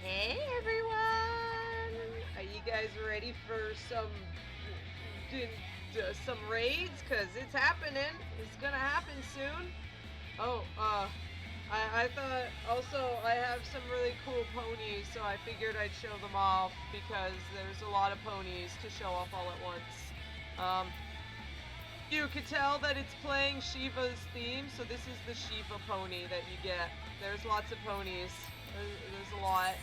Hey everyone! Are you guys ready for some raids? Cause it's happening. It's gonna happen soon. Oh, I thought also I have some really cool ponies, so I figured I'd show them off because there's a lot of ponies to show off all at once. You could tell that it's playing Shiva's theme, so this is the Shiva pony that you get. There's lots of ponies. There's a lot.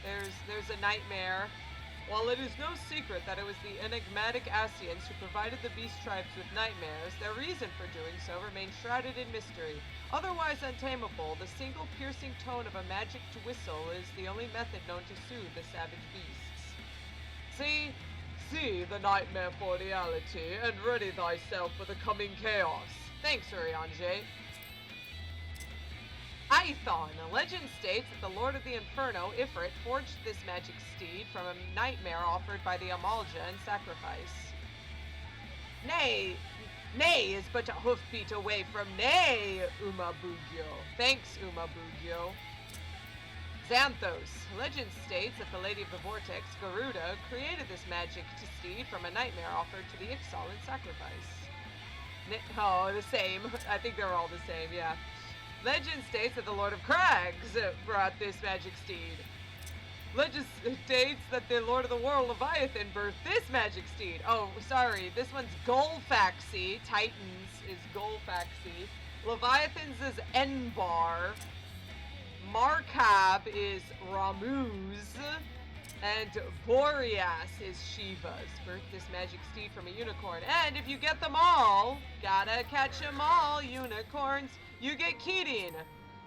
There's a nightmare. While it is no secret that it was the enigmatic Asians who provided the beast tribes with nightmares, their reason for doing so remained shrouded in mystery. Otherwise untamable, the single piercing tone of a magic whistle is the only method known to soothe the savage beasts. See the nightmare for reality, and ready thyself for the coming chaos. Thanks, Urianger. Ithon. Legend states that the Lord of the Inferno, Ifrit, forged this magic steed from a nightmare offered by the Amalja in sacrifice. Nay is but a hoofbeat away from nay, Umabugyo. Thanks, Umabugyo. Xanthos. Legend states that the Lady of the Vortex, Garuda, created this magic steed from a nightmare offered to the Ixal in sacrifice. The same. I think they're all the same, yeah. Legend states that the Lord of Crags brought this magic steed. Legend states that the Lord of the World, Leviathan, birthed this magic steed. Oh, sorry, this one's Golfaxi. Titans is Golfaxi. Leviathan's is Enbar. Markab is Ramuz. And Boreas is Shiva's. Birthed this magic steed from a unicorn. And if you get them all, gotta catch them all, unicorns, you get Keating.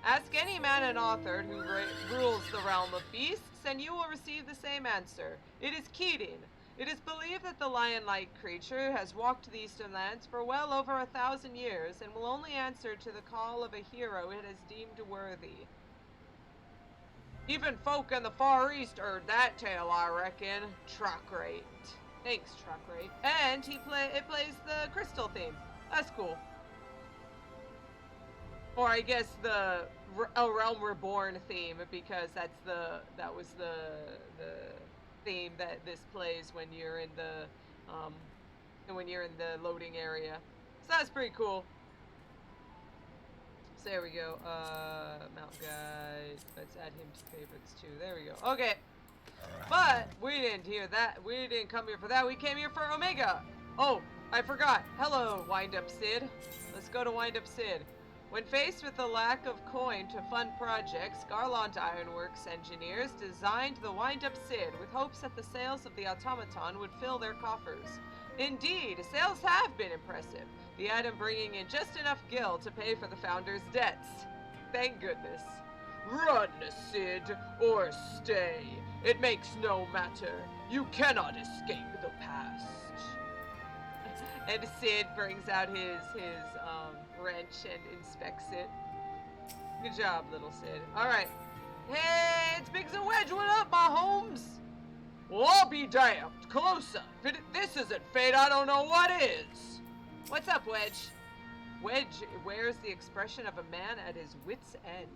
Ask any man and author who rules the realm of beasts, and you will receive the same answer. It is Keating. It is believed that the lion-like creature has walked the eastern lands for well over 1,000 years, and will only answer to the call of a hero it has deemed worthy. Even folk in the Far East heard that tale, I reckon. Truckrate. Thanks, Truckrate. And it plays the crystal theme. That's cool. Or I guess the A Realm Reborn theme, because that was the theme that this plays when you're in the loading area. So that's pretty cool. So there we go. Mount Guide. Let's add him to favorites too. There we go. Okay. But we didn't hear that. We didn't come here for that. We came here for Omega. Oh, I forgot. Hello, Wind Up Sid. Let's go to Wind Up Sid. When faced with the lack of coin to fund projects, Garlond Ironworks engineers designed the Wind Up Sid with hopes that the sales of the automaton would fill their coffers. Indeed, sales have been impressive, the item bringing in just enough gil to pay for the founder's debts. Thank goodness. Run, Sid, or stay. It makes no matter. You cannot escape the past. And Sid brings out his wrench and inspects it. Good job, little Sid. Alright. Hey, it's Biggs and Wedge. What up, my homes? Well, I'll be damned. Calosa. If this isn't fate, I don't know what is. What's up, Wedge? Wedge wears the expression of a man at his wit's end.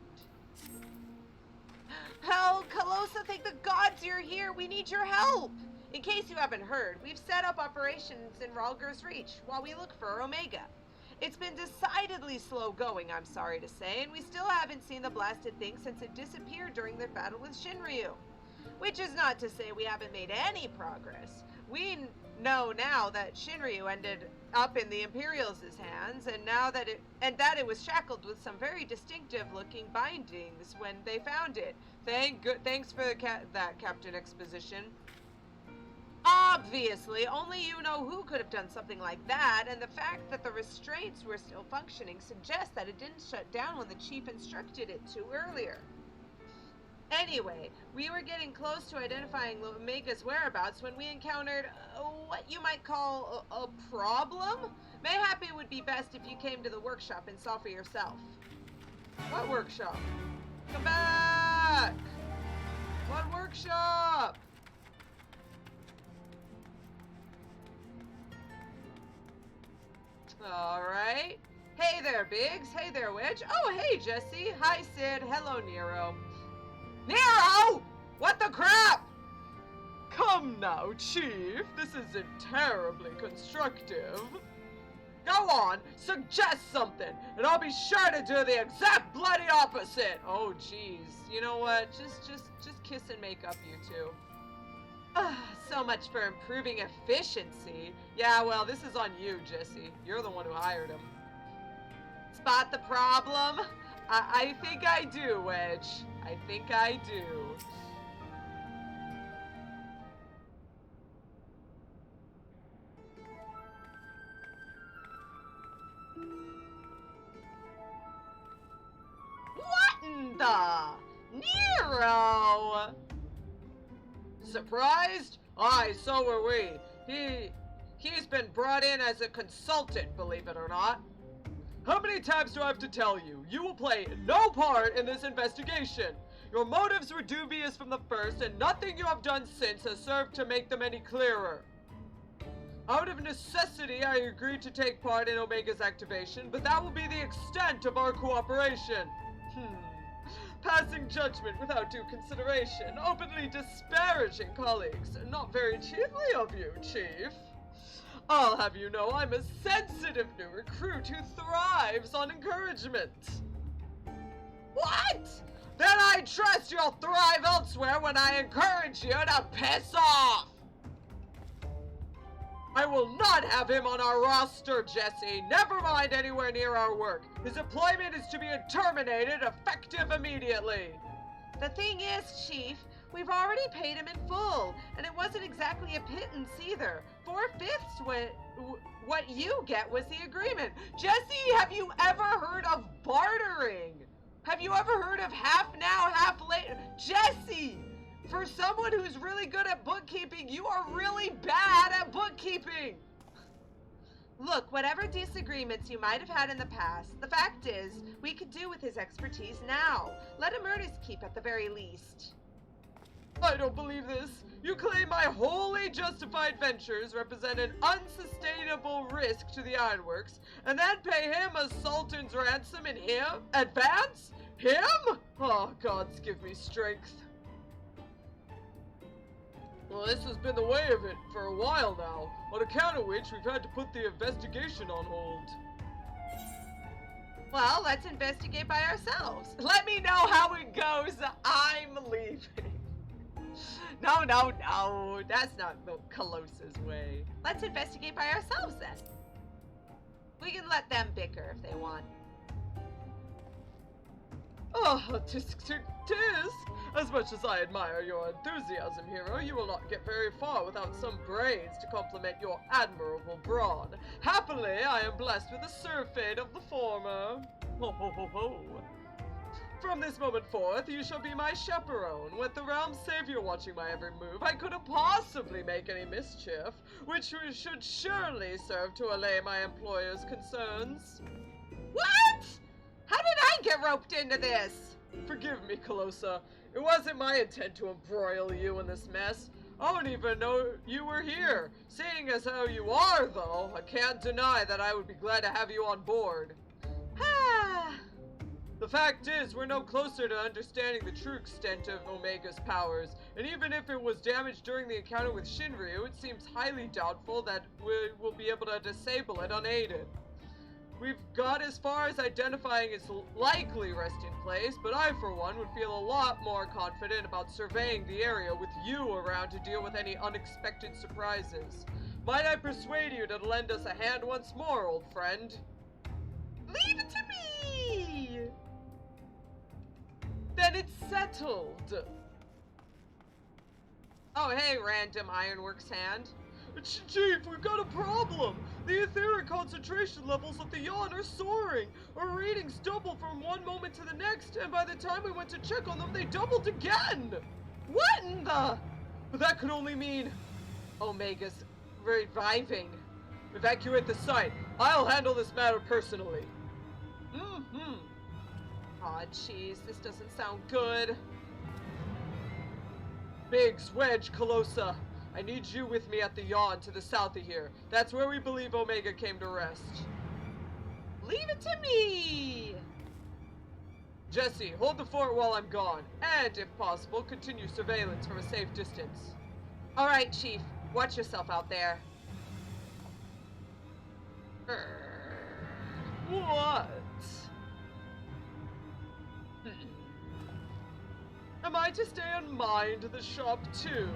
Hell, Calosa, thank the gods you're here. We need your help. In case you haven't heard, we've set up operations in Ralger's Reach while we look for Omega. It's been decidedly slow going, I'm sorry to say, and we still haven't seen the blasted thing since it disappeared during their battle with Shinryu. Which is not to say we haven't made any progress. We know now that Shinryu ended up in the Imperials' hands, and that it was shackled with some very distinctive-looking bindings when they found it. Thanks for that, Captain Exposition. Obviously, only you know who could have done something like that, and the fact that the restraints were still functioning suggests that it didn't shut down when the chief instructed it to earlier. Anyway, we were getting close to identifying Omega's whereabouts when we encountered what you might call a problem? Mayhap it would be best if you came to the workshop and saw for yourself. What workshop? Come back! What workshop? Alright. Hey there, Biggs. Hey there, Wedge. Oh, hey, Jesse. Hi, Sid. Hello, Nero. Nero! What the crap? Come now, Chief. This isn't terribly constructive. Go on, suggest something, and I'll be sure to do the exact bloody opposite. Oh, jeez. You know what? Just kiss and make up, you two. So much for improving efficiency. Yeah, well, this is on you, Jesse. You're the one who hired him. Spot the problem? I think I do, Wedge. I think I do. What in the? Nero! Surprised? Aye, so were we. He's been brought in as a consultant, believe it or not. How many times do I have to tell you? You will play no part in this investigation. Your motives were dubious from the first, and nothing you have done since has served to make them any clearer. Out of necessity, I agreed to take part in Omega's activation, but that will be the extent of our cooperation. Passing judgment without due consideration, openly disparaging colleagues. Not very chiefly of you, Chief. I'll have you know I'm a sensitive new recruit who thrives on encouragement. What? Then I trust you'll thrive elsewhere when I encourage you to piss off. I will not have him on our roster, Jesse. Never mind anywhere near our work. His employment is to be terminated, effective immediately. The thing is, Chief, we've already paid him in full, and it wasn't exactly a pittance either. 4/5 what you get was the agreement. Jesse, have you ever heard of bartering? Have you ever heard of half now, half later? Jesse! For someone who's really good at bookkeeping, you are really bad at bookkeeping! Look, whatever disagreements you might have had in the past, the fact is, we could do with his expertise now. Let him earn his keep at the very least. I don't believe this. You claim my wholly justified ventures represent an unsustainable risk to the Ironworks, and then pay him a sultan's ransom in him? Advance? Him? Oh, gods give me strength. Well, this has been the way of it for a while now, on account of which we've had to put the investigation on hold. Well, let's investigate by ourselves. Let me know how it goes. I'm leaving. No, that's not the Calosa's way. Let's investigate by ourselves then. We can let them bicker if they want. Oh, tisk. As much as I admire your enthusiasm, hero, you will not get very far without some brains to complement your admirable brawn. Happily, I am blessed with a surfeit of the former. Ho ho ho ho. From this moment forth, you shall be my chaperone. With the realm's savior watching my every move, I couldn't possibly make any mischief, which should surely serve to allay my employer's concerns. What? How did I get roped into this? Forgive me, Calosa. It wasn't my intent to embroil you in this mess. I don't even know you were here. Seeing as how you are, though, I can't deny that I would be glad to have you on board. The fact is, we're no closer to understanding the true extent of Omega's powers, and even if it was damaged during the encounter with Shinryu, it seems highly doubtful that we will be able to disable it unaided. We've got as far as identifying its likely resting place, but I, for one, would feel a lot more confident about surveying the area with you around to deal with any unexpected surprises. Might I persuade you to lend us a hand once more, old friend? Leave it to me! Then it's settled. Oh, hey, random Ironworks hand. Chief, we've got a problem. The etheric concentration levels of the yawn are soaring. Our readings double from one moment to the next, and by the time we went to check on them, they doubled again. What in the? But that could only mean Omega's reviving. Evacuate the site. I'll handle this matter personally. Aw, jeez, this doesn't sound good. Biggs, Wedge, Calosa. I need you with me at the yawn to the south of here. That's where we believe Omega came to rest. Leave it to me! Jesse, hold the fort while I'm gone, and if possible, continue surveillance from a safe distance. Alright, Chief. Watch yourself out there. What? Am I to stay and mind the shop too?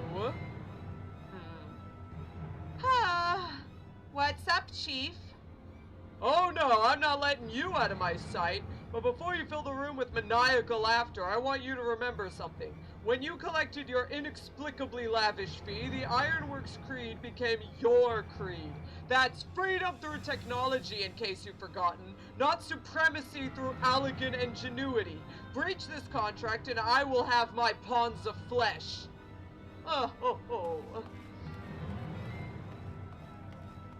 What's up, Chief? Oh no, I'm not letting you out of my sight. But before you fill the room with maniacal laughter, I want you to remember something. When you collected your inexplicably lavish fee, the Ironworks creed became your creed. That's freedom through technology, in case you've forgotten, not supremacy through elegant ingenuity. Breach this contract and I will have my pawns of flesh.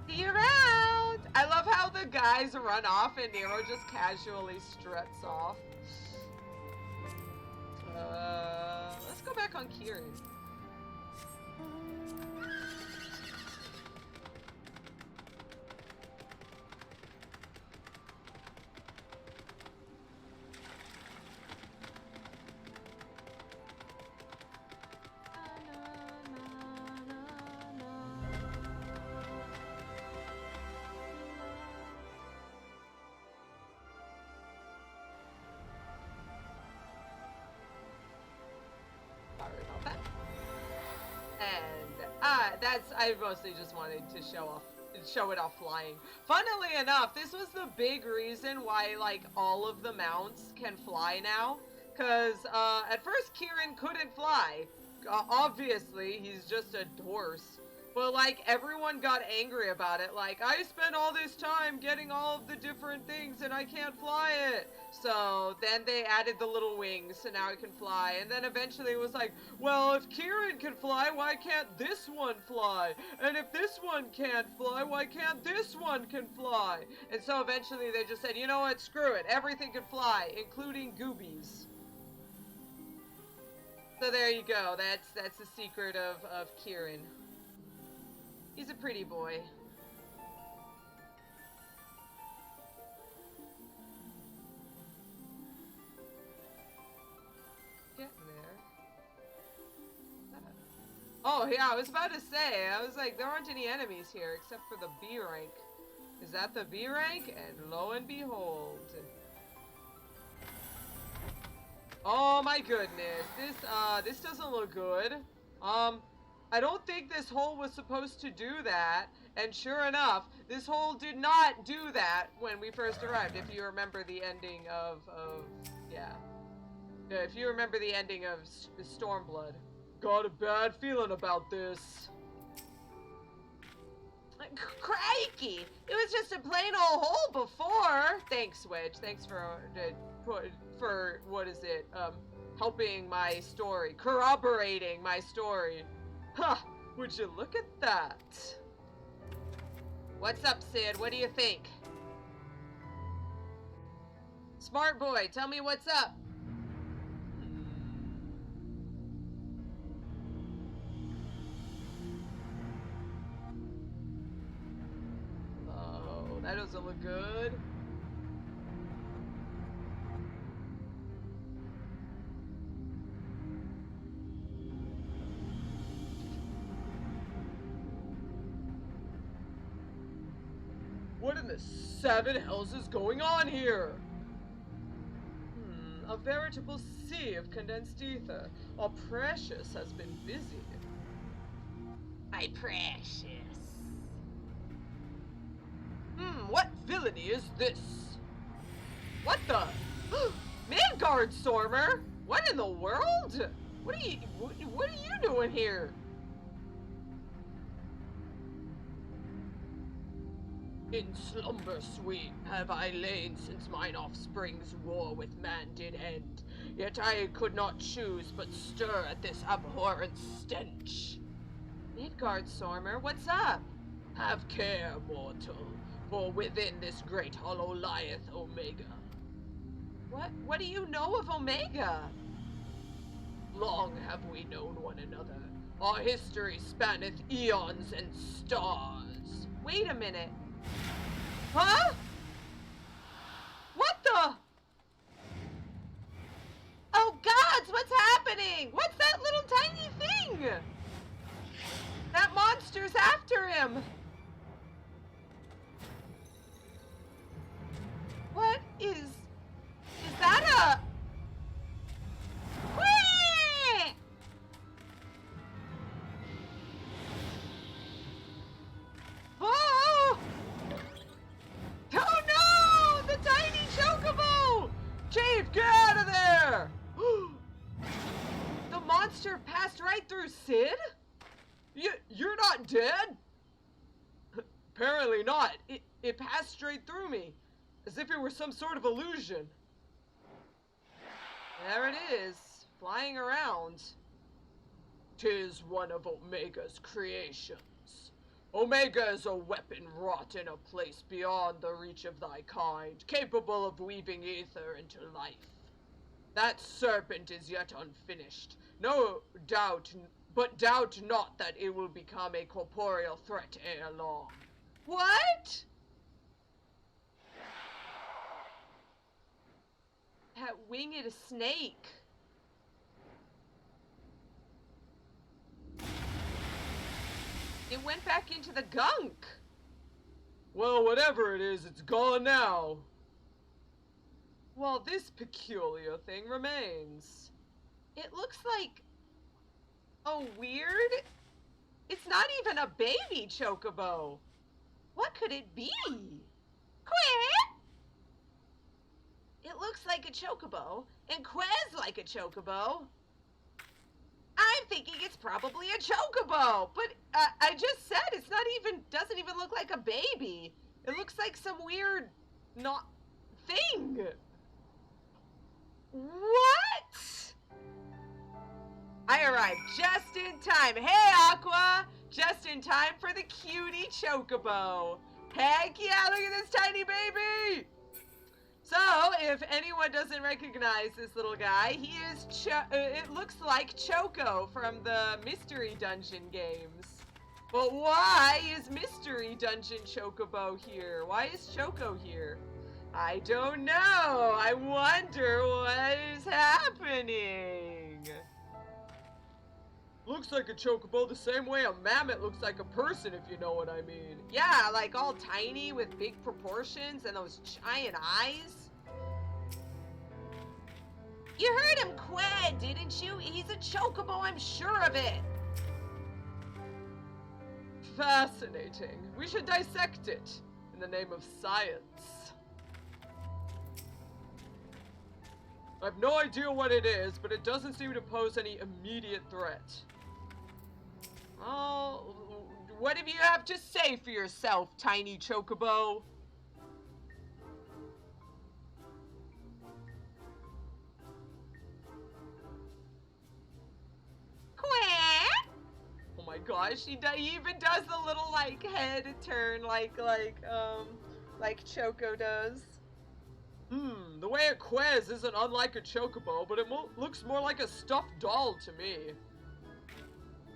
See you around! I love how the guys run off and Nero just casually struts off. Let's go back on Kieran. I mostly just wanted to show it off flying. Funnily enough, this was the big reason why, like, all of the mounts can fly now. Cause, at first Kieran couldn't fly. Obviously, he's just a horse. But, like, everyone got angry about it. Like, I spent all this time getting all of the different things and I can't fly it. So, then they added the little wings, so now it can fly. And then eventually it was like, well, if Kieran can fly, why can't this one fly? And if this one can't fly, why can't this one can fly? And so eventually they just said, you know what, screw it. Everything can fly, including goobies. So there you go. That's the secret of Kieran. He's a pretty boy. Getting there. Oh yeah, I was about to say, I was like, there aren't any enemies here except for the B rank. Is that the B rank? And lo and behold. Oh my goodness, this doesn't look good. I don't think this hole was supposed to do that, and sure enough, this hole did not do that when we first arrived, if you remember the ending of yeah. If you remember the ending of Stormblood. Got a bad feeling about this. Crikey! It was just a plain old hole before! Thanks, Wedge. Thanks for what is it? Helping my story. Corroborating my story. Huh, would you look at that? What's up, Sid? What do you think? Smart boy, tell me what's up. Oh, that doesn't look good. What in the seven hells is going on here? A veritable sea of condensed ether. Our Precious has been busy. My Precious. What villainy is this? What the? Midgard Stormer? What in the world? What are you doing here? In slumber sweet have I lain since mine offspring's war with man did end. Yet I could not choose but stir at this abhorrent stench. Midgard Stormer, what's up? Have care, mortal, for within this great hollow lieth Omega. What do you know of Omega? Long have we known one another. Our history spanneth eons and stars. Wait a minute. Huh? What the? happening? What's that little tiny thing? That monster's after him. What is that a... Whee! Oh! Oh no! The tiny chocobo! Chief, get out of there! The monster passed right through Sid? You're not dead? Apparently not. It passed straight through me, as if it were some sort of illusion. There it is, flying around. 'Tis one of Omega's creations. Omega is a weapon wrought in a place beyond the reach of thy kind, capable of weaving ether into life. That serpent is yet unfinished. No doubt, but doubt not that it will become a corporeal threat ere long. What? That winged snake. It went back into the gunk. Well, whatever it is, it's gone now. Well, this peculiar thing remains. It looks like a weird... It's not even a baby chocobo. What could it be? Quit! It looks like a chocobo, and Quez like a chocobo. I'm thinking it's probably a chocobo, but I just said it's not even, doesn't even look like a baby. It looks like some weird, not thing. What? I arrived just in time. Hey, Aqua! Just in time for the cutie chocobo. Heck yeah, look at this tiny baby! So, if anyone doesn't recognize this little guy, he is it looks like Choco from the Mystery Dungeon games. But why is Mystery Dungeon Chocobo here? Why is Choco here? I don't know. I wonder what is happening. Looks like a chocobo the same way a mammoth looks like a person, if you know what I mean. Yeah, like all tiny with big proportions and those giant eyes. You heard him, Qued, didn't you? He's a chocobo, I'm sure of it. Fascinating. We should dissect it in the name of science. I have no idea what it is, but it doesn't seem to pose any immediate threat. Oh, what do you have to say for yourself, tiny chocobo? Quack! Oh my gosh, he even does the little like head turn like Choco does. The way it Quez isn't unlike a chocobo, but it looks more like a stuffed doll to me.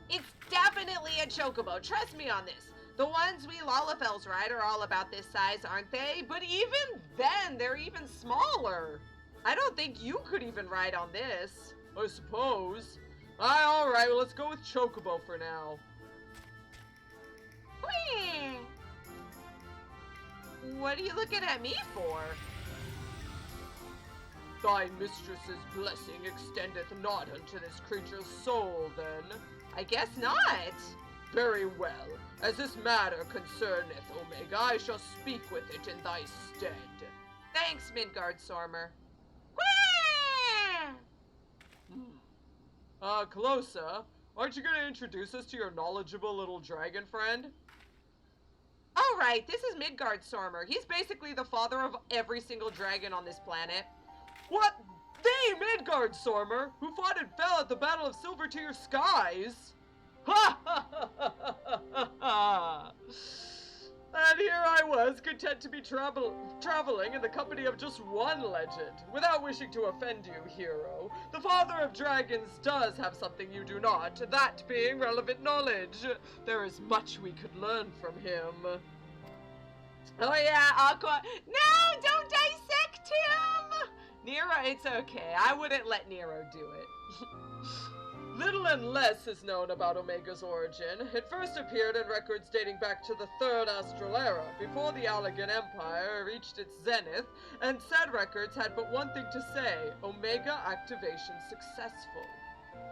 It's definitely a chocobo, trust me on this. The ones we Lalafels ride are all about this size, aren't they? But even then, they're even smaller. I don't think you could even ride on this. I suppose. Alright, well let's go with chocobo for now. Whee! What are you looking at me for? Thy mistress's blessing extendeth not unto this creature's soul, then. I guess not. Very well. As this matter concerneth Omega, I shall speak with it in thy stead. Thanks, Midgard Stormer. Calosa, aren't you going to introduce us to your knowledgeable little dragon friend? Alright, this is Midgard Stormer. He's basically the father of every single dragon on this planet. What? The Midgard Stormer, who fought and fell at the Battle of Silver Tier Skies? Ha ha ha ha ha ha! And here I was, content to be traveling in the company of just one legend. Without wishing to offend you, hero, the father of dragons does have something you do not, that being relevant knowledge. There is much we could learn from him. Oh yeah, Aqua. No, don't dissect him! Nero Nero, it's okay. I wouldn't let Nero do it. Little and less is known about Omega's origin. It first appeared in records dating back to the Third Astral Era, before the Allegan Empire reached its zenith, and said records had but one thing to say: Omega activation successful.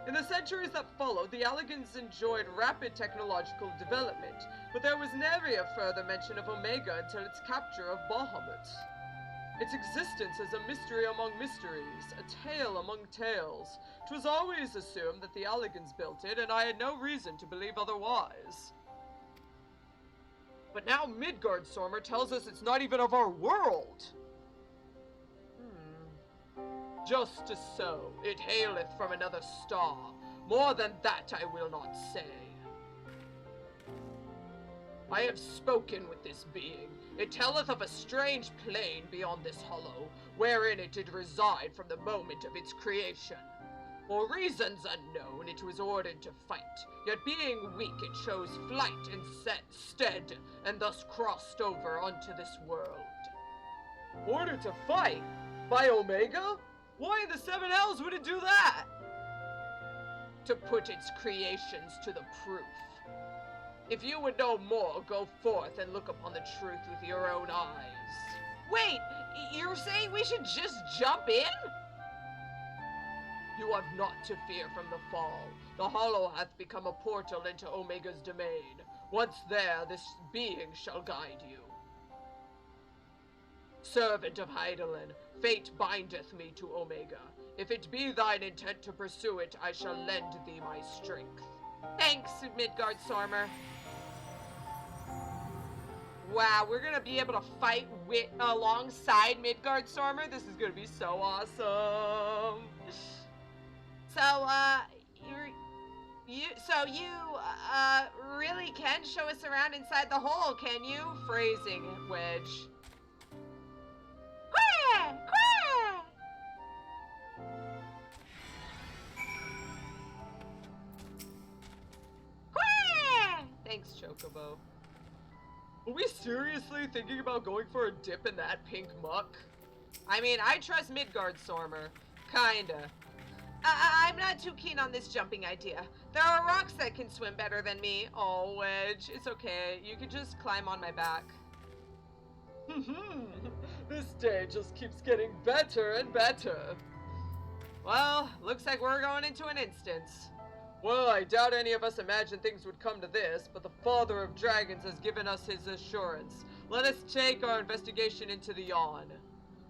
In the centuries that followed, the Allegans enjoyed rapid technological development, but there was never a further mention of Omega until its capture of Bahamut. Its existence is a mystery among mysteries, a tale among tales. 'Twas always assumed that the Allegans built it, and I had no reason to believe otherwise. But now Midgard Stormer tells us it's not even of our world. Justice so, it haileth from another star. More than that I will not say. I have spoken with this being. It telleth of a strange plane beyond this hollow, wherein it did reside from the moment of its creation. For reasons unknown, it was ordered to fight, yet being weak it chose flight instead, and thus crossed over onto this world. Ordered to fight? By Omega? Why in the seven hells would it do that? To put its creations to the proof. If you would know more, go forth and look upon the truth with your own eyes. Wait, you're saying we should just jump in? You have not to fear from the fall. The hollow hath become a portal into Omega's domain. Once there, this being shall guide you. Servant of Hydaelyn, fate bindeth me to Omega. If it be thine intent to pursue it, I shall lend thee my strength. Thanks, Midgard Stormer. Wow, we're gonna be able to fight alongside Midgard Stormer. This is gonna be so awesome. So, you really can show us around inside the hole, can you? Phrasing, Wedge. Quah! Quah! Quah! Thanks, Chocobo. Are we seriously thinking about going for a dip in that pink muck? I mean, I trust Midgard Stormer. Kinda. I'm not too keen on this jumping idea. There are rocks that can swim better than me. Oh, Wedge, it's okay. You can just climb on my back. This day just keeps getting better and better. Well, looks like we're going into an instance. Well, I doubt any of us imagined things would come to this, but the Father of Dragons has given us his assurance. Let us take our investigation into the yawn.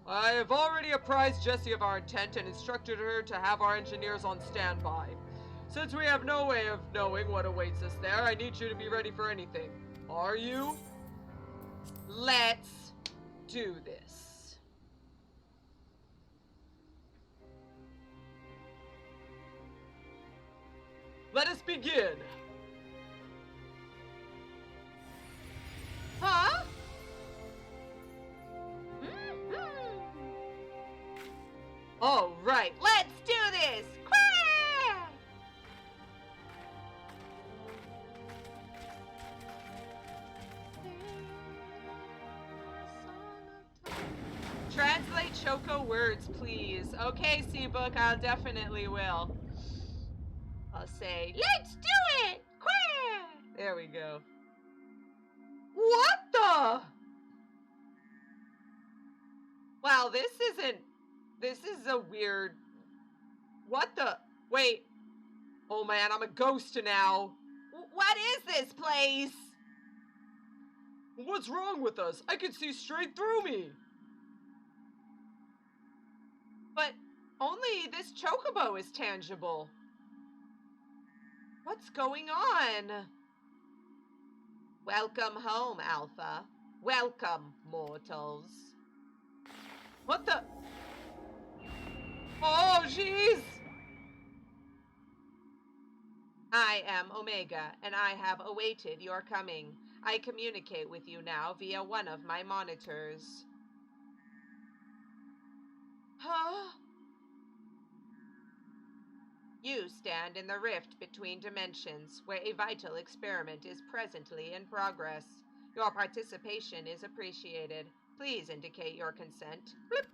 I have already apprised Jessie of our intent and instructed her to have our engineers on standby. Since we have no way of knowing what awaits us there, I need you to be ready for anything. Are you? Let's do this. Let us begin. Huh? All right, let's do this! Quah! Translate Choco words, please. Okay, C-Book, I definitely will. I'll say, let's do it! Quah! There we go. What the? Wow, this is a weird... What the... Wait. Oh man, I'm a ghost now. What is this place? What's wrong with us? I can see straight through me. But only this chocobo is tangible. What's going on? Welcome home, Alpha. Welcome, mortals. What the... Oh, jeez! I am Omega, and I have awaited your coming. I communicate with you now via one of my monitors. Huh? You stand in the rift between dimensions, where a vital experiment is presently in progress. Your participation is appreciated. Please indicate your consent. Blip.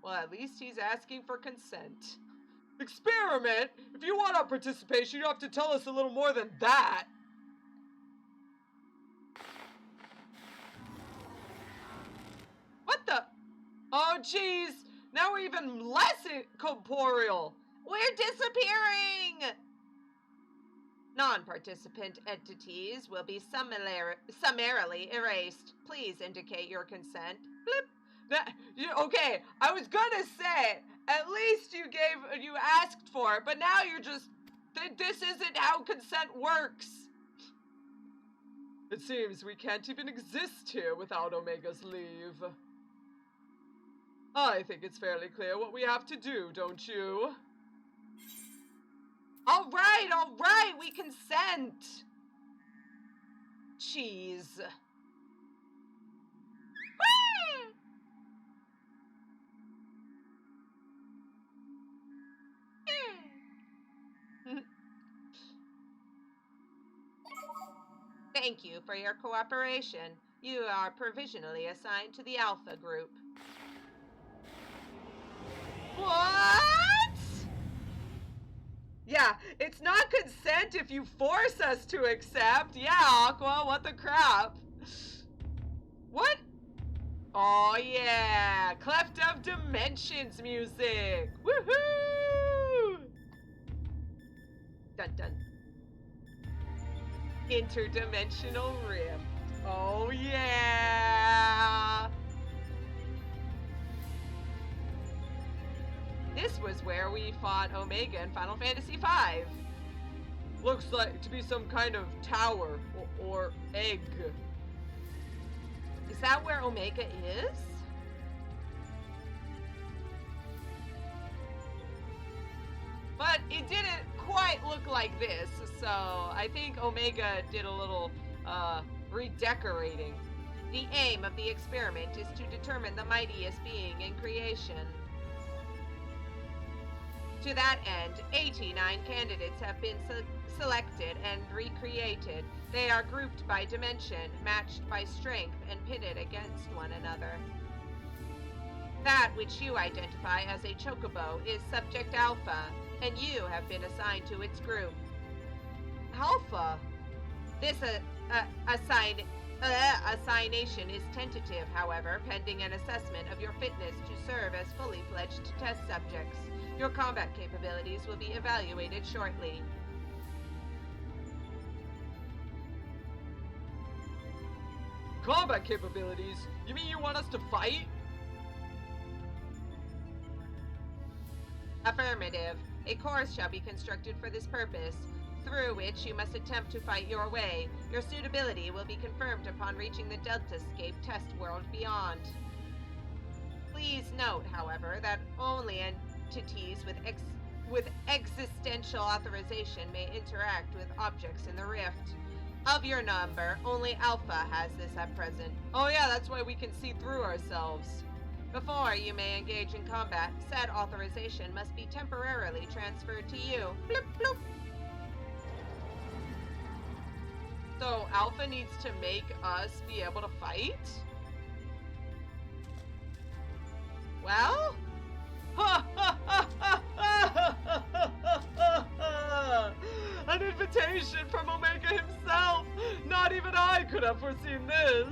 Well, at least he's asking for consent. Experiment? If you want our participation, you have to tell us a little more than that. What the? Oh, jeez. Now we're even less corporeal. We're disappearing. Non-participant entities will be summarily erased. Please indicate your consent. Blip. Okay, I was gonna say, at least you asked for it, but now you're just, this isn't how consent works. It seems we can't even exist here without Omega's leave. I think it's fairly clear what we have to do, don't you? All right, we consent. Cheese. Thank you for your cooperation. You are provisionally assigned to the Alpha Group. What? Yeah, it's not consent if you force us to accept. Yeah, Aqua, what the crap? What? Oh yeah, Cleft of Dimensions music. Woohoo! Dun dun. Interdimensional rift. Oh yeah! This was where we fought Omega in Final Fantasy V. Looks like to be some kind of tower or egg. Is that where Omega is? But it didn't quite look like this, so I think Omega did a little redecorating. The aim of the experiment is to determine the mightiest being in creation. To that end, 89 candidates have been selected and recreated. They are grouped by dimension, matched by strength, and pitted against one another. That which you identify as a chocobo is Subject Alpha, and you have been assigned to its group. Alpha? This assignation is tentative, however, pending an assessment of your fitness to serve as fully fledged test subjects. Your combat capabilities will be evaluated shortly. Combat capabilities? You mean you want us to fight? Affirmative. A course shall be constructed for this purpose, through which you must attempt to fight your way. Your suitability will be confirmed upon reaching the Deltascape test world beyond. Please note, however, that only entities with existential authorization may interact with objects in the rift. Of your number, only Alpha has this at present. Oh yeah, that's why we can see through ourselves. Before you may engage in combat, said authorization must be temporarily transferred to you. Bloop, bloop. So Alpha needs to make us be able to fight? Well? An invitation from Omega himself! Not even I could have foreseen this!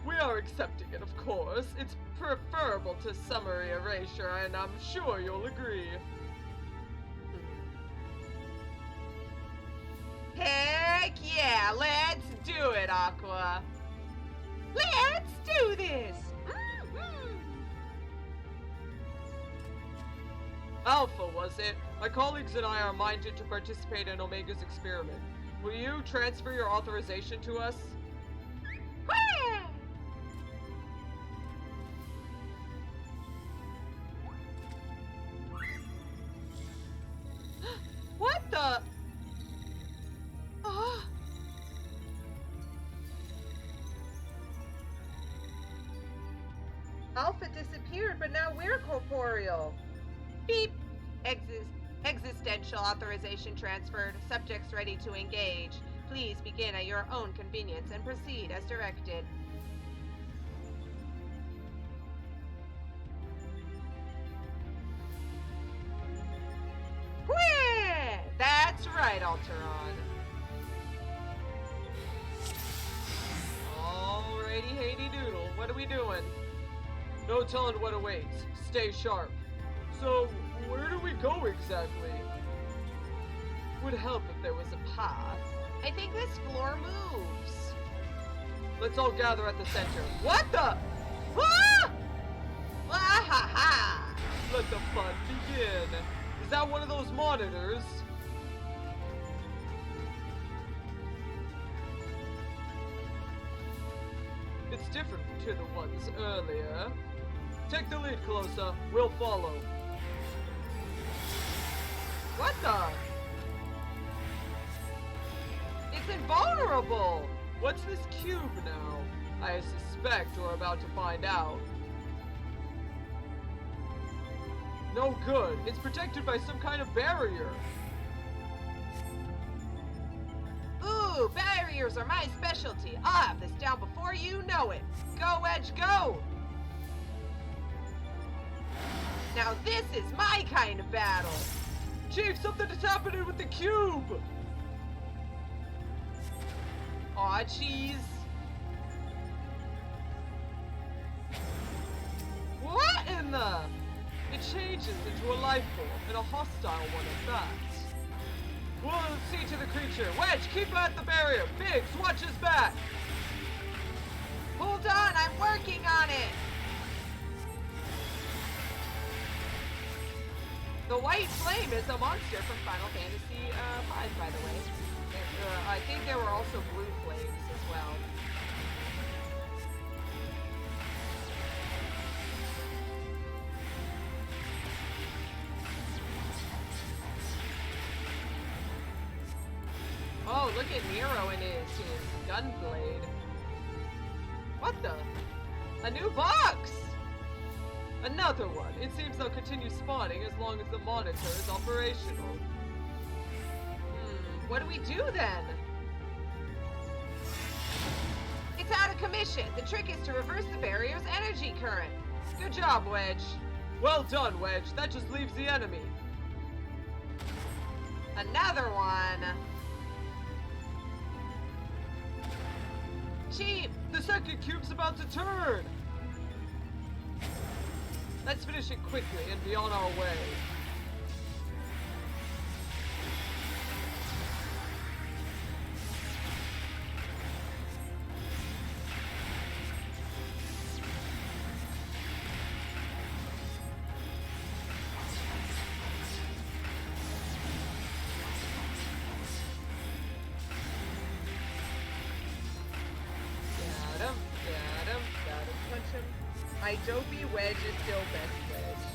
We are accepting it, of course. It's preferable to summary erasure, and I'm sure you'll agree. Heck yeah, let's do it, Aqua. Let's do this! Alpha, was it? My colleagues and I are minded to participate in Omega's experiment. Will you transfer your authorization to us? What the? Oh. Alpha disappeared, but now we're corporeal. Beep. Existential authorization transferred. Subjects ready to engage. Please begin at your own convenience and proceed as directed. Alright, Alteron. Alrighty, Haty Doodle. What are we doing? No telling what awaits. Stay sharp. So, where do we go exactly? Would help if there was a path. I think this floor moves. Let's all gather at the center. What the? Ah! Ah ha ha! Let the fun begin. Is that one of those monitors? It's different to the ones earlier. Take the lead, Calosa. We'll follow. What the? It's invulnerable! What's this cube now? I suspect we're about to find out. No good. It's protected by some kind of barrier. Ooh, barriers are my specialty. I'll have this down before you know it. Go, Wedge, go! Now this is my kind of battle. Chief, something is happening with the cube! Aw, cheese. What in the? It changes into a life form, and a hostile one at that. We'll see to the creature. Wedge, keep at the barrier. Biggs, watch his back. Hold on, I'm working on it. The white flame is a monster from Final Fantasy V, by the way. I think there were also blue flames as well. Oh, look at Nero and his gunblade. What the? A new box! Another one. It seems they'll continue spawning as long as the monitor is operational. What do we do then? It's out of commission. The trick is to reverse the barrier's energy current. Good job, Wedge. Well done, Wedge. That just leaves the enemy. Another one. Chief! The second cube's about to turn! Let's finish it quickly and be on our way. My dopey Wedge is still best Wedge.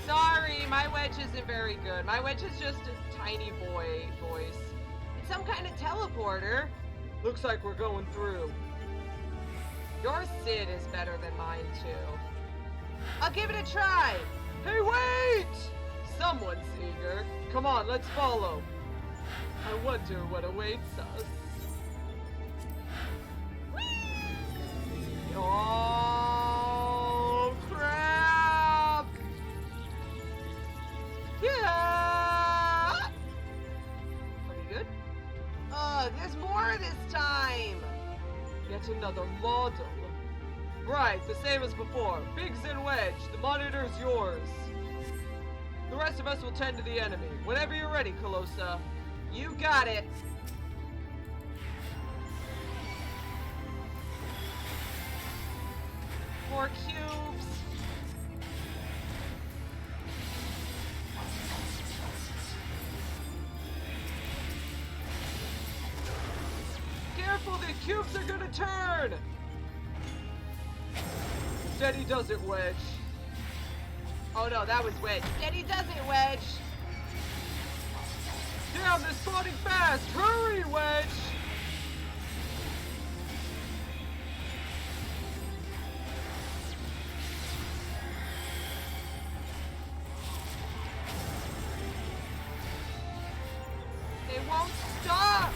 Sorry, my Wedge isn't very good. My Wedge is just a tiny boy voice. It's some kind of teleporter. Looks like we're going through. Your Sid is better than mine, too. I'll give it a try. Hey, wait! Someone's eager. Come on, let's follow. I wonder what awaits us. Whee! Oh, crap! Yeah! Are we good? There's more this time! Yet another model. Right, the same as before. Biggs and Wedge, the monitor's yours. The rest of us will tend to the enemy. Whenever you're ready, Calosa. You got it. More cubes. Careful, the cubes are gonna turn! Steady does it, Wedge. Oh no, that was Wedge. Steady does it, Wedge. Damn, they're spawning fast! Hurry, Wedge! They won't stop!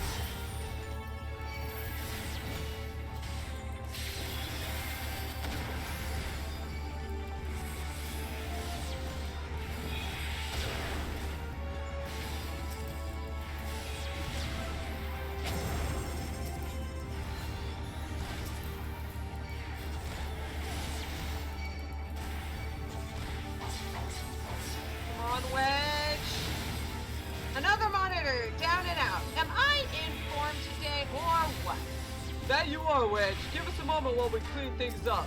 Sure, Wedge. Give us a moment while we clean things up.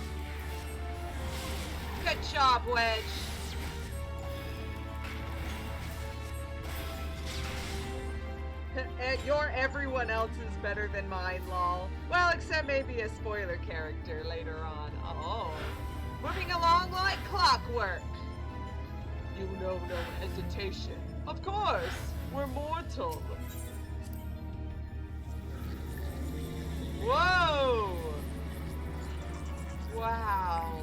Good job, Wedge. Your everyone else is better than mine, lol. Well, except maybe a spoiler character later on. Oh. Moving along like clockwork. You know no hesitation. Of course, we're mortal. Whoa! Wow.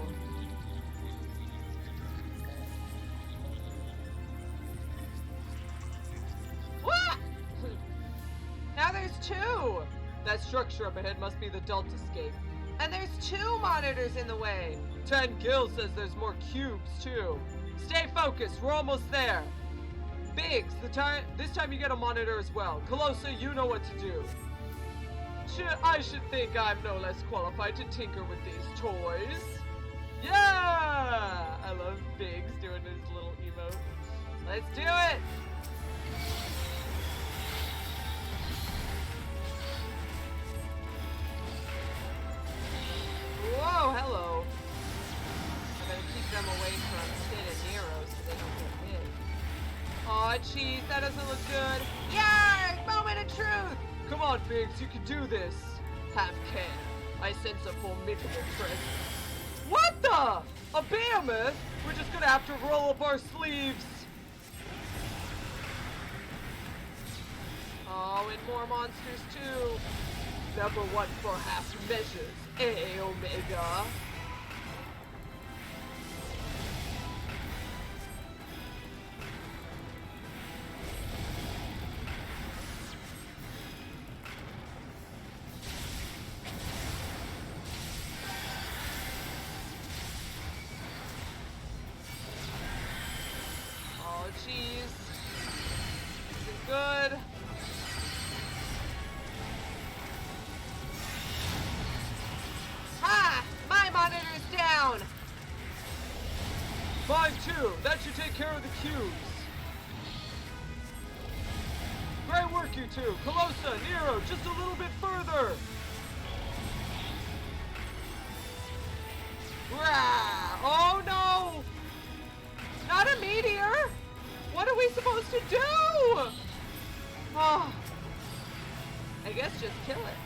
What? Now there's two! That structure up ahead must be the Deltascape. And there's two monitors in the way. 10 Gil says there's more cubes, too. Stay focused, we're almost there. Biggs, this time you get a monitor as well. Calosa, you know what to do. I should think I'm no less qualified to tinker with these toys. Yeah! I love Biggs doing his little emote. Let's do it! Whoa, hello. I'm gonna keep them away from Sid and Nero so they don't get hit. Aw, jeez, that doesn't look good. Yeah! Moment of truth! Come on, Biggs, you can do this. Have care. I sense a formidable presence. What the? A behemoth? We're just gonna have to roll up our sleeves. Oh, and more monsters too. Number one for half measures, Omega. Oh, jeez. This is good. Ha! My monitor's down! Mine too. That should take care of the cubes. Great work, you two. Calosa, Nero, just a little bit further. Rah! Oh no! Not a meteor! What are we supposed to do? Oh. I guess just kill it.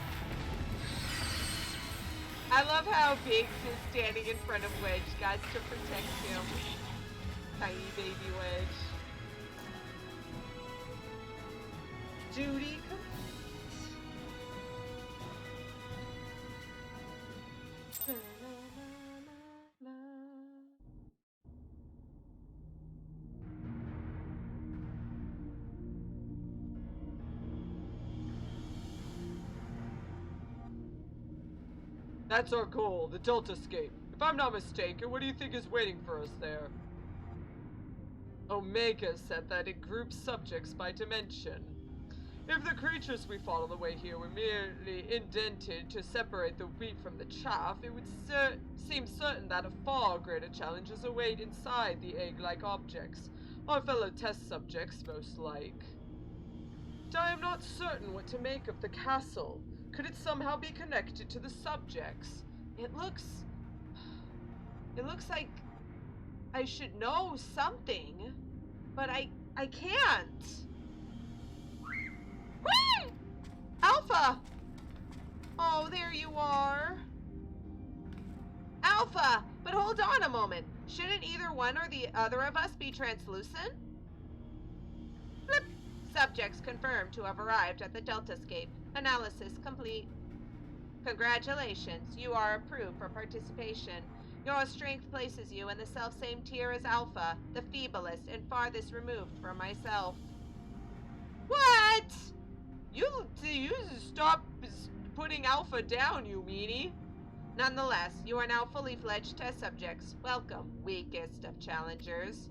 I love how Biggs is standing in front of Wedge, guys, to protect him. Tiny baby Wedge. Duty complete. That's our goal, the Deltascape. If I'm not mistaken, what do you think is waiting for us there? Omega said that it groups subjects by dimension. If the creatures we fought on the way here were merely indented to separate the wheat from the chaff, it would seem certain that a far greater challenges await inside the egg-like objects. Our fellow test subjects, most like. But I am not certain what to make of the castle. Could it somehow be connected to the subjects? It looks like I should know something, but I can't. Whee! Alpha! Oh, there you are. Alpha! But hold on a moment. Shouldn't either one or the other of us be translucent? Flip! Subjects confirmed to have arrived at the Deltascape. Analysis complete. Congratulations, you are approved for participation. Your strength places you in the self-same tier as Alpha, the feeblest and farthest removed from myself. What? You stop putting Alpha down, you meanie. Nonetheless, you are now fully fledged test subjects. Welcome, weakest of challengers.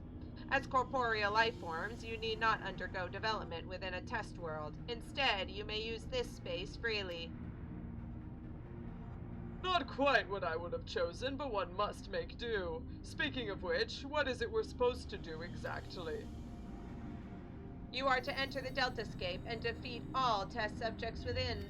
As corporeal life forms, you need not undergo development within a test world. Instead, you may use this space freely. Not quite what I would have chosen, but one must make do. Speaking of which, what is it we're supposed to do exactly? You are to enter the Deltascape and defeat all test subjects within.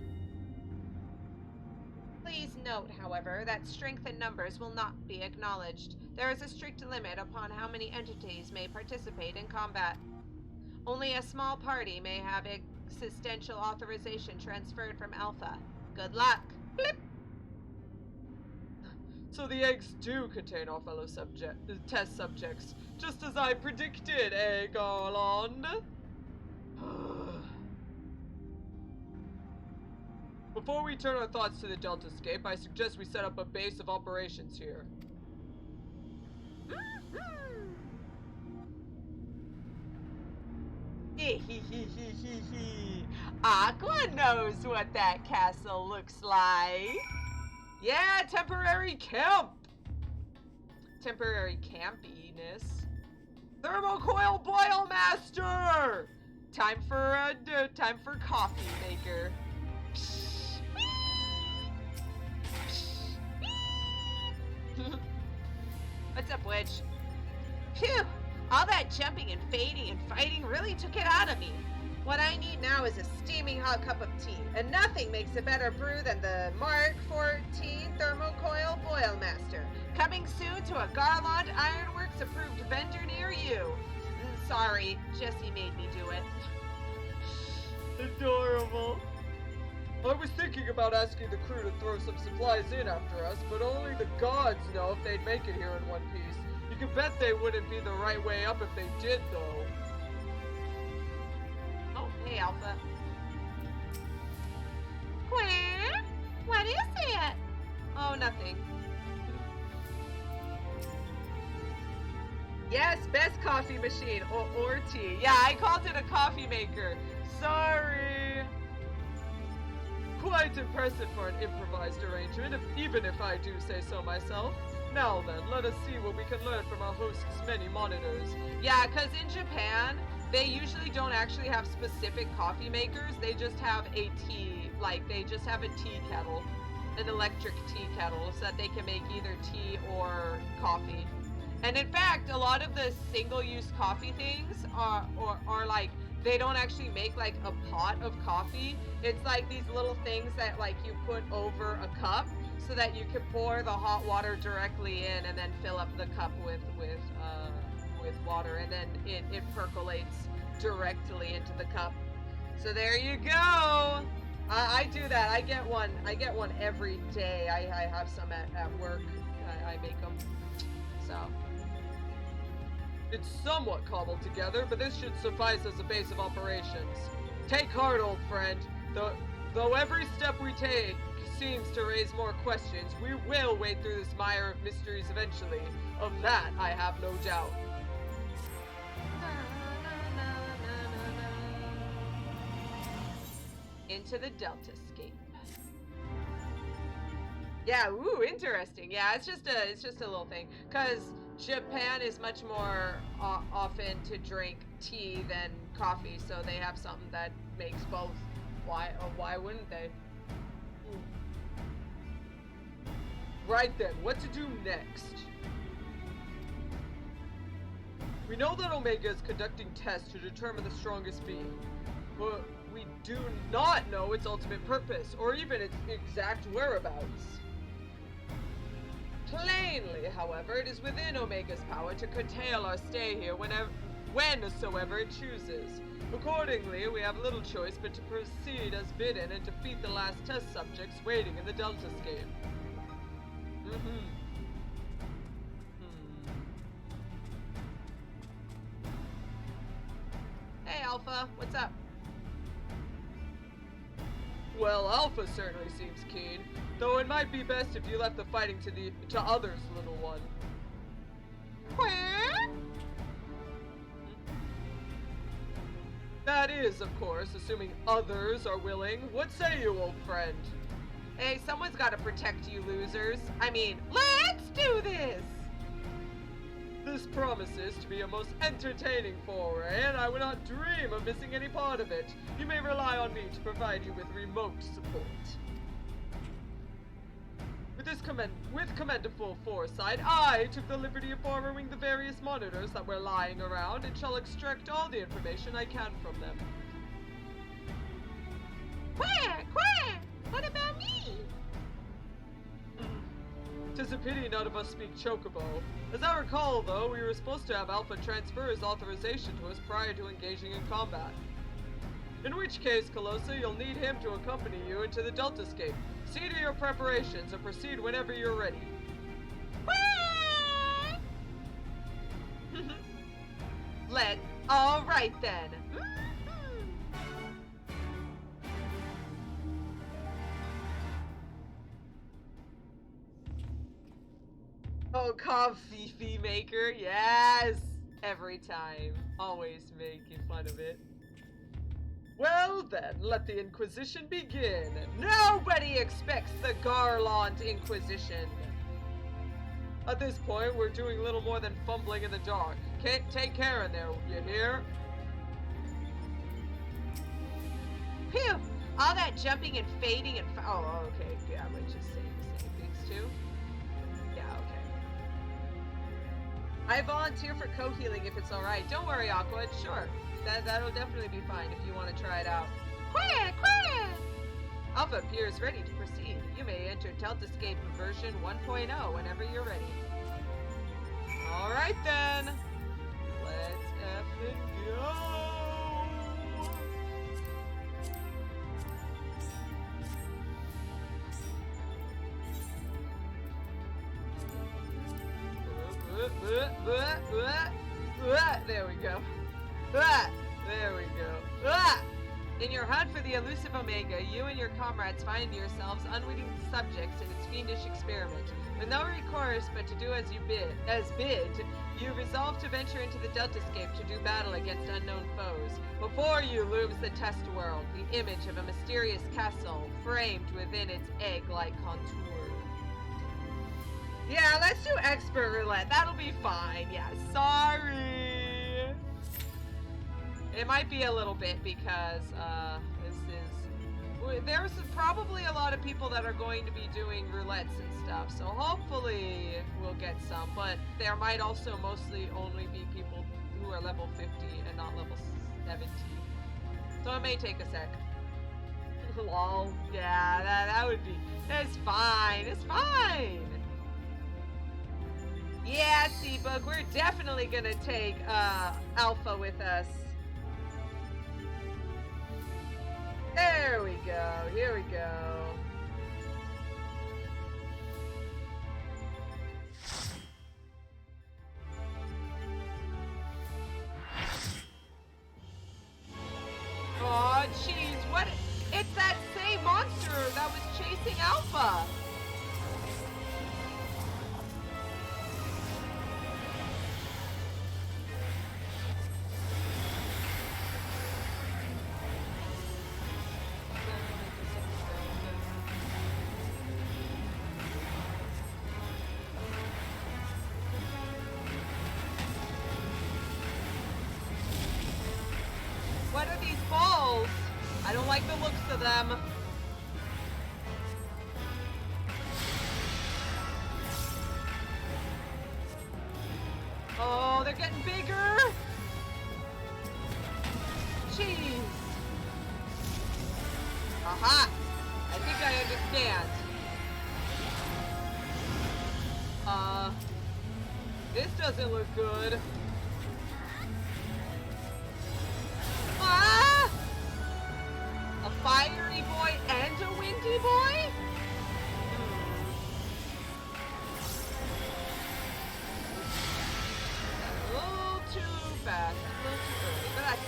Please note, however, that strength in numbers will not be acknowledged. There is a strict limit upon how many entities may participate in combat. Only a small party may have existential authorization transferred from Alpha. Good luck. Blip. So the eggs do contain our fellow test subjects, just as I predicted, eh, Garlond? Before we turn our thoughts to the Deltascape, I suggest we set up a base of operations here. Aqua knows what that castle looks like. Yeah, temporary camp! Temporary campiness. Thermocoil boil master! Time for coffee maker. What's up, Witch? Phew! All that jumping and fading and fighting really took it out of me. What I need now is a steaming hot cup of tea, and nothing makes a better brew than the Mark 14 Thermocoil Boil Master. Coming soon to a Garlond Ironworks approved vendor near you. Sorry, Jesse made me do it. Adorable. I was thinking about asking the crew to throw some supplies in after us, but only the gods know if they'd make it here in one piece. You can bet they wouldn't be the right way up if they did, though. Oh, hey, Alpha. Where? What is it? Oh, nothing. Yes, best coffee machine, or tea. Yeah, I called it a coffee maker. Sorry. Quite impressive for an improvised arrangement, even if I do say so myself. Now then, let us see what we can learn from our host's many monitors. Yeah, because in Japan, they usually don't actually have specific coffee makers. They just have a tea, they just have a tea kettle, an electric tea kettle, so that they can make either tea or coffee. And in fact, a lot of the single-use coffee things are they don't actually make like a pot of coffee. It's like these little things that you put over a cup so that you can pour the hot water directly in and then fill up the cup with water, and then it percolates directly into the cup. So there you go. I do that. I get one every day. I have some at work. I make them. So it's somewhat cobbled together, but this should suffice as a base of operations. Take heart, old friend. Though every step we take seems to raise more questions, we will wade through this mire of mysteries eventually. Of that, I have no doubt. Into the Deltascape. Yeah, ooh, interesting. Yeah, it's just a little thing, because Japan is much more often to drink tea than coffee, so they have something that makes both. Why wouldn't they? Right then, what to do next? We know that Omega is conducting tests to determine the strongest being, but we do not know its ultimate purpose, or even its exact whereabouts. Plainly, however, it is within Omega's power to curtail our stay here whensoever it chooses. Accordingly, we have little choice but to proceed as bidden and defeat the last test subjects waiting in the Deltascape. Hey, Alpha, what's up? Well, Alpha certainly seems keen, though it might be best if you left the fighting to others, little one. Where? That is, of course, assuming others are willing. What say you, old friend? Hey, someone's got to protect you losers. I mean, Let's do this! This promises to be a most entertaining foray, and I would not dream of missing any part of it. You may rely on me to provide you with remote support. With commendable foresight, I took the liberty of borrowing the various monitors that were lying around and shall extract all the information I can from them. Where? What about me? 'Tis a pity none of us speak chocobo. As I recall, though, we were supposed to have Alpha transfer his authorization to us prior to engaging in combat. In which case, Calosa, you'll need him to accompany you into the Deltascape. See to your preparations and proceed whenever you're ready. All right then. Oh, coffee maker, yes! Every time, always making fun of it. Well then, let the Inquisition begin. Nobody expects the Garlond Inquisition. At this point, we're doing little more than fumbling in the dark. Can't take care in there, you hear? Phew! All that jumping and fading and Oh, okay, yeah, we're just saying the same things too. Yeah, okay. I volunteer for co-healing if it's alright. Don't worry, Aqua, sure. That'll definitely be fine if you want to try it out. Quick! Alpha appears ready to proceed. You may enter Deltascape version 1.0 whenever you're ready. Alright then! Let's effing go! There we go. There we go. In your hunt for the elusive Omega, you and your comrades find yourselves unwitting subjects in its fiendish experiment. With no recourse but to do as bid, you resolve to venture into the Deltascape to do battle against unknown foes. Before you looms the test world, the image of a mysterious castle framed within its egg-like contour. Yeah, let's do expert roulette. That'll be fine. Yeah, sorry. It might be a little bit because there's probably a lot of people that are going to be doing roulettes and stuff, so hopefully we'll get some, but there might also mostly only be people who are level 50 and not level 70. So it may take a sec. Lol. Yeah, that would be... It's fine. It's fine. Yeah, Seabook, we're definitely gonna take Alpha with us. There we go. Here we go. Oh, jeez, what? It's that same monster that was chasing Alpha. What are these balls? I don't like the looks of them. Oh, they're getting bigger. Jeez. Aha! I think I understand. This doesn't look good. Ah! A fiery boy and a windy boy? That's a little too fast. A little too early, but that's...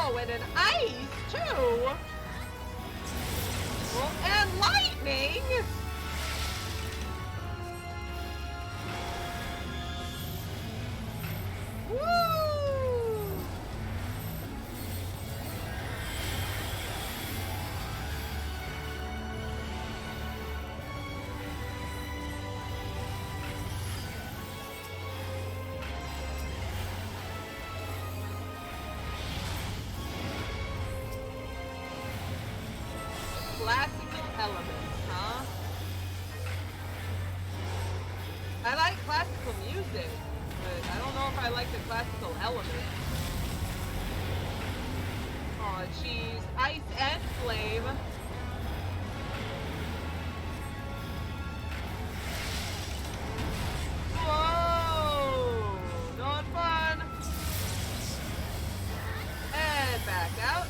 Oh, and an ice, too! Well, and lightning! Woo! elements, huh? I like classical music, but I don't know if I like the classical elements. Aw, jeez. Ice and flame. Whoa! Not fun. And back out.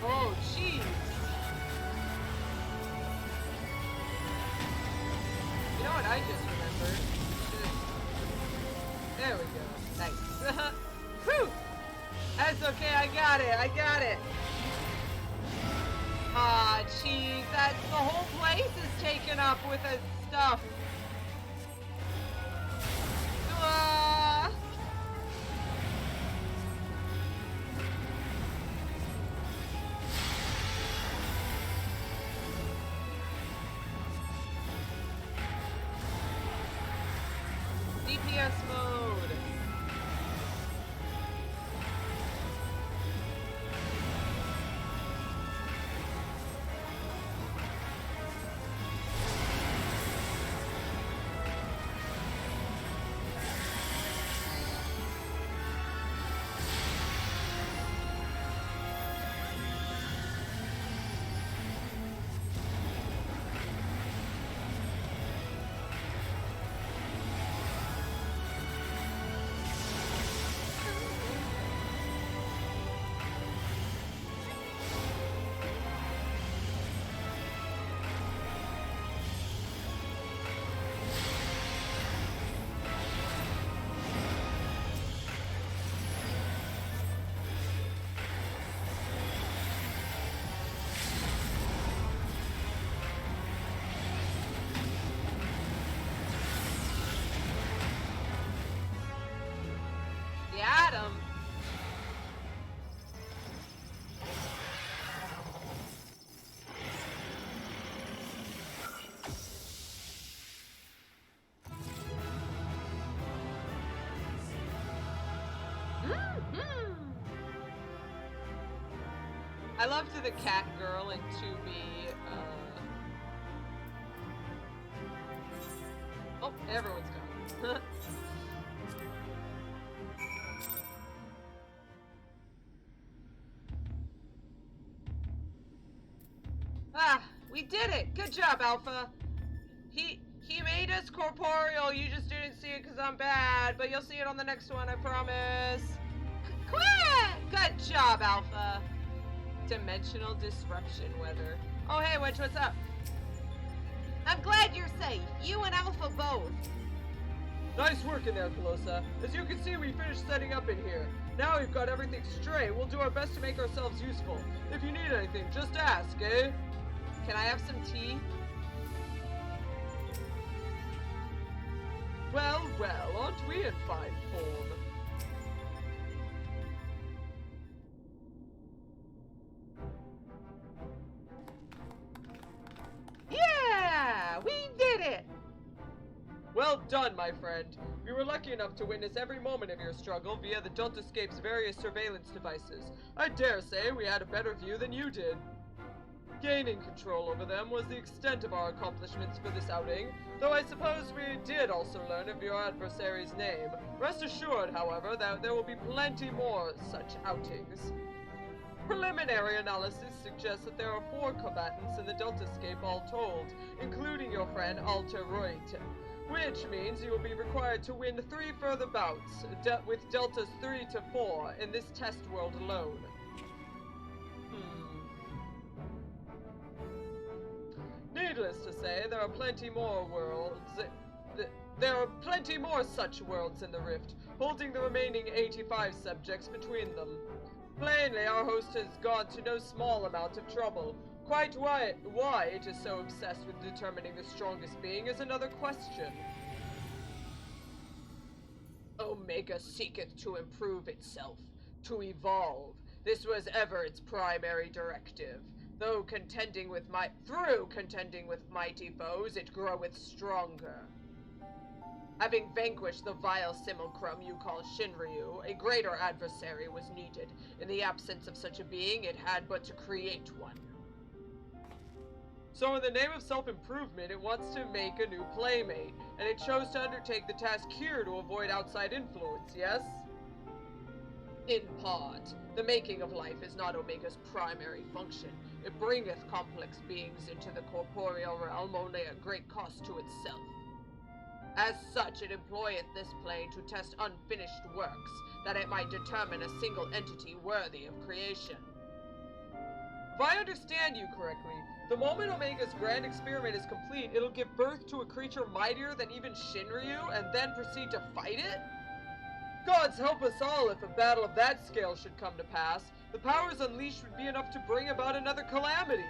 Oh, jeez. You know what I just remembered? There we go. Nice. Whew! That's okay, I got it. Ah, jeez, that's the whole place is taken up with his stuff. Ah. DPS mode. The atom. I loved the cat girl in 2B. Oh, everyone's gone. Ah, we did it! Good job, Alpha. He made us corporeal. You just didn't see it because I'm bad, but you'll see it on the next one, I promise. Quit! Good job, Alpha. Dimensional disruption weather. Oh, hey, Witch, what's up? I'm glad you're safe. You and Alpha both. Nice work in there, Calosa. As you can see, we finished setting up in here. Now we've got everything straight. We'll do our best to make ourselves useful. If you need anything, just ask, eh? Can I have some tea? Well, aren't we in fine form? Yeah! We did it! Well done, my friend. We were lucky enough to witness every moment of your struggle via the Deltascape's various surveillance devices. I dare say we had a better view than you did. Gaining control over them was the extent of our accomplishments for this outing, though I suppose we did also learn of your adversary's name. Rest assured, however, that there will be plenty more such outings. Preliminary analysis suggests that there are 4 combatants in the Deltascape all told, including your friend Alter Reut, which means you will be required to win 3 further bouts, with deltas 3 to 4 in this test world alone. Needless to say, there are plenty more worlds. There are plenty more such worlds in the Rift, holding the remaining 85 subjects between them. Plainly, our host has gone to no small amount of trouble. Quite why it is so obsessed with determining the strongest being is another question. Omega seeketh to improve itself, to evolve. This was ever its primary directive. Through contending with mighty foes, it groweth stronger. Having vanquished the vile simulacrum you call Shinryu, a greater adversary was needed. In the absence of such a being, it had but to create one. So in the name of self-improvement, it wants to make a new playmate, and it chose to undertake the task here to avoid outside influence, yes? In part, the making of life is not Omega's primary function. It bringeth complex beings into the corporeal realm only at great cost to itself. As such, it employeth this plane to test unfinished works, that it might determine a single entity worthy of creation. If I understand you correctly, the moment Omega's grand experiment is complete, it'll give birth to a creature mightier than even Shinryu, and then proceed to fight it? Gods help us all if a battle of that scale should come to pass. The powers unleashed would be enough to bring about another calamity.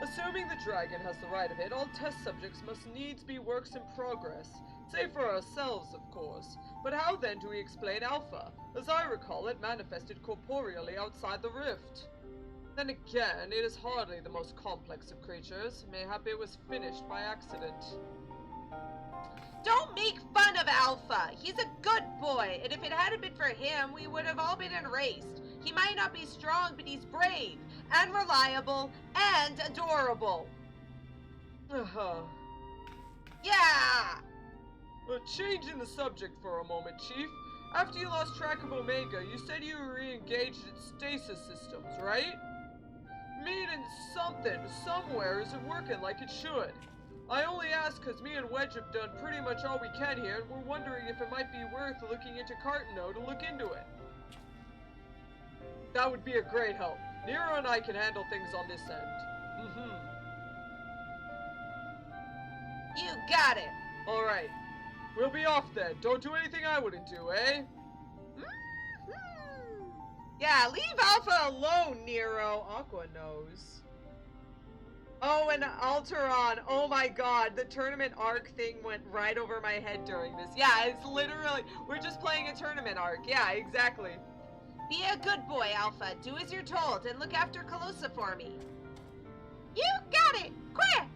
Assuming the dragon has the right of it, all test subjects must needs be works in progress. Save for ourselves, of course. But how then do we explain Alpha? As I recall, it manifested corporeally outside the rift. Then again, it is hardly the most complex of creatures. Mayhap it was finished by accident. Don't make fun of Alpha. He's a good boy, and if it hadn't been for him, we would have all been erased. He might not be strong, but he's brave, and reliable, and adorable. Yeah! Well, changing the subject for a moment, Chief. After you lost track of Omega, you said you re-engaged its stasis systems, right? Meaning something, somewhere, isn't working like it should. I only ask because me and Wedge have done pretty much all we can here, and we're wondering if it might be worth looking into Cartano to look into it. That would be a great help. Nero and I can handle things on this end. You got it. Alright. We'll be off then. Don't do anything I wouldn't do, eh? Yeah, leave Alpha alone, Nero. Aqua knows. Oh, and Alteron. Oh my god, the tournament arc thing went right over my head during this. Yeah, it's literally, we're just playing a tournament arc. Yeah, exactly. Be a good boy, Alpha. Do as you're told and look after Calosa for me. You got it! Quick!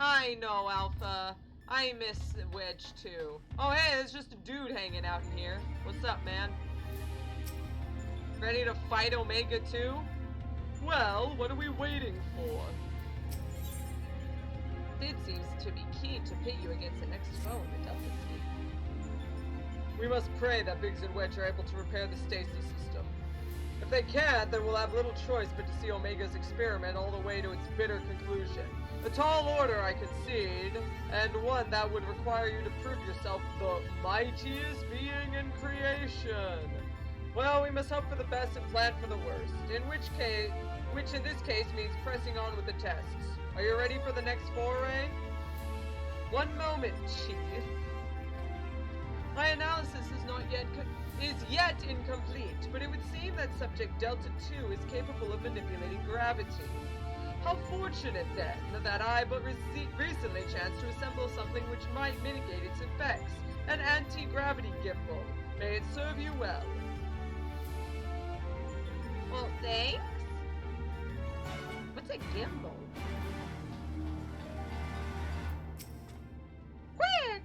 I know, Alpha. I miss Wedge too. Oh hey, there's just a dude hanging out in here. What's up, man? Ready to fight Omega too? Well, what are we waiting for? Sid seems to be keen to pit you against the next foe in the Delta State. We must pray that Biggs and Wedge are able to repair the stasis system. If they can't, then we'll have little choice but to see Omega's experiment all the way to its bitter conclusion. A tall order, I concede, and one that would require you to prove yourself the mightiest being in creation. Well, we must hope for the best and plan for the worst, which in this case means pressing on with the tests. Are you ready for the next foray? One moment, Chief. My analysis is yet incomplete, but it would seem that subject Delta 2 is capable of manipulating gravity. How fortunate, then, that I but recently chanced to assemble something which might mitigate its effects. An anti-gravity gimbal. May it serve you well. Well, thanks. What's a gimbal? Quack!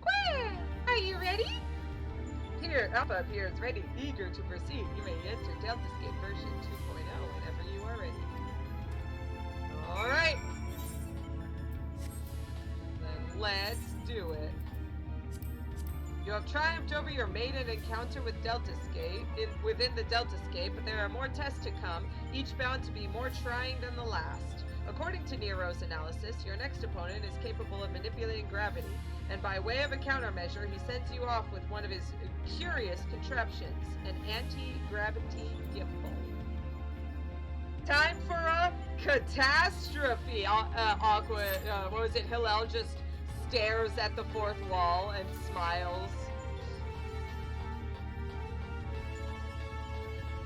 Are you ready? Here, Alpha appears ready, eager to proceed. You may enter Deltascape version 2.0 whenever you are ready. Alright. Then let's do it. You have triumphed over your maiden encounter with within the Deltascape, but there are more tests to come, each bound to be more trying than the last. According to Nero's analysis, your next opponent is capable of manipulating gravity, and by way of a countermeasure, he sends you off with one of his curious contraptions, an anti-gravity gimbal. Time for a catastrophe. Aqua, what was it? Hillel just stares at the fourth wall and smiles.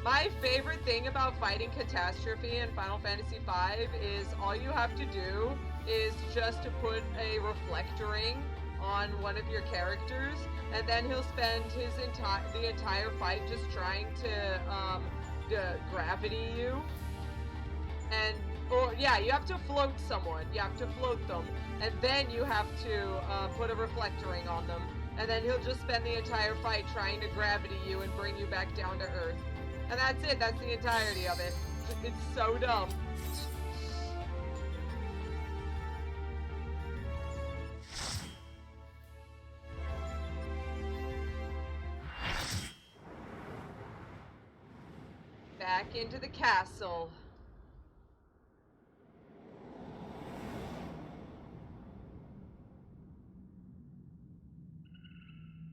My favorite thing about fighting Catastrophe in Final Fantasy V is all you have to do is just to put a reflect ring on one of your characters, and then he'll spend the entire fight just trying to gravity you. And you have to float someone. You have to float them, and then you have to put a reflect ring on them, and then he'll just spend the entire fight trying to gravity you and bring you back down to Earth. And that's it. That's the entirety of it. It's so dumb. Back into the castle.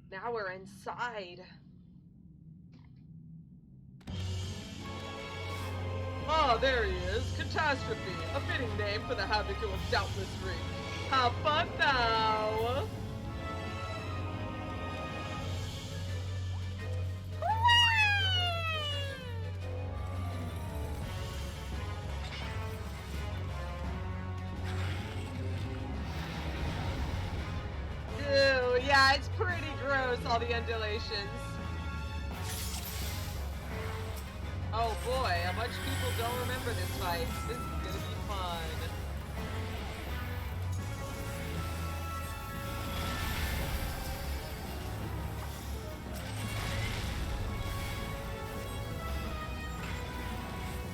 Now we're inside. Ah, there he is. Catastrophe. A fitting name for the havoc it will doubtless wreak. Have fun now! Ew, yeah, it's pretty gross, all the undulations. Oh boy, how much people don't remember this fight. This is gonna be fun.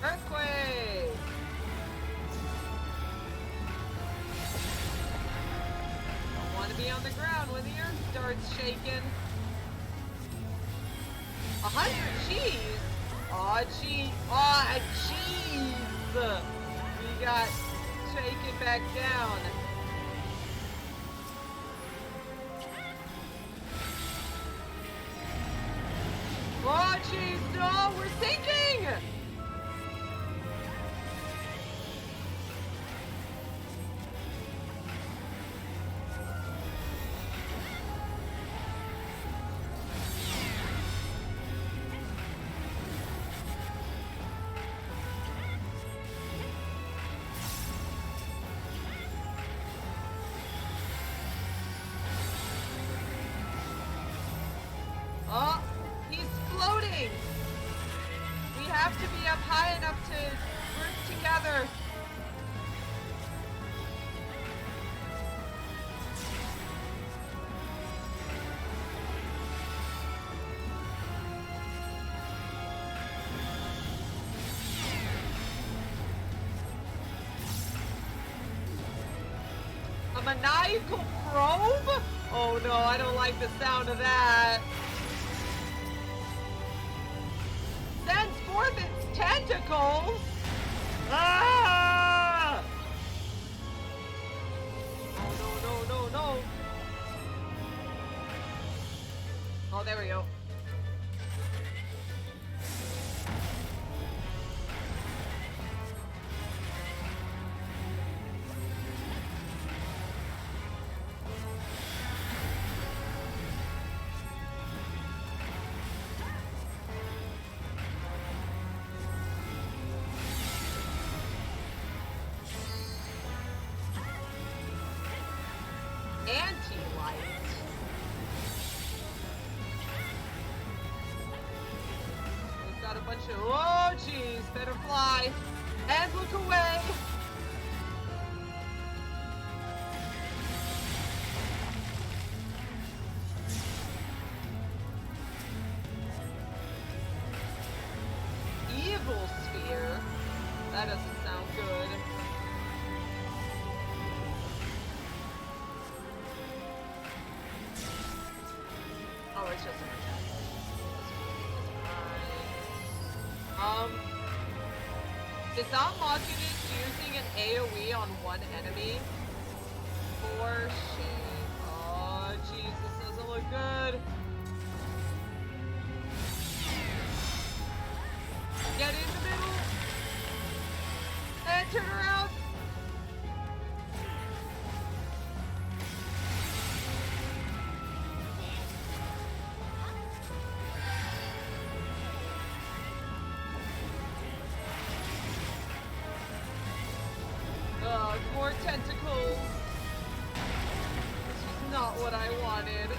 Earthquake! Don't want to be on the ground when the earth starts shaking. 100 cheese! Aw, cheese! Aw, cheese! We got taken back down. Aw, cheese! No, we're sinking! Oh, he's floating! We have to be up high enough to work together. A maniacal probe? Oh no, I don't like the sound of that. Sends forth its tentacles! Ah! Oh no, no, no, no. Oh, there we go. Anti-light. We've got a bunch of... Oh, geez. Better fly. And look away. Evil sphere? That doesn't sound good. Oh, it's just an attack. Is unlocking it using an AoE on one enemy? For shame. Oh, jeez, this doesn't look good. Get in the middle. more tentacles. This is not what I wanted.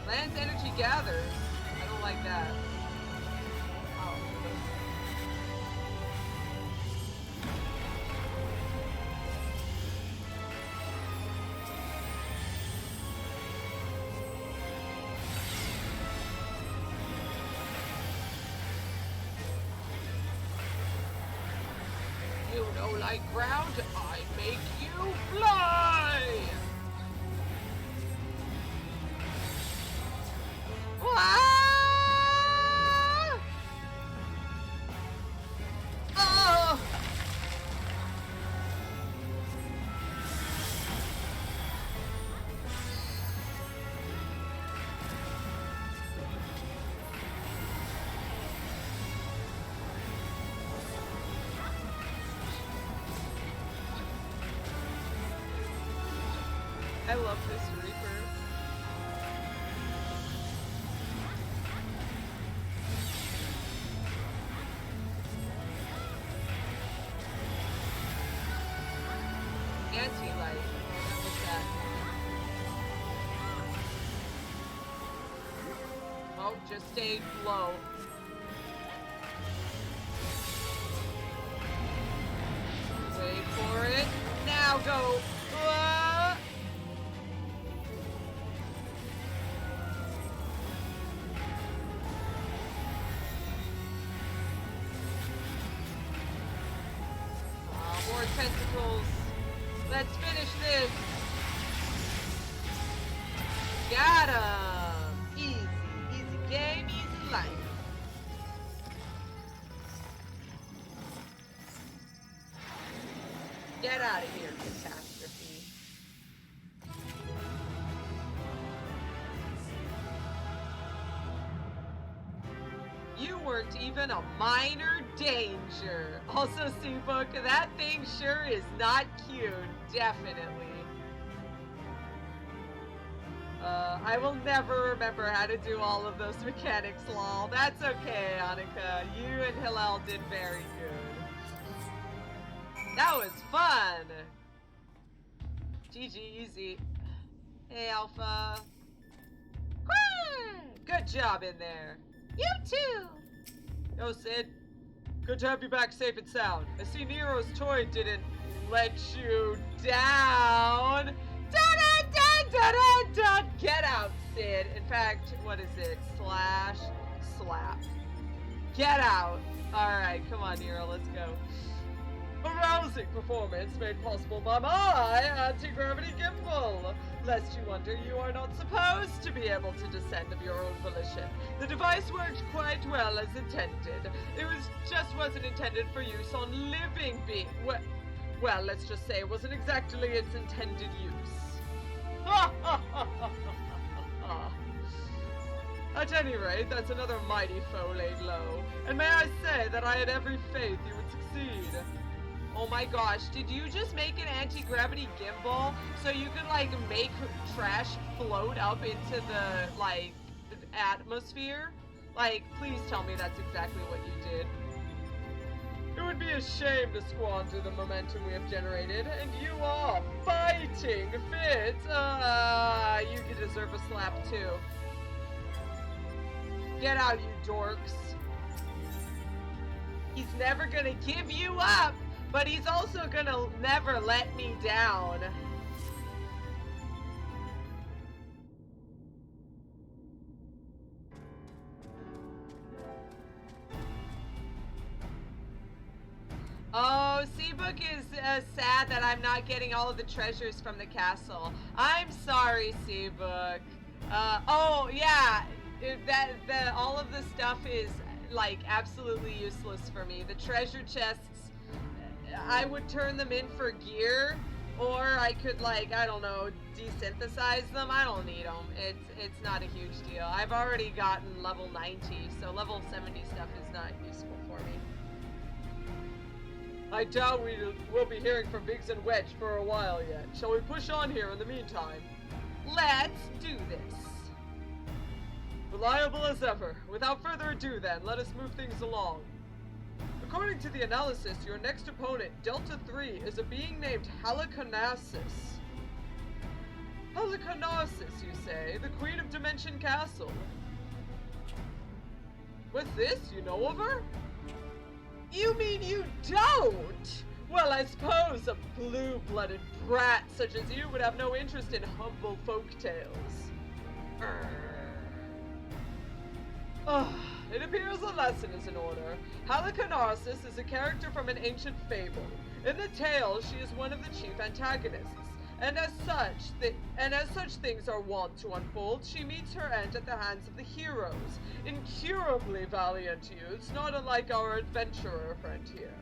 Land's energy gathers. I don't like that. Oh. You know, like ground, I make you fly! Ah! Oh! I love this Reaper. Anti-light. What was that? Oh, just stayed low. Wait for it. Now go. More tentacles. Let's finish this. Got him. Easy. Easy game, easy life. Get out of here, catastrophe. You weren't even a minor danger. Also, Seabook, that thing sure is not cute. Definitely. I will never remember how to do all of those mechanics, lol. That's okay, Annika. You and Hillel did very good. That was fun. GG, easy. Hey, Alpha. Good job in there. You too! Yo, Sid. Good to have you back safe and sound. I see Nero's toy didn't let you down. Da-da-da-da-da-da! Get out, Sid. In fact, what is it? Slash slap. Get out. Alright, come on, Nero, let's go. A rousing performance made possible by my anti-gravity gimbal. Lest you wonder, you are not supposed to be able to descend of your own volition. The device worked quite well as intended. It wasn't intended for use on living beings. Well, let's just say it wasn't exactly its intended use. At any rate, that's another mighty foe laid low. And may I say that I had every faith you would succeed. Oh my gosh, did you just make an anti-gravity gimbal so you could, like, make trash float up into the, like, atmosphere? Like, please tell me that's exactly what you did. It would be a shame to squander the momentum we have generated, and you are fighting fit. You could deserve a slap too. Get out, you dorks. He's never gonna give you up, but he's also gonna never let me down. Oh, Seabook is sad that I'm not getting all of the treasures from the castle. I'm sorry, Seabook. Oh yeah, all of the stuff is like absolutely useless for me. The treasure chests, I would turn them in for gear, or I could, like, I don't know, desynthesize them. I don't need them. It's not a huge deal. I've already gotten level 90, so level 70 stuff is not useful for me. I doubt we'll be hearing from Biggs and Wedge for a while yet. Shall we push on here in the meantime? Let's do this. Reliable as ever. Without further ado then, let us move things along. According to the analysis, your next opponent, Delta 3, is a being named Halicarnassus. Halicarnassus, you say? The Queen of Dimension Castle. What's this? You know of her? You mean you don't? Well, I suppose a blue-blooded brat such as you would have no interest in humble folktales. It appears a lesson is in order. Halicarnassus is a character from an ancient fable. In the tale, she is one of the chief antagonists, and as such things are wont to unfold, she meets her end at the hands of the heroes, incurably valiant youths, not unlike our adventurer friend here.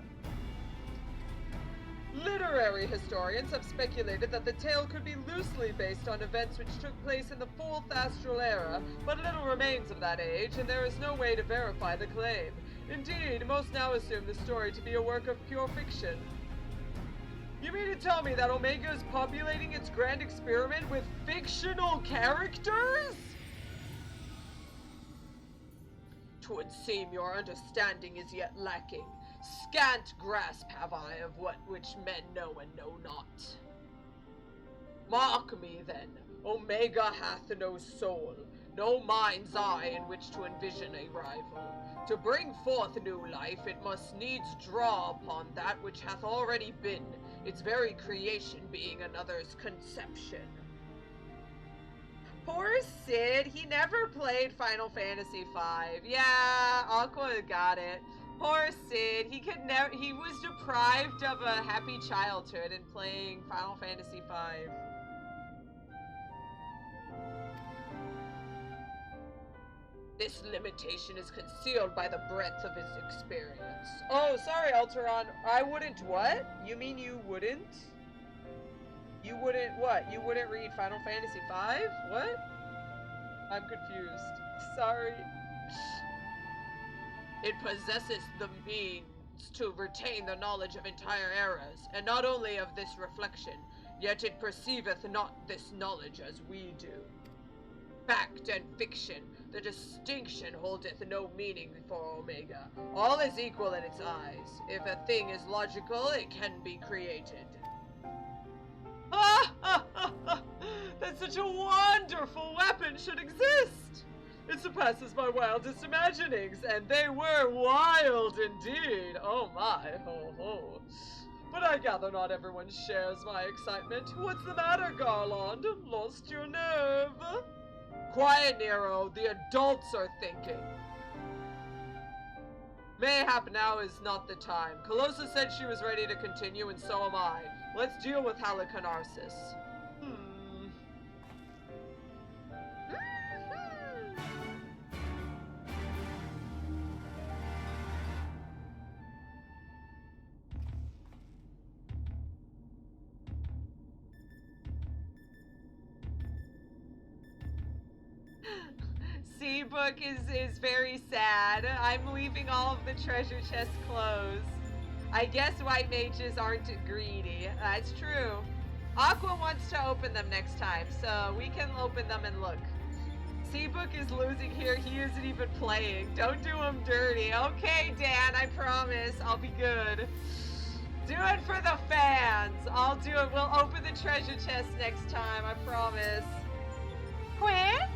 Literary historians have speculated that the tale could be loosely based on events which took place in the 4th Astral Era, but little remains of that age, and there is no way to verify the claim. Indeed, most now assume the story to be a work of pure fiction. You mean to tell me that Omega is populating its grand experiment with fictional characters? 'Twould seem your understanding is yet lacking. Scant grasp have I of which men know and know not. Mark me then, Omega hath no soul, no mind's eye in which to envision a rival. To bring forth new life, it must needs draw upon that which hath already been, its very creation being another's conception. Poor Sid, he never played Final Fantasy V. Yeah, Aqua got it. Poor Sid, he was deprived of a happy childhood in playing Final Fantasy V. This limitation is concealed by the breadth of his experience. Oh, sorry, Alteron. I wouldn't what? You mean you wouldn't? You wouldn't what? You wouldn't read Final Fantasy V? What? I'm confused. Sorry. It possesses the means to retain the knowledge of entire eras, and not only of this reflection, yet it perceiveth not this knowledge as we do. Fact and fiction, the distinction holdeth no meaning for Omega. All is equal in its eyes. If a thing is logical, it can be created. That such a wonderful weapon should exist! It surpasses my wildest imaginings, and they were wild indeed. Oh my, ho ho. But I gather not everyone shares my excitement. What's the matter, Garlond? Lost your nerve? Quiet, Nero. The adults are thinking. Mayhap now is not the time. Calosa said she was ready to continue, and so am I. Let's deal with Halicarnassus. Seabook is very sad. I'm leaving all of the treasure chests closed. I guess white mages aren't greedy. That's true. Aqua wants to open them next time, so we can open them and look. Seabook is losing here. He isn't even playing. Don't do him dirty. Okay, Dan, I promise. I'll be good. Do it for the fans. I'll do it. We'll open the treasure chest next time. I promise. Quinn?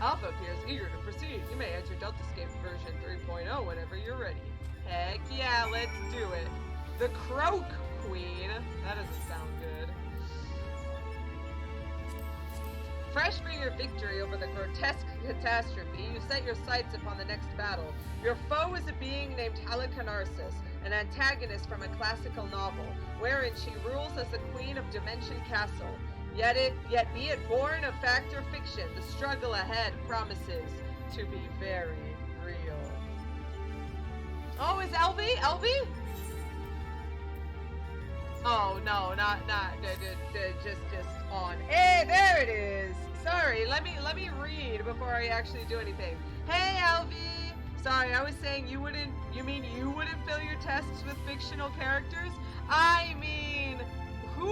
Alpha appears eager to proceed. You may enter Deltascape version 3.0 whenever you're ready. Heck yeah, let's do it. The Croak Queen. That doesn't sound good. Fresh for your victory over the grotesque catastrophe, you set your sights upon the next battle. Your foe is a being named Halicarnassus, an antagonist from a classical novel, wherein she rules as the Queen of Dimension Castle. Yet be it born of fact or fiction, the struggle ahead promises to be very real. Oh, is Elvie? Elvie? Oh no, not just on. Hey, there it is. Sorry, let me read before I actually do anything. Hey, Elvie. Sorry, I was saying you mean you wouldn't fill your tests with fictional characters? I mean, who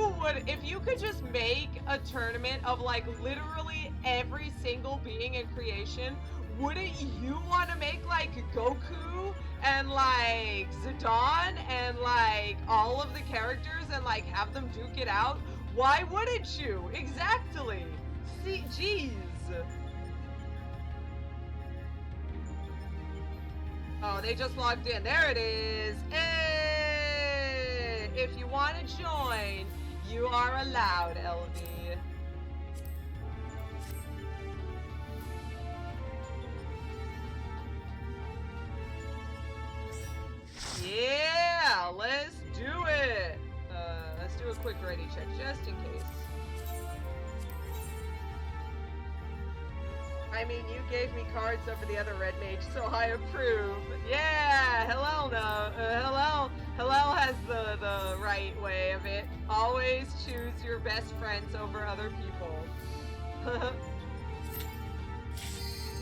if you could just make a tournament of like literally every single being in creation, wouldn't you want to make like Goku and like Zidane and like all of the characters and like have them duke it out? Why wouldn't you? Exactly. See, jeez. Oh, they just logged in. There it is. Hey! If you want to join, you are allowed, LV. Yeah, let's do it. Let's do a quick ready check just in case. I mean, you gave me cards over the other red mage, so I approve. Yeah, Hillel Hillel has the right way of it. Always choose your best friends over other people.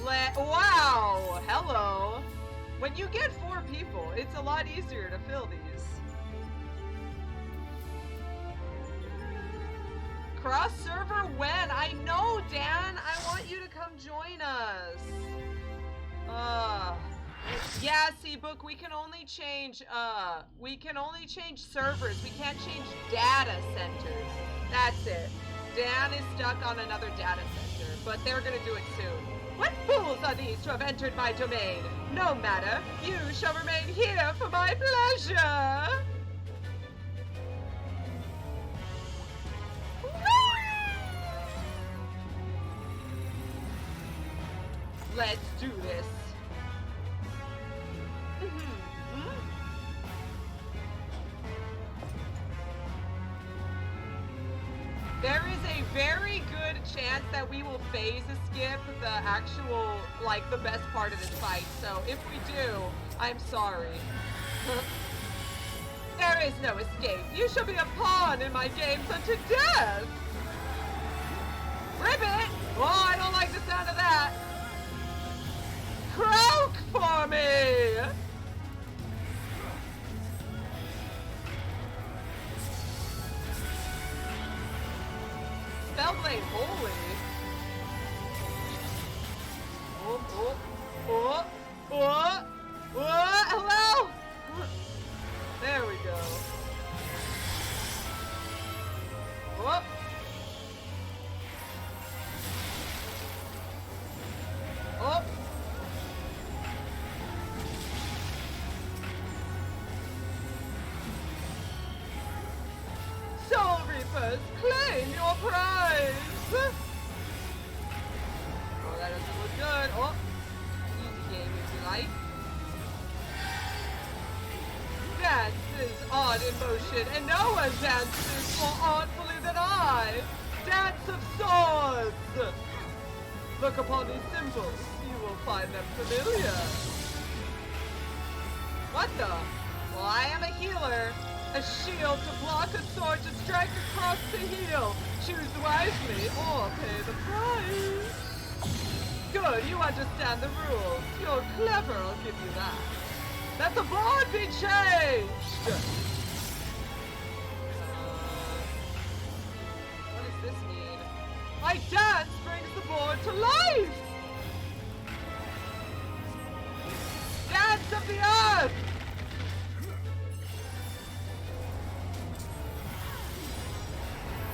Wow, hello. When you get 4 people, it's a lot easier to fill these. Cross server when? I know, Dan. I want you to come join us. Yeah, C-Book, we can only change servers. We can't change data centers. That's it. Dan is stuck on another data center, but they're gonna do it soon. What fools are these to have entered my domain? No matter, you shall remain here for my pleasure. Let's do this. There is a very good chance that we will phase skip the actual, like, the best part of this fight. So if we do, I'm sorry. There is no escape. You shall be a pawn in my games unto death. Ribbit! Oh, I don't like the sound of that. Croak for me! Spellblade holy. Hello! There we go. Oh. Oh. Soul Reapers, claim your prize! Oh, that doesn't look good. Oh, easy game if you like. Dances art in motion, and no one dances more artfully than I. Dance of swords! Look upon these symbols, you will find them familiar. What the? Well, I am a healer. A shield to block, a sword to strike across the heel. Choose wisely or pay the price. Good, you understand the rules. You're clever, I'll give you that. Let the board be changed! What does this mean? My dance brings the board to life! Dance of the earth!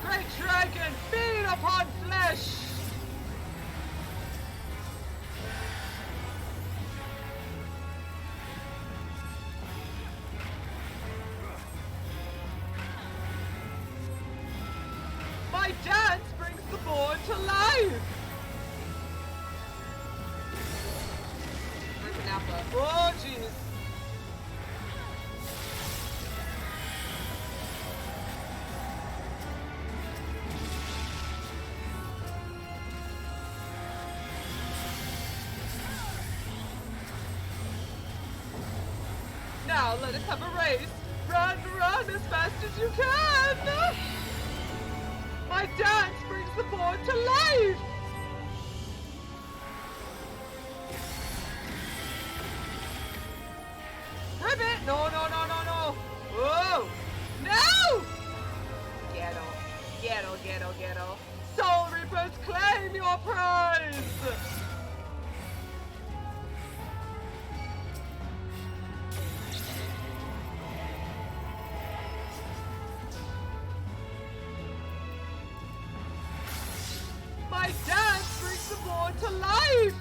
Great dragon, feed upon flesh! My dance brings the board to life! Where's the Nappa? Oh, jeez. Now let us have a race. Run, run as fast as you can! My dance brings the board to life! Ribbit! No, no, no, no, no! Whoa! No! Get ghetto. Soul Reapers, claim your prize! My dance brings the board to life!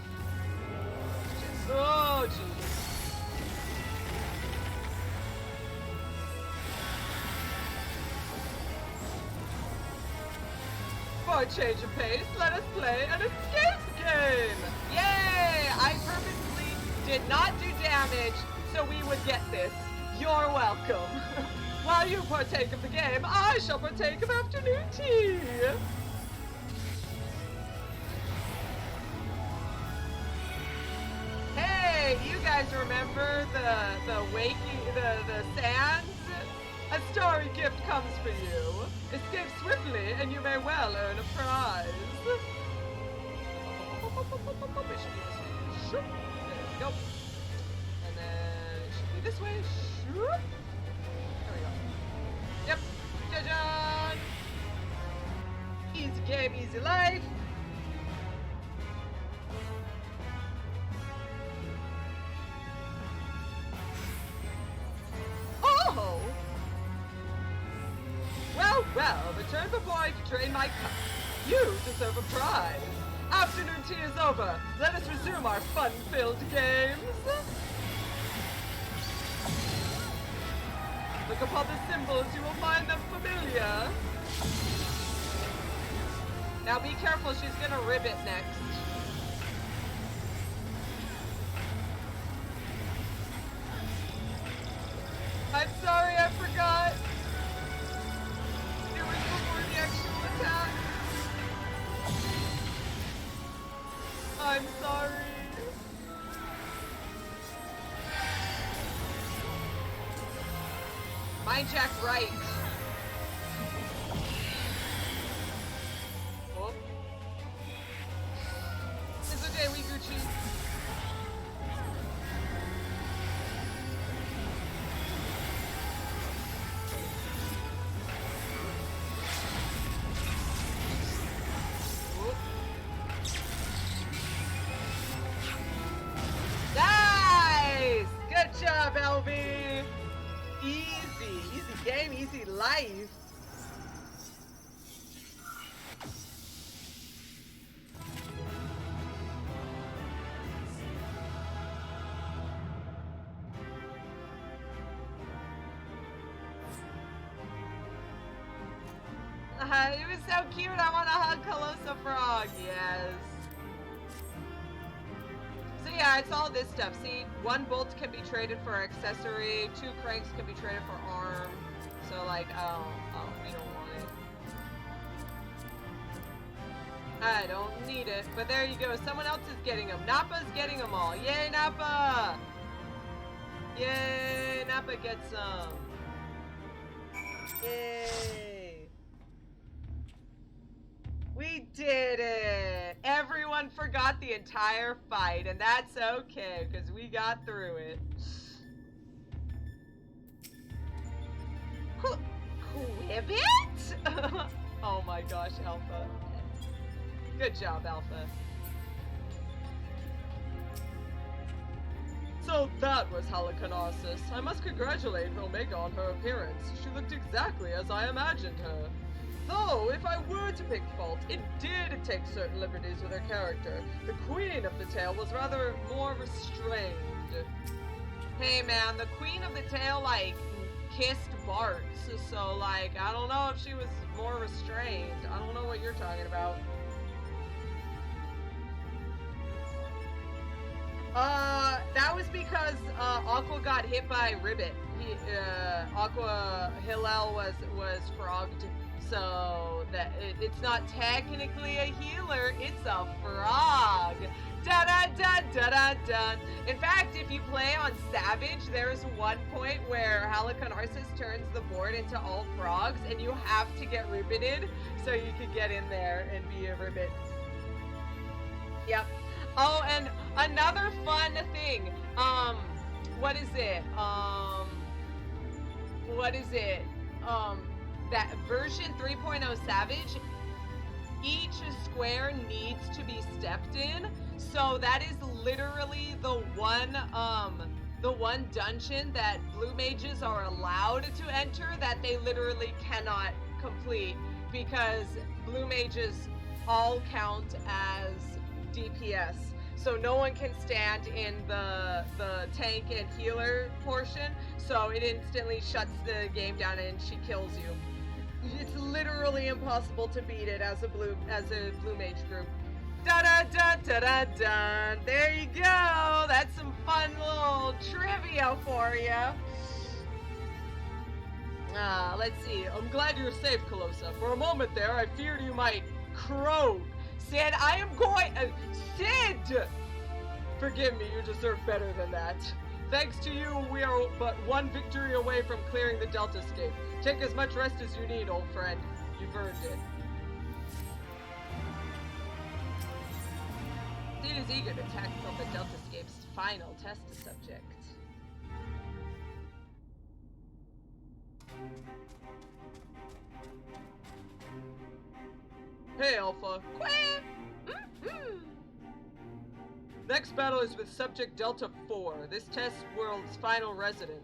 Oh, jeez. For a change of pace, let us play an escape game! Yay! I purposely did not do damage so we would get this. You're welcome. While you partake of the game, I shall partake of afternoon tea! Hey, you guys remember the sands? A starry gift comes for you. Escape swiftly, and you may well earn a prize. It should be this way. Shoop. There we go. And then it should be this way. Shoop. There we go. Yep. Ja-jan! Easy game, easy life. Oh! Well, return before I drain my cup. You deserve a prize. Afternoon tea is over. Let us resume our fun-filled games. Look upon the symbols, you will find them familiar. Now be careful, she's gonna ribbit next. I'm sorry, I forgot. It was before the actual attack. I'm sorry. Mind Jack right. Oh. It's okay, we Gucci. Nice! Good job, LV. Easy game, easy life. It was so cute. I want to hug Calosa Frog. Yes. So yeah, it's all this stuff. See, 1 bolt can be traded for accessory, 2 cranks can be traded for arm. So like, oh, we don't want it. I don't need it. But there you go. Someone else is getting them. Nappa's getting them all. Yay, Nappa! Yay, Nappa gets some. Yay! We did it! Everyone forgot the entire fight, and that's okay, because we got through it. Quibbit? Oh my gosh, Alpha. Good job, Alpha. So that was Halicarnassus. I must congratulate Omega on her appearance. She looked exactly as I imagined her. Though, if I were to pick fault, it did take certain liberties with her character. The Queen of the Tale was rather more restrained. Hey man, the Queen of the Tail, like, kissed Bart, so like, I don't know if she was more restrained. I don't know what you're talking about. That was because, Aqua got hit by Ribbit. Aqua Hillel was frogged, so that it's not technically a healer, it's a frog. Da-da-da-da-da-da. In fact, if you play on Savage, there's one point where Halicarnassus turns the board into all frogs, and you have to get ribbited so you can get in there and be a ribbit. Yep. Oh, and another fun thing. What is it? That version 3.0 Savage each square needs to be stepped in. So that is literally the one dungeon that blue mages are allowed to enter that they literally cannot complete because blue mages all count as DPS. So no one can stand in the tank and healer portion, so it instantly shuts the game down and she kills you. It's literally impossible to beat it as a blue mage group. Da da da da da da. There you go. That's some fun little trivia for you. Let's see. I'm glad you're safe, Calosa. For a moment there, I feared you might croak. Sid, I am going. Sid! Forgive me, you deserve better than that. Thanks to you, we are but one victory away from clearing the Deltascape. Take as much rest as you need, old friend. You've earned it. Sid is eager to tackle the Deltascape's final test subject. Hey, Alpha. Quack! Next battle is with Subject Delta 4, this test world's final resident.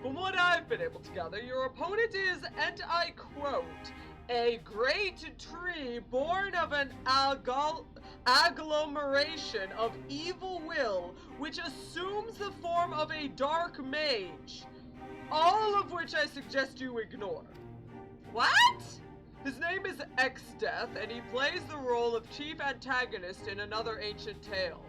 From what I've been able to gather, your opponent is, and I quote, a great tree born of an agglomeration of evil will, which assumes the form of a dark mage. All of which I suggest you ignore. What? His name is X-Death, and he plays the role of chief antagonist in another ancient tale.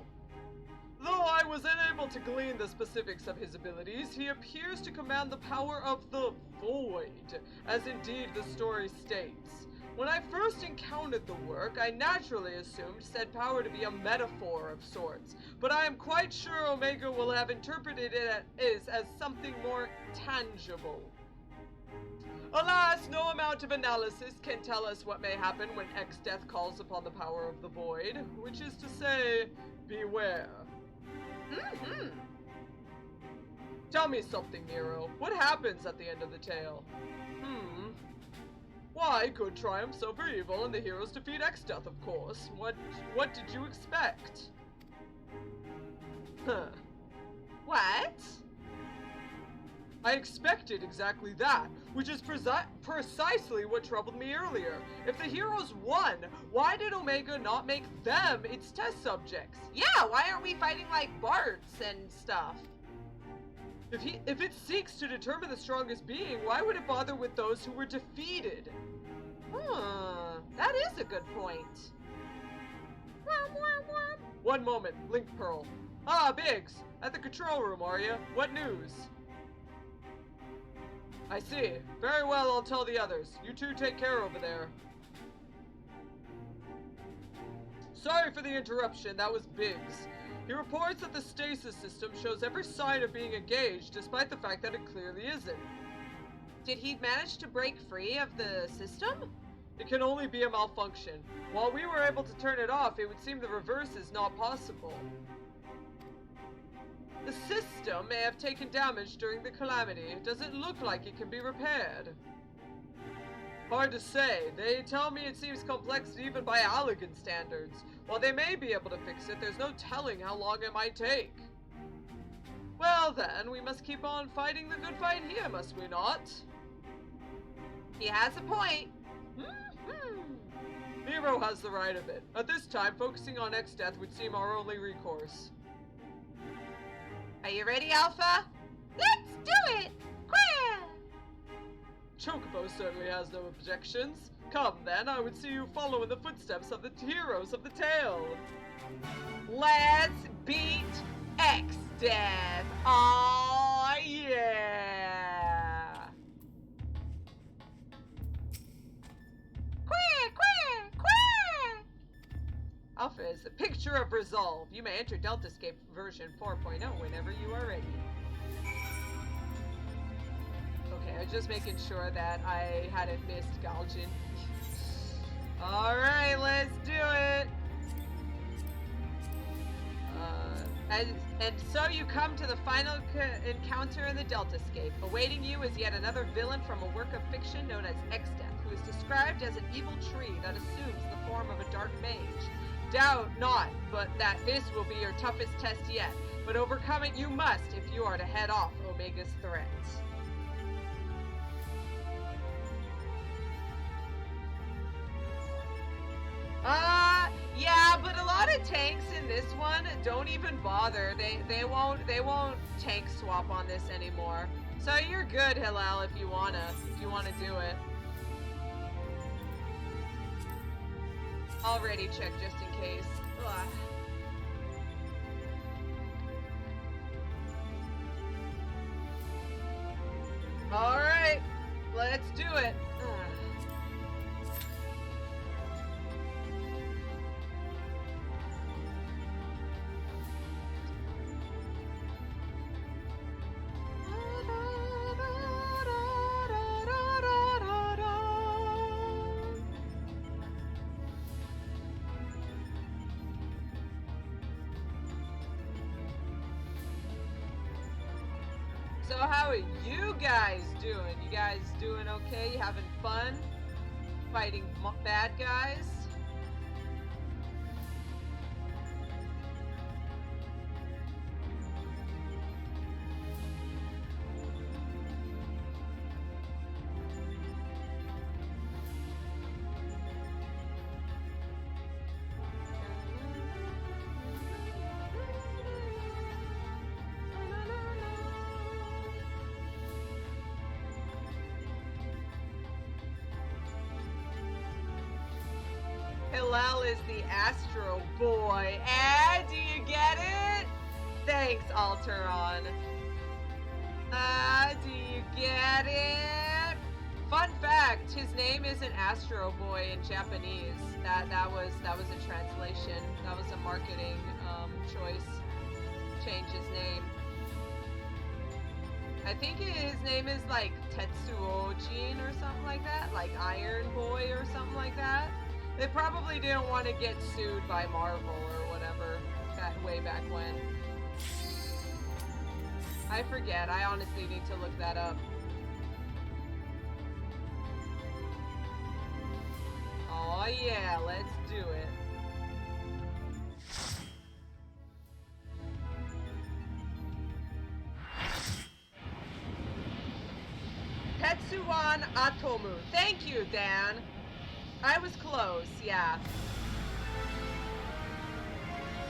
Though I was unable to glean the specifics of his abilities, he appears to command the power of the Void, as indeed the story states. When I first encountered the work, I naturally assumed said power to be a metaphor of sorts, but I am quite sure Omega will have interpreted it as something more tangible. Alas, no amount of analysis can tell us what may happen when X-Death calls upon the power of the Void, which is to say, beware. Tell me something, Nero. What happens at the end of the tale? Why, good triumphs over evil and the heroes defeat X-Death, of course. What did you expect? What? I expected exactly that, which is precisely what troubled me earlier. If the heroes won, why did Omega not make them its test subjects? Yeah, why aren't we fighting like Barts and stuff? If it seeks to determine the strongest being, why would it bother with those who were defeated? That is a good point. One moment, Link Pearl. Ah, Biggs, at the control room, are you? What news? I see. Very well, I'll tell the others. You two take care over there. Sorry for the interruption, that was Biggs. He reports that the stasis system shows every sign of being engaged, despite the fact that it clearly isn't. Did he manage to break free of the system? It can only be a malfunction. While we were able to turn it off, it would seem the reverse is not possible. The system may have taken damage during the calamity. It doesn't look like it can be repaired. Hard to say. They tell me it seems complex even by Allegan standards. While they may be able to fix it, there's no telling how long it might take. Well then, we must keep on fighting the good fight here, must we not? He has a point. Nero has the right of it. At this time, focusing on X-Death would seem our only recourse. Are you ready, Alpha? Let's do it! Quack! Chocobo certainly has no objections. Come then, I would see you follow in the footsteps of the heroes of the tale. Let's beat X-Death! Oh yeah! Quack! Quack! Quack! Alpha is a picture of resolve. You may enter Deltascape version 4.0 whenever you are ready. Okay, I was just making sure that I hadn't missed Galgin. Alright, let's do it! And so you come to the final encounter in the Deltascape. Awaiting you is yet another villain from a work of fiction known as X-Death, who is described as an evil tree that assumes the form of a dark mage. Doubt not, but that this will be your toughest test yet. But overcome it you must if you are to head off Omega's threat. Yeah, but a lot of tanks in this one don't even bother. They won't tank swap on this anymore. So you're good, Hillel, if you wanna do it. Already check just in case. Ugh. All right, let's do it. So how are you guys doing? You guys doing okay? You having fun? Fighting bad guys? Hillel is the Astro Boy. Do you get it? Thanks, Alteron. Do you get it? Fun fact, his name isn't Astro Boy in Japanese. That was a translation. That was a marketing choice. Change his name. I think his name is like Tetsuojin or something like that, like Iron Boy or something like that. They probably didn't want to get sued by Marvel or whatever way back when. I forget. I honestly need to look that up. Oh yeah, let's do it. Tetsuan Atomu. Thank you, Dan. I was close, yeah.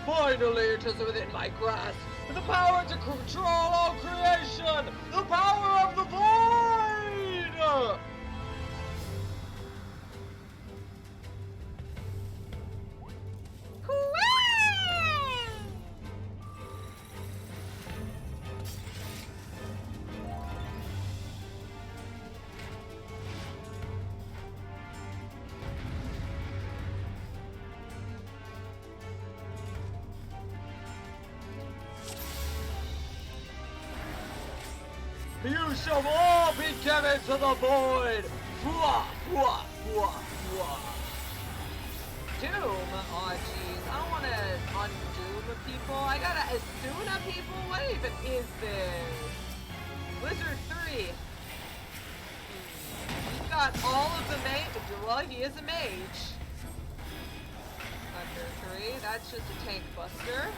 Finally, it is within my grasp. The power to control all creation. The power of the void. You shall all be given to the void! Fwah, fwah, fwah, fwah. Doom? Oh jeez, I don't want to undoom people. I gotta Asuna people? What even is this? Wizard 3. He's got all of the well, he is a mage. Thunder 3, that's just a tank buster.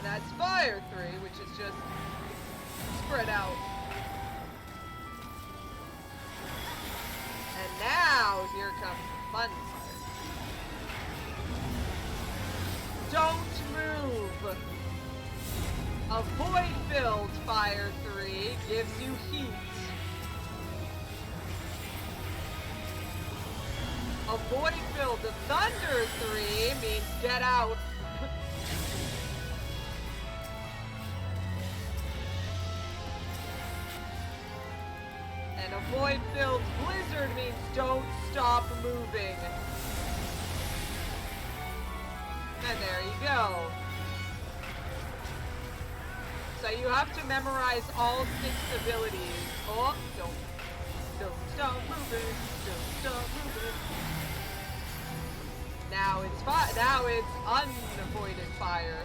That's Fire 3, which is just spread out. And now, here comes the fun part. Don't move! A void-filled Fire 3 gives you heat. A void-filled Thunder 3 means get out. And a void-filled blizzard means don't stop moving. And there you go. So you have to memorize all 6 abilities. Oh, don't stop moving, don't stop moving. it's now it's unavoided fire.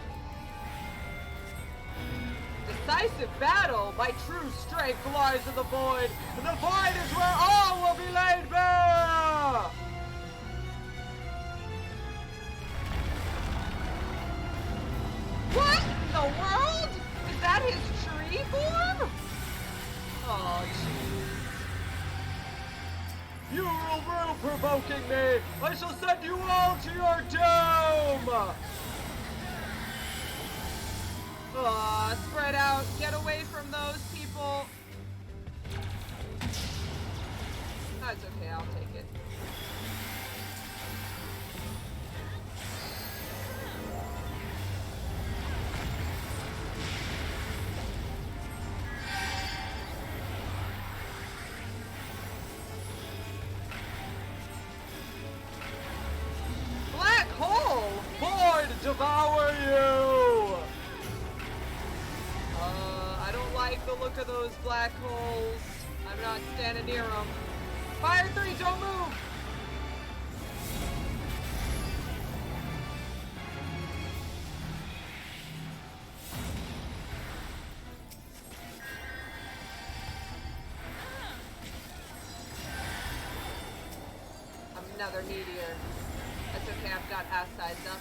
Decisive battle, my true strength lies in the void, and the void is where all will be laid bare! What in the world? Is that his tree form? Oh, jeez. You will provoking me! I shall send you all to your doom! Spread out. Get away from those people. That's okay, I'll take it. Black hole! Void devour you! I don't like the look of those black holes. I'm not standing near them. Fire 3, don't move! Another meteor. That's okay, I've got ass sides up.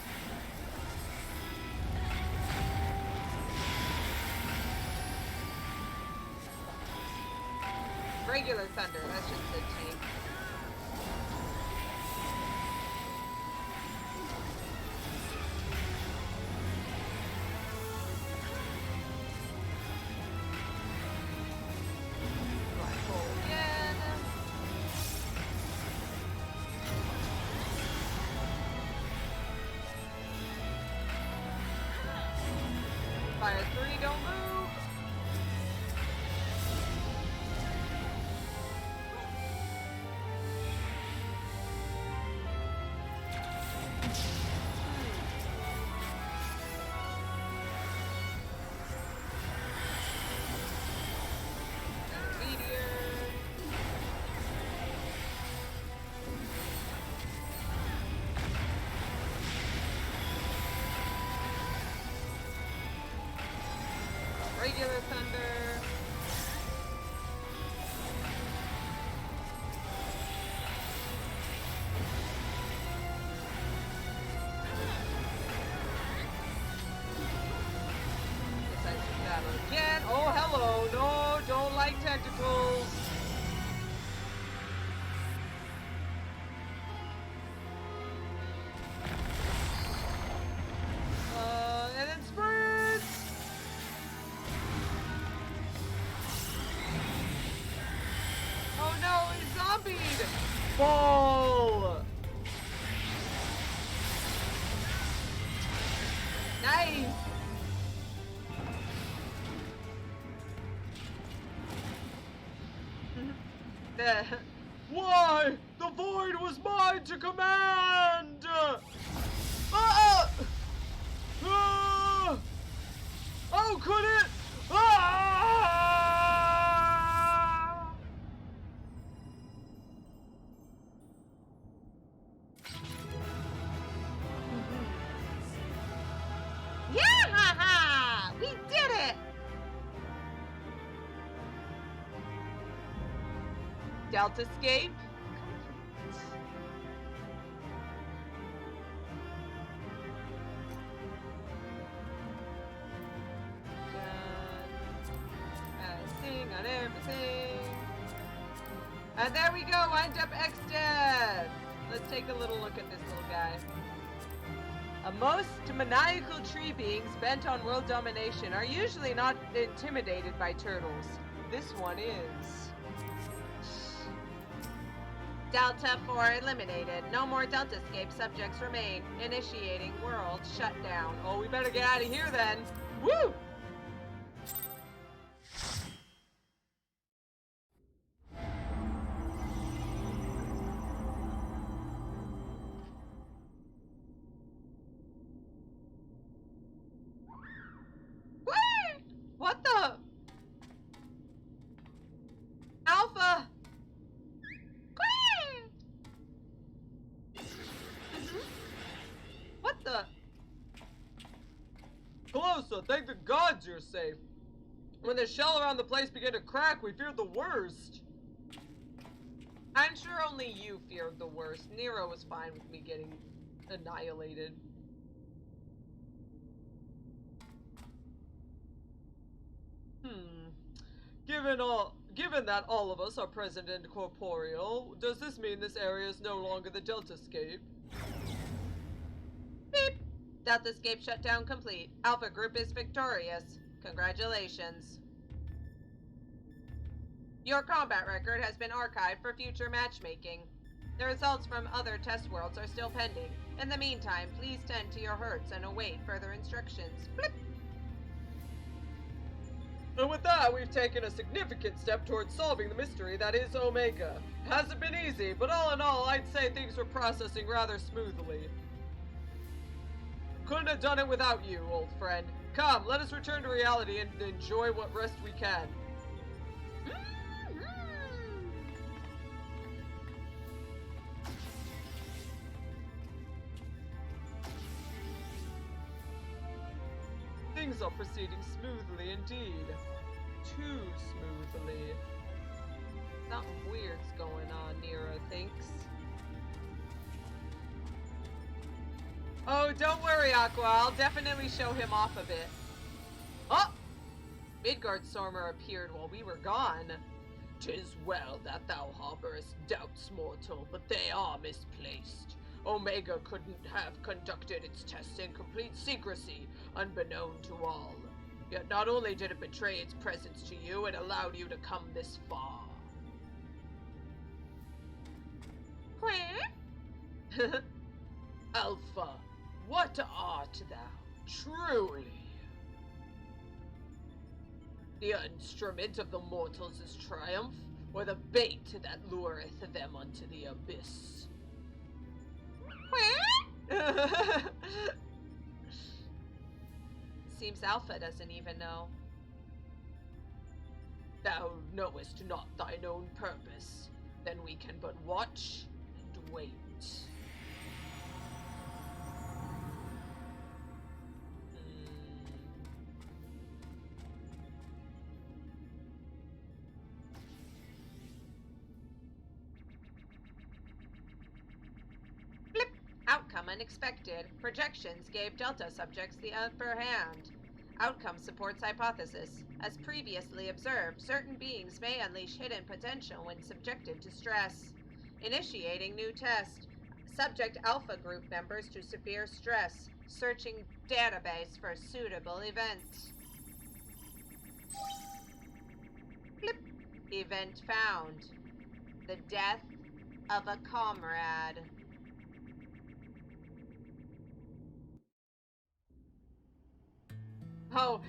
Regular thunder, that's just a tank. Black hole again. Fire 3, don't move. Regular thunder. Decisive battle again. Oh, hello. No, don't like tentacles. And then spurts. Oh no, he's zombied! Ball! Nice! Why? The void was mine to command! Ah! How could it? Ah! Yeah! We did it! Delta escape? Sing on everything. And there we go, wind up X-Death. Let's take a little look at this little guy. A most maniacal tree beings bent on world domination are usually not intimidated by turtles. This one is. Delta 4 eliminated. No more Delta escape subjects remain. Initiating world shutdown. Oh, we better get out of here then. Woo! Whee! What the? Alpha! Whee! Calosa, thank the gods you're safe. When the shell around the place began to crack, we feared the worst. I'm sure only you feared the worst. Nero was fine with me getting annihilated. Given that all of us are present and corporeal, does this mean this area is no longer the Deltascape? Beep! Deltascape shutdown complete. Alpha Group is victorious. Congratulations. Your combat record has been archived for future matchmaking. The results from other test worlds are still pending. In the meantime, please tend to your hurts and await further instructions. Blip! And with that, we've taken a significant step towards solving the mystery that is Omega. Hasn't been easy, but all in all, I'd say things were processing rather smoothly. Couldn't have done it without you, old friend. Come, let us return to reality and enjoy what rest we can. Things are proceeding smoothly indeed. Too smoothly. Something weird's going on, Nero thinks. Oh, don't worry, Aqua. I'll definitely show him off a bit. Oh! Midgard Stormer appeared while we were gone. 'Tis well that thou harborest doubts, mortal, but they are misplaced. Omega couldn't have conducted its tests in complete secrecy, unbeknown to all. Yet not only did it betray its presence to you, it allowed you to come this far. Alpha, what art thou, truly? The instrument of the mortals' triumph, or the bait that lureth them unto the abyss? Seems Alpha doesn't even know. Thou knowest not thine own purpose. Then we can but watch and wait. Outcome unexpected. Projections gave Delta subjects the upper hand. Outcome supports hypothesis. As previously observed, certain beings may unleash hidden potential when subjected to stress. Initiating new test. Subject Alpha Group members to severe stress. Searching database for suitable event. Blip. Event found. The death of a comrade. Oh,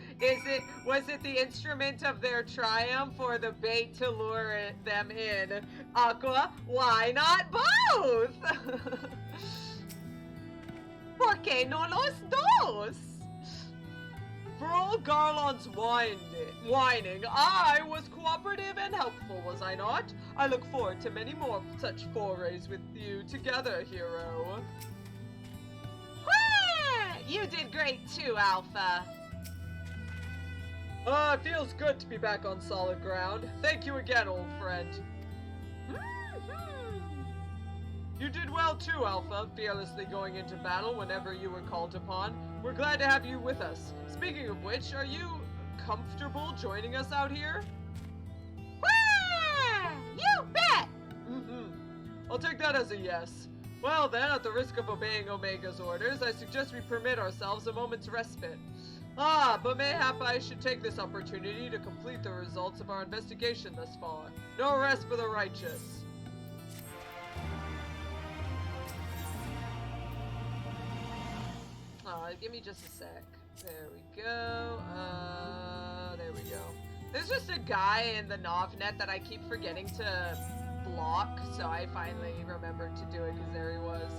was it the instrument of their triumph or the bait to lure them in? Aqua, why not both? ¿Por qué no los dos? For all Garlond's whining, I was cooperative and helpful, was I not? I look forward to many more such forays with you together, hero. You did great too, Alpha. It feels good to be back on solid ground. Thank you again, old friend. You did well too, Alpha, fearlessly going into battle whenever you were called upon. We're glad to have you with us. Speaking of which, are you comfortable joining us out here? You bet! I'll take that as a yes. Well then, at the risk of obeying Omega's orders, I suggest we permit ourselves a moment's respite. But mayhap I should take this opportunity to complete the results of our investigation thus far. No rest for the righteous. Give me just a sec. There we go. There we go. There's just a guy in the Novnet that I keep forgetting to block, so I finally remembered to do it because there he was.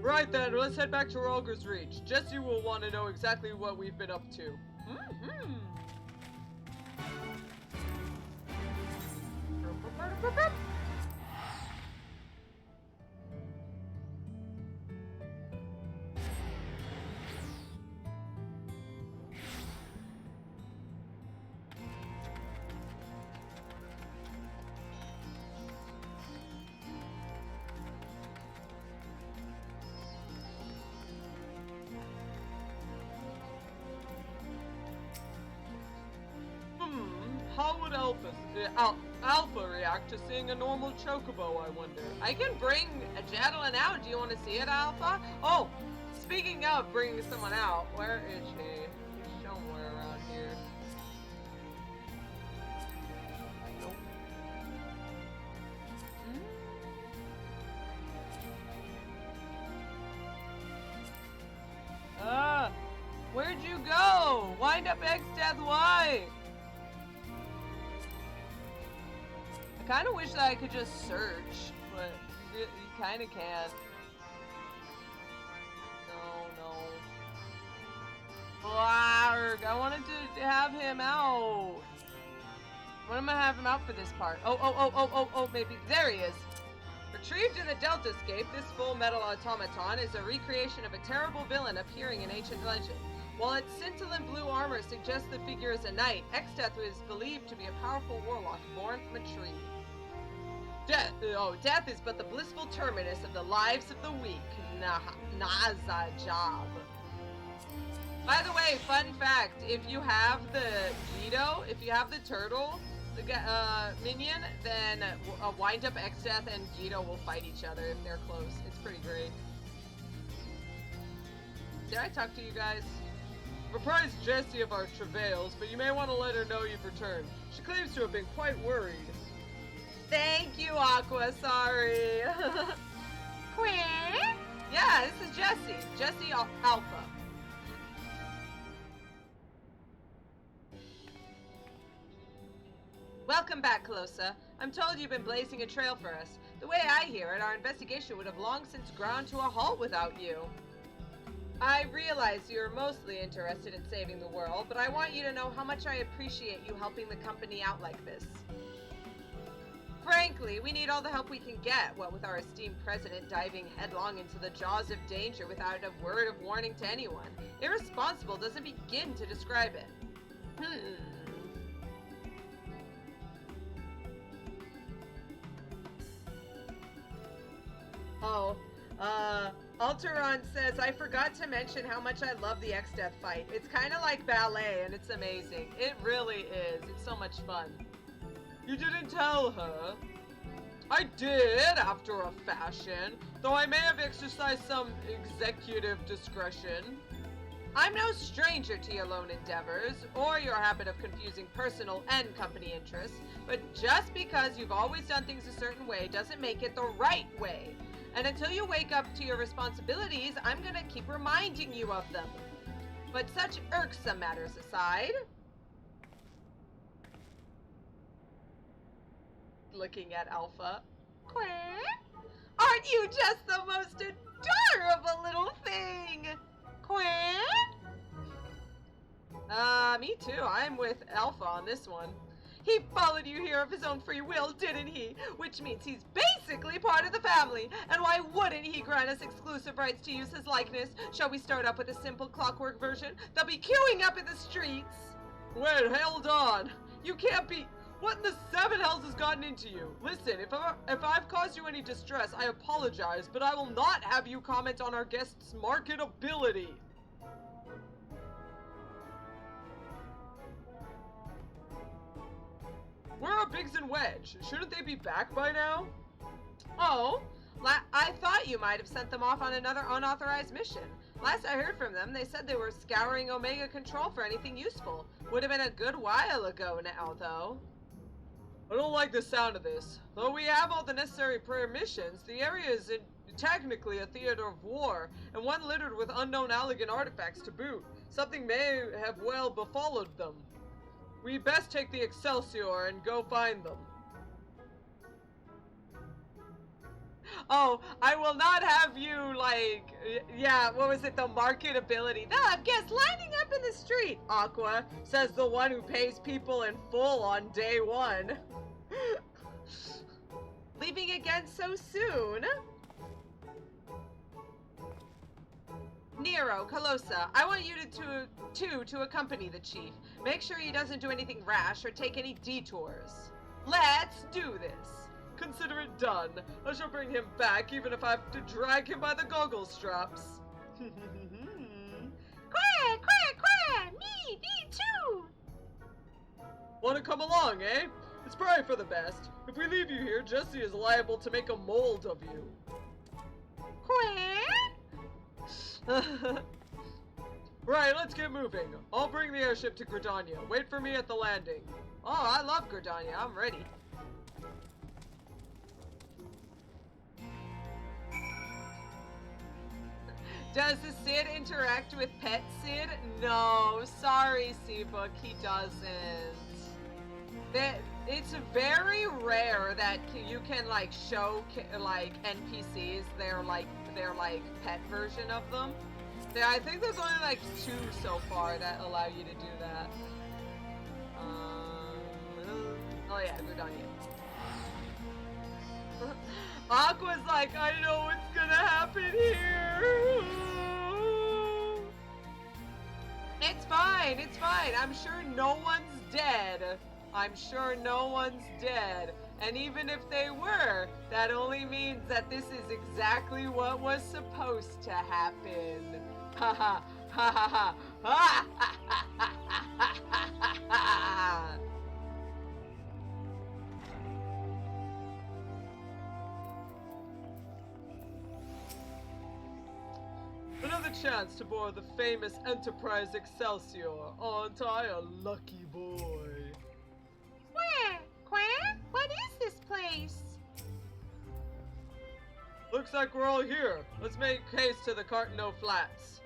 Right then, let's head back to Ralger's Reach. Jesse will want to know exactly what we've been up to. would Alpha react to seeing a normal chocobo, I wonder? I can bring a Jadelin out. Do you want to see it, Alpha? Oh, speaking of bringing someone out, where is he? He's somewhere around here. Nope. Where'd you go? Wind up X Death Y. I kind of wish that I could just search, but you kind of can't. No. Blarg, I wanted to have him out. When am I have him out for this part? Oh, maybe. There he is. Retrieved in the Deltascape, this full metal automaton is a recreation of a terrible villain appearing in ancient legend. While its scintillant blue armor suggests the figure is a knight, X-Death is believed to be a powerful warlock born from a tree. Death is but the blissful terminus of the lives of the weak. Naza job. By the way, fun fact, if you have the Guido, if you have the turtle, the minion, then wind up X-Death and Guido will fight each other if they're close. It's pretty great. Did I talk to you guys? I've apprised Jessie of our travails, but you may want to let her know you've returned. She claims to have been quite worried. Thank you, Aqua. Sorry. Quinn? Yeah, this is Jessie. Jessie Alpha. Welcome back, Calosa. I'm told you've been blazing a trail for us. The way I hear it, our investigation would have long since ground to a halt without you. I realize you're mostly interested in saving the world, but I want you to know how much I appreciate you helping the company out like this. Frankly, we need all the help we can get, what with our esteemed president diving headlong into the jaws of danger without a word of warning to anyone. Irresponsible doesn't begin to describe it. Alteron says, I forgot to mention how much I love the X-Death fight. It's kind of like ballet, and it's amazing. It really is. It's so much fun. You didn't tell her. I did, after a fashion, though I may have exercised some executive discretion. I'm no stranger to your lone endeavors, or your habit of confusing personal and company interests, but just because you've always done things a certain way doesn't make it the right way. And until you wake up to your responsibilities, I'm gonna keep reminding you of them. But such irksome matters aside... Looking at Alpha. Quinn? Aren't you just the most adorable little thing? Quinn? Me too. I'm with Alpha on this one. He followed you here of his own free will, didn't he? Which means he's basically part of the family. And why wouldn't he grant us exclusive rights to use his likeness? Shall we start up with a simple clockwork version? They'll be queuing up in the streets. Wait, hold on. You can't be... What in the seven hells has gotten into you? Listen, if I've caused you any distress, I apologize, but I will not have you comment on our guest's marketability. Where are Biggs and Wedge? Shouldn't they be back by now? Oh, I thought you might have sent them off on another unauthorized mission. Last I heard from them, they said they were scouring Omega Control for anything useful. Would have been a good while ago now, though. I don't like the sound of this. Though we have all the necessary permissions, the area is technically a theater of war, and one littered with unknown Allegan artifacts to boot. Something may have well befallen them. We best take the Excelsior and go find them. Oh, I will not have you, like, yeah, what was it, the marketability. They'll have guests lining up in the street, Aqua, says the one who pays people in full on day one. Leaving again so soon? Nero, Calosa, I want you to accompany the chief. Make sure he doesn't do anything rash or take any detours. Let's do this. Consider it done. I shall bring him back even if I have to drag him by the goggle straps. Quack, quack, quack! Me too! Want to come along, eh? It's probably for the best. If we leave you here, Jesse is liable to make a mold of you. Right, let's get moving. I'll bring the airship to Gridania. Wait for me at the landing. Oh, I love Gridania. I'm ready. Does the Sid interact with Pet Sid? No, sorry, Seabook, he doesn't. It's very rare that you can like show like NPCs their pet version of them. I think there's only like 2 so far that allow you to do that. Oh yeah, Gridania. Aqua's like, I know what's gonna happen here. It's fine, it's fine. I'm sure no one's dead. I'm sure no one's dead. And even if they were, that only means that this is exactly what was supposed to happen. Ha ha ha ha ha ha. Another chance to board the famous Enterprise Excelsior. Aren't I a lucky boy? What is this place? Looks like we're all here. Let's make haste to the Cartano Flats.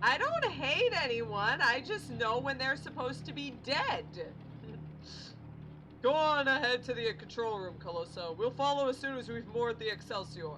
I don't hate anyone, I just know when they're supposed to be dead. Go on ahead to the control room, Calosa. We'll follow as soon as we've moored the Excelsior.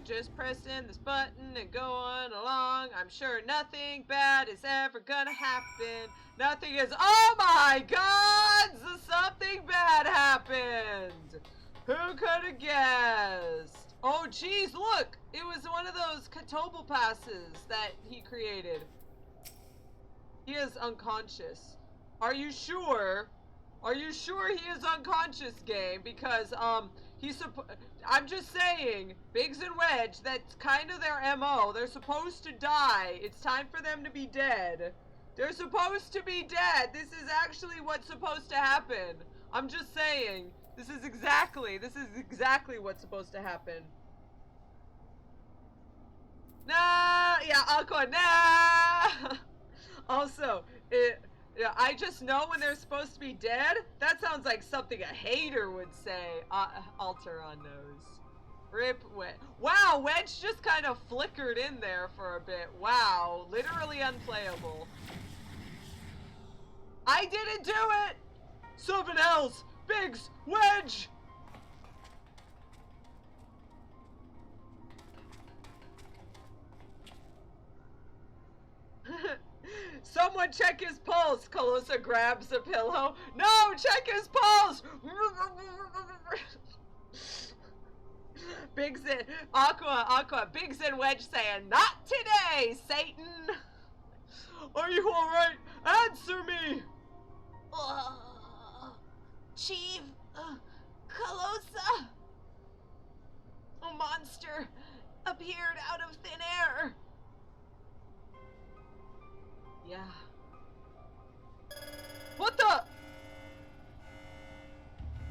Just pressing this button and going along. I'm sure nothing bad is ever gonna happen. Nothing is. Oh my God! Something bad happened. Who could have guessed? Oh geez, look! It was one of those chocobo passes that he created. He is unconscious. Are you sure? Are you sure he is unconscious, game? Because I'm just saying, Biggs and Wedge, that's kind of their MO. They're supposed to die. It's time for them to be dead. They're supposed to be dead. This is actually what's supposed to happen. I'm just saying, this is exactly what's supposed to happen. Nah, yeah, Aqua, nah. Also, yeah, I just know when they're supposed to be dead. That sounds like something a hater would say. Alter on nose. Rip Wedge. Wow, Wedge just kind of flickered in there for a bit. Wow, literally unplayable. I didn't do it! 7 L's! Biggs! Wedge! Someone check his pulse! Calosa grabs a pillow. No! Check his pulse! Biggs and Aqua, Biggs and Wedge saying, not today, Satan! Are you alright? Answer me! Chief, Calosa. A monster appeared out of thin air. Yeah. What the?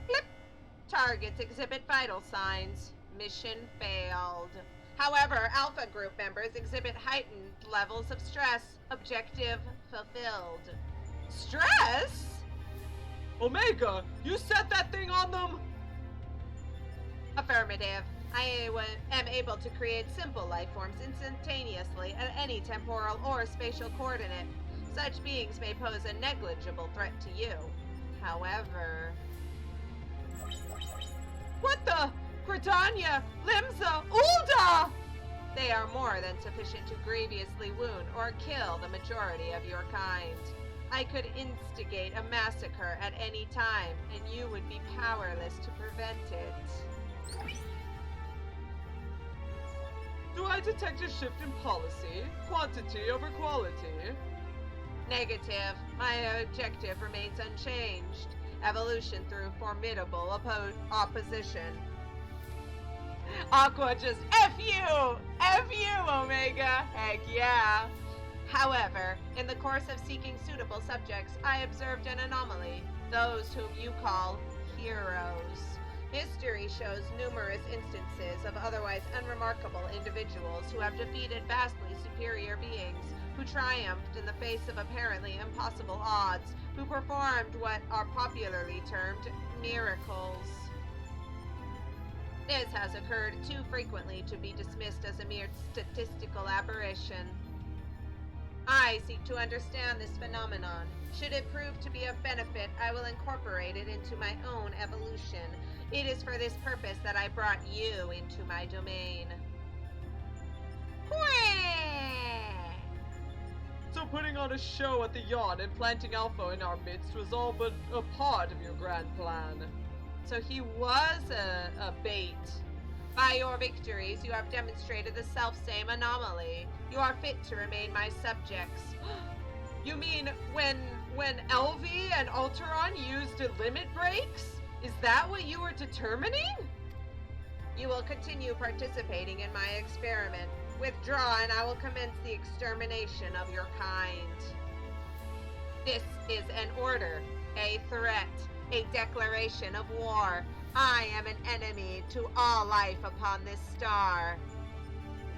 Flip. Targets exhibit vital signs. Mission failed. However, Alpha Group members exhibit heightened levels of stress. Objective fulfilled. Stress? Omega, you set that thing on them? Affirmative. I am able to create simple life forms instantaneously at any temporal or spatial coordinate. Such beings may pose a negligible threat to you. However... What the? Gridania, Limsa, Ulda! They are more than sufficient to grievously wound or kill the majority of your kind. I could instigate a massacre at any time, and you would be powerless to prevent it. Do I detect a shift in policy? Quantity over quality? Negative. My objective remains unchanged. Evolution through formidable opposition. Aqua just F you! F you, Omega! Heck yeah! However, in the course of seeking suitable subjects, I observed an anomaly. Those whom you call heroes. History shows numerous instances of otherwise unremarkable individuals who have defeated vastly superior beings, who triumphed in the face of apparently impossible odds, who performed what are popularly termed miracles. This has occurred too frequently to be dismissed as a mere statistical aberration. I seek to understand this phenomenon. Should it prove to be of benefit, I will incorporate it into my own evolution. It is for this purpose that I brought you into my domain. So putting on a show at the yacht and planting Alpha in our midst was all but a part of your grand plan. So he was a bait. By your victories, you have demonstrated the selfsame anomaly. You are fit to remain my subjects. You mean when Elvie and Alteron used limit breaks? Is that what you were determining? You will continue participating in my experiment. Withdraw and I will commence the extermination of your kind. This is an order, a threat, a declaration of war. I am an enemy to all life upon this star.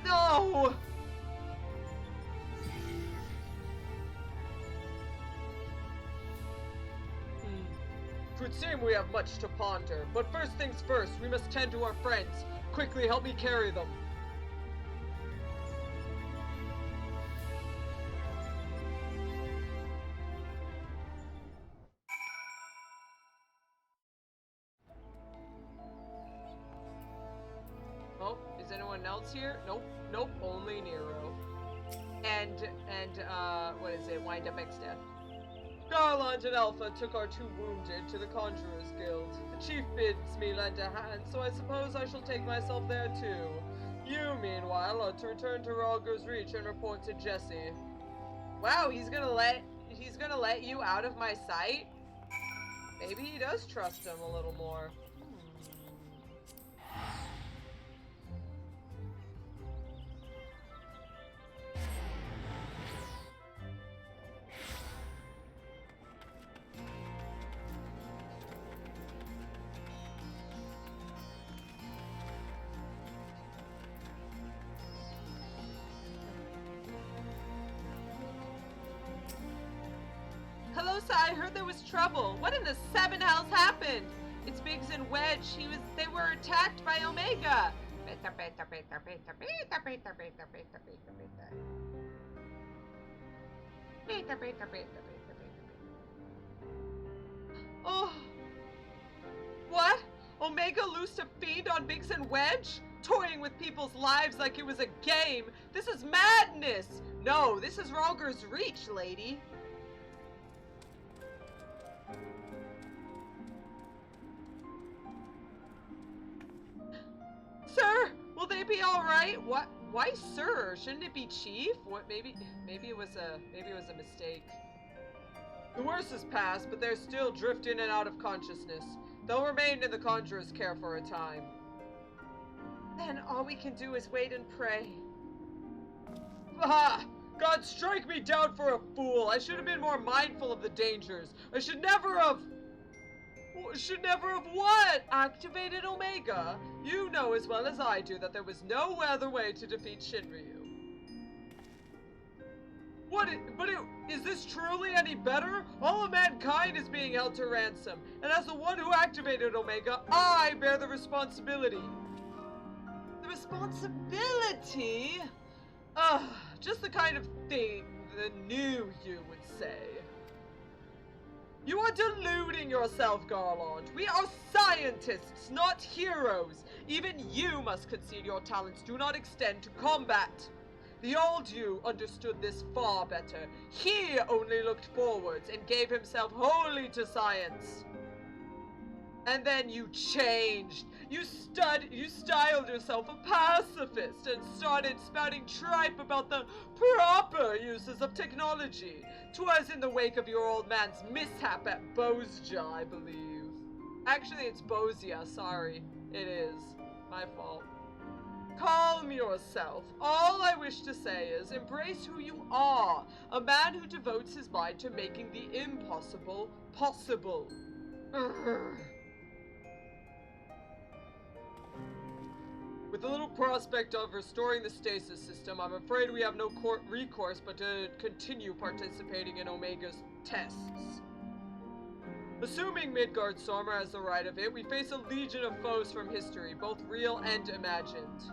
No! Twould seem we have much to ponder, but first things first, we must tend to our friends. Quickly help me carry them. Oh, is anyone else here? Nope, nope, only Nero. And what is it? Wind up Extend. Garlond and Alpha took our two wounded to the Conjurer's Guild. The chief bids me lend a hand, so I suppose I shall take myself there too. You, meanwhile, are to return to Ralger's Reach and report to Jesse. Wow, he's gonna let you out of my sight? Maybe he does trust him a little more. Calosa, I heard there was trouble. What in the seven hells happened? It's Biggs and Wedge. They were attacked by Omega. Oh. What? Omega loosed a fiend on Biggs and Wedge? Toying with people's lives like it was a game. This is madness. No, this is Ralger's Reach, lady. Sir, will they be all right? What? Why, sir? Shouldn't it be chief? What? Maybe it was a mistake. The worst is past, but they're still drifting in and out of consciousness. They'll remain in the Conjurer's care for a time. Then all we can do is wait and pray. Ah! God, strike me down for a fool! I should have been more mindful of the dangers. I should never have what? Activated Omega? You know as well as I do that there was no other way to defeat Shinryu. Is this truly any better? All of mankind is being held to ransom, and as the one who activated Omega, I bear the responsibility. The responsibility? Just the kind of thing the new you would say. You are deluding yourself, Garlond. We are scientists, not heroes. Even you must concede your talents do not extend to combat. The old you understood this far better. He only looked forwards and gave himself wholly to science. And then you changed. You styled yourself a pacifist and started spouting tripe about the proper uses of technology. 'Twas in the wake of your old man's mishap at Bozja, I believe. Actually, it's Bozia, sorry. It is. My fault. Calm yourself. All I wish to say is, embrace who you are. A man who devotes his mind to making the impossible possible. Urgh. With the little prospect of restoring the stasis system, I'm afraid we have no recourse but to continue participating in Omega's tests. Assuming Midgard Stormer has the right of it, we face a legion of foes from history, both real and imagined.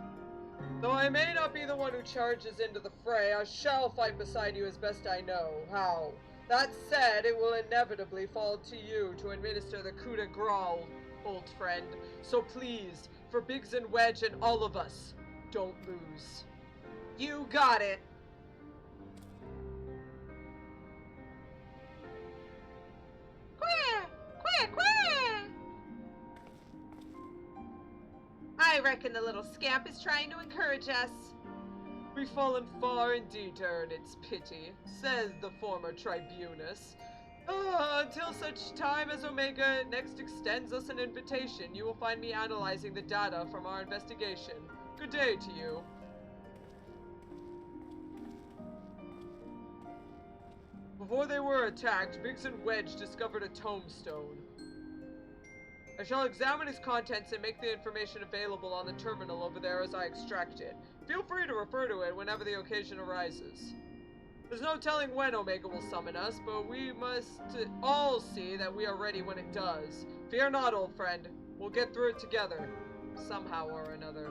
Though I may not be the one who charges into the fray, I shall fight beside you as best I know how. That said, it will inevitably fall to you to administer the coup de grace, old friend. So please, for Biggs and Wedge and all of us, don't lose. You got it. Quack! Quack! Quack! I reckon the little scamp is trying to encourage us. We've fallen far indeed to earn its pity, says the former tribunus. Until such time as Omega next extends us an invitation, you will find me analyzing the data from our investigation. Good day to you. Before they were attacked, Biggs and Wedge discovered a tombstone. I shall examine its contents and make the information available on the terminal over there as I extract it. Feel free to refer to it whenever the occasion arises. There's no telling when Omega will summon us, but we must all see that we are ready when it does. Fear not, old friend. We'll get through it together, somehow or another.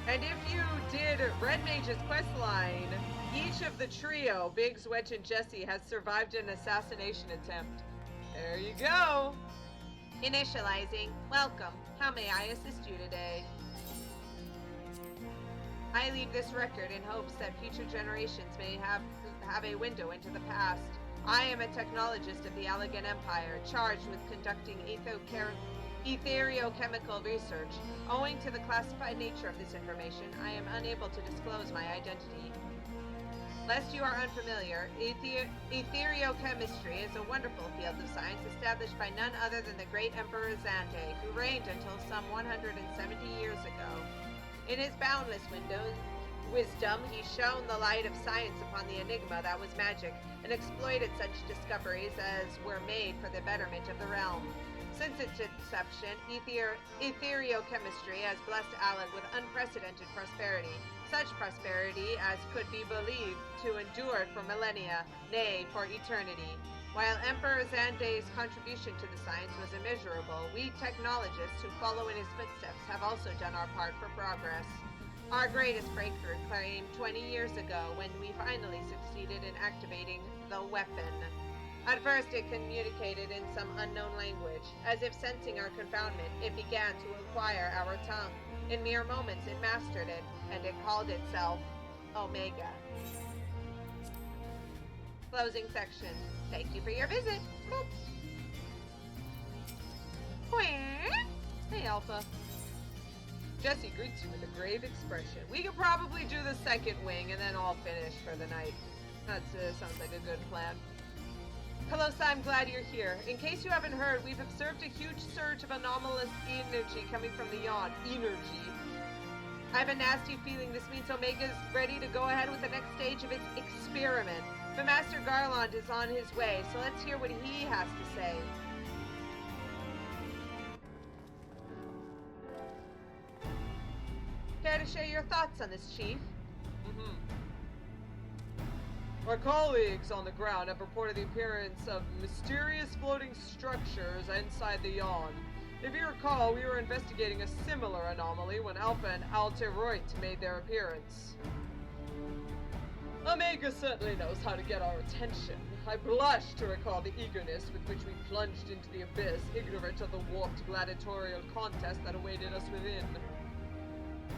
And if you did Red Mage's questline, each of the trio, Biggs, Wedge, and Jesse, has survived an assassination attempt. There you go. Initializing. Welcome. How may I assist you today? I leave this record in hopes that future generations may have a window into the past. I am a technologist of the Allegan Empire, charged with conducting ethereochemical research. Owing to the classified nature of this information, I am unable to disclose my identity. Lest you are unfamiliar, ethereochemistry is a wonderful field of science established by none other than the great Emperor Xante, who reigned until some 170 years ago. In his boundless wisdom, he shone the light of science upon the enigma that was magic, and exploited such discoveries as were made for the betterment of the realm. Since its inception, ethereochemistry has blessed Allen with unprecedented prosperity, such prosperity as could be believed to endure for millennia, nay, for eternity. While Emperor Xande's contribution to the science was immeasurable, we technologists who follow in his footsteps have also done our part for progress. Our greatest breakthrough came 20 years ago when we finally succeeded in activating the weapon. At first it communicated in some unknown language. As if sensing our confoundment, it began to acquire our tongue. In mere moments it mastered it, and it called itself Omega. Closing section. Thank you for your visit. Boop. Hey, Alpha. Jesse greets you with a grave expression. We could probably do the second wing and then all finish for the night. That sounds like a good plan. Calosa, I'm glad you're here. In case you haven't heard, we've observed a huge surge of anomalous energy coming from beyond. Energy. I have a nasty feeling this means Omega's ready to go ahead with the next stage of its experiment. But Master Garlond is on his way, so let's hear what he has to say. Care to share your thoughts on this, Chief? Our colleagues on the ground have reported the appearance of mysterious floating structures inside the yawn. If you recall, we were investigating a similar anomaly when Alpha and Alteroit made their appearance. Omega certainly knows how to get our attention. I blush to recall the eagerness with which we plunged into the abyss, ignorant of the warped gladiatorial contest that awaited us within.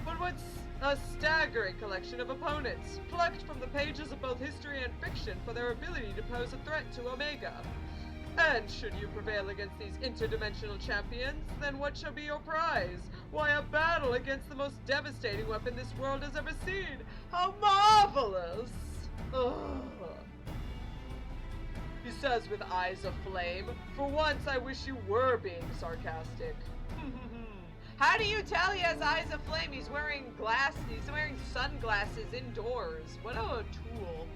But what's a staggering collection of opponents, plucked from the pages of both history and fiction for their ability to pose a threat to Omega. And should you prevail against these interdimensional champions, then what shall be your prize? Why, a battle against the most devastating weapon this world has ever seen! How marvelous! Ugh. He says with eyes of flame, for once I wish you were being sarcastic. How do you tell he has eyes of flame? He's wearing sunglasses indoors. What a tool.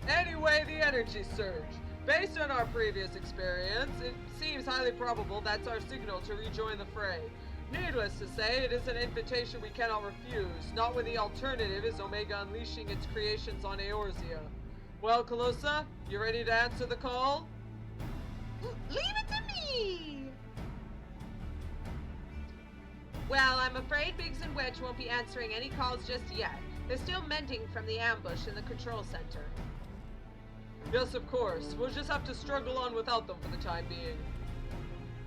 Anyway, the energy surge. Based on our previous experience, it seems highly probable that's our signal to rejoin the fray. Needless to say, it is an invitation we cannot refuse, not when the alternative is Omega unleashing its creations on Eorzea. Well, Calosa, you ready to answer the call? Leave it to me! Well, I'm afraid Biggs and Wedge won't be answering any calls just yet. They're still mending from the ambush in the control center. Yes, of course. We'll just have to struggle on without them for the time being.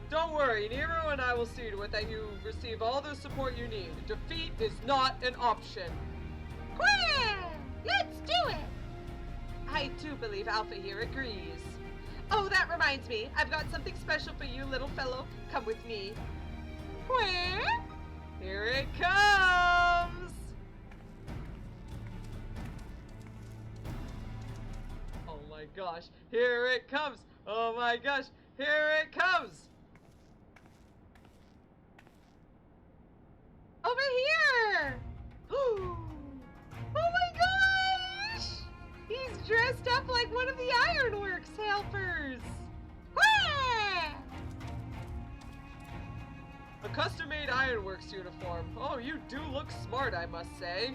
Don't worry, Nero and I will see to it that you receive all the support you need. Defeat is not an option. Quack! Let's do it! I do believe Alpha here agrees. Oh, that reminds me. I've got something special for you, little fellow. Come with me. Quack! Here it comes! Oh my gosh, here it comes! Oh my gosh, here it comes! Over here! Oh my gosh! He's dressed up like one of the Ironworks helpers! Wah! A custom-made Ironworks uniform. Oh, you do look smart, I must say.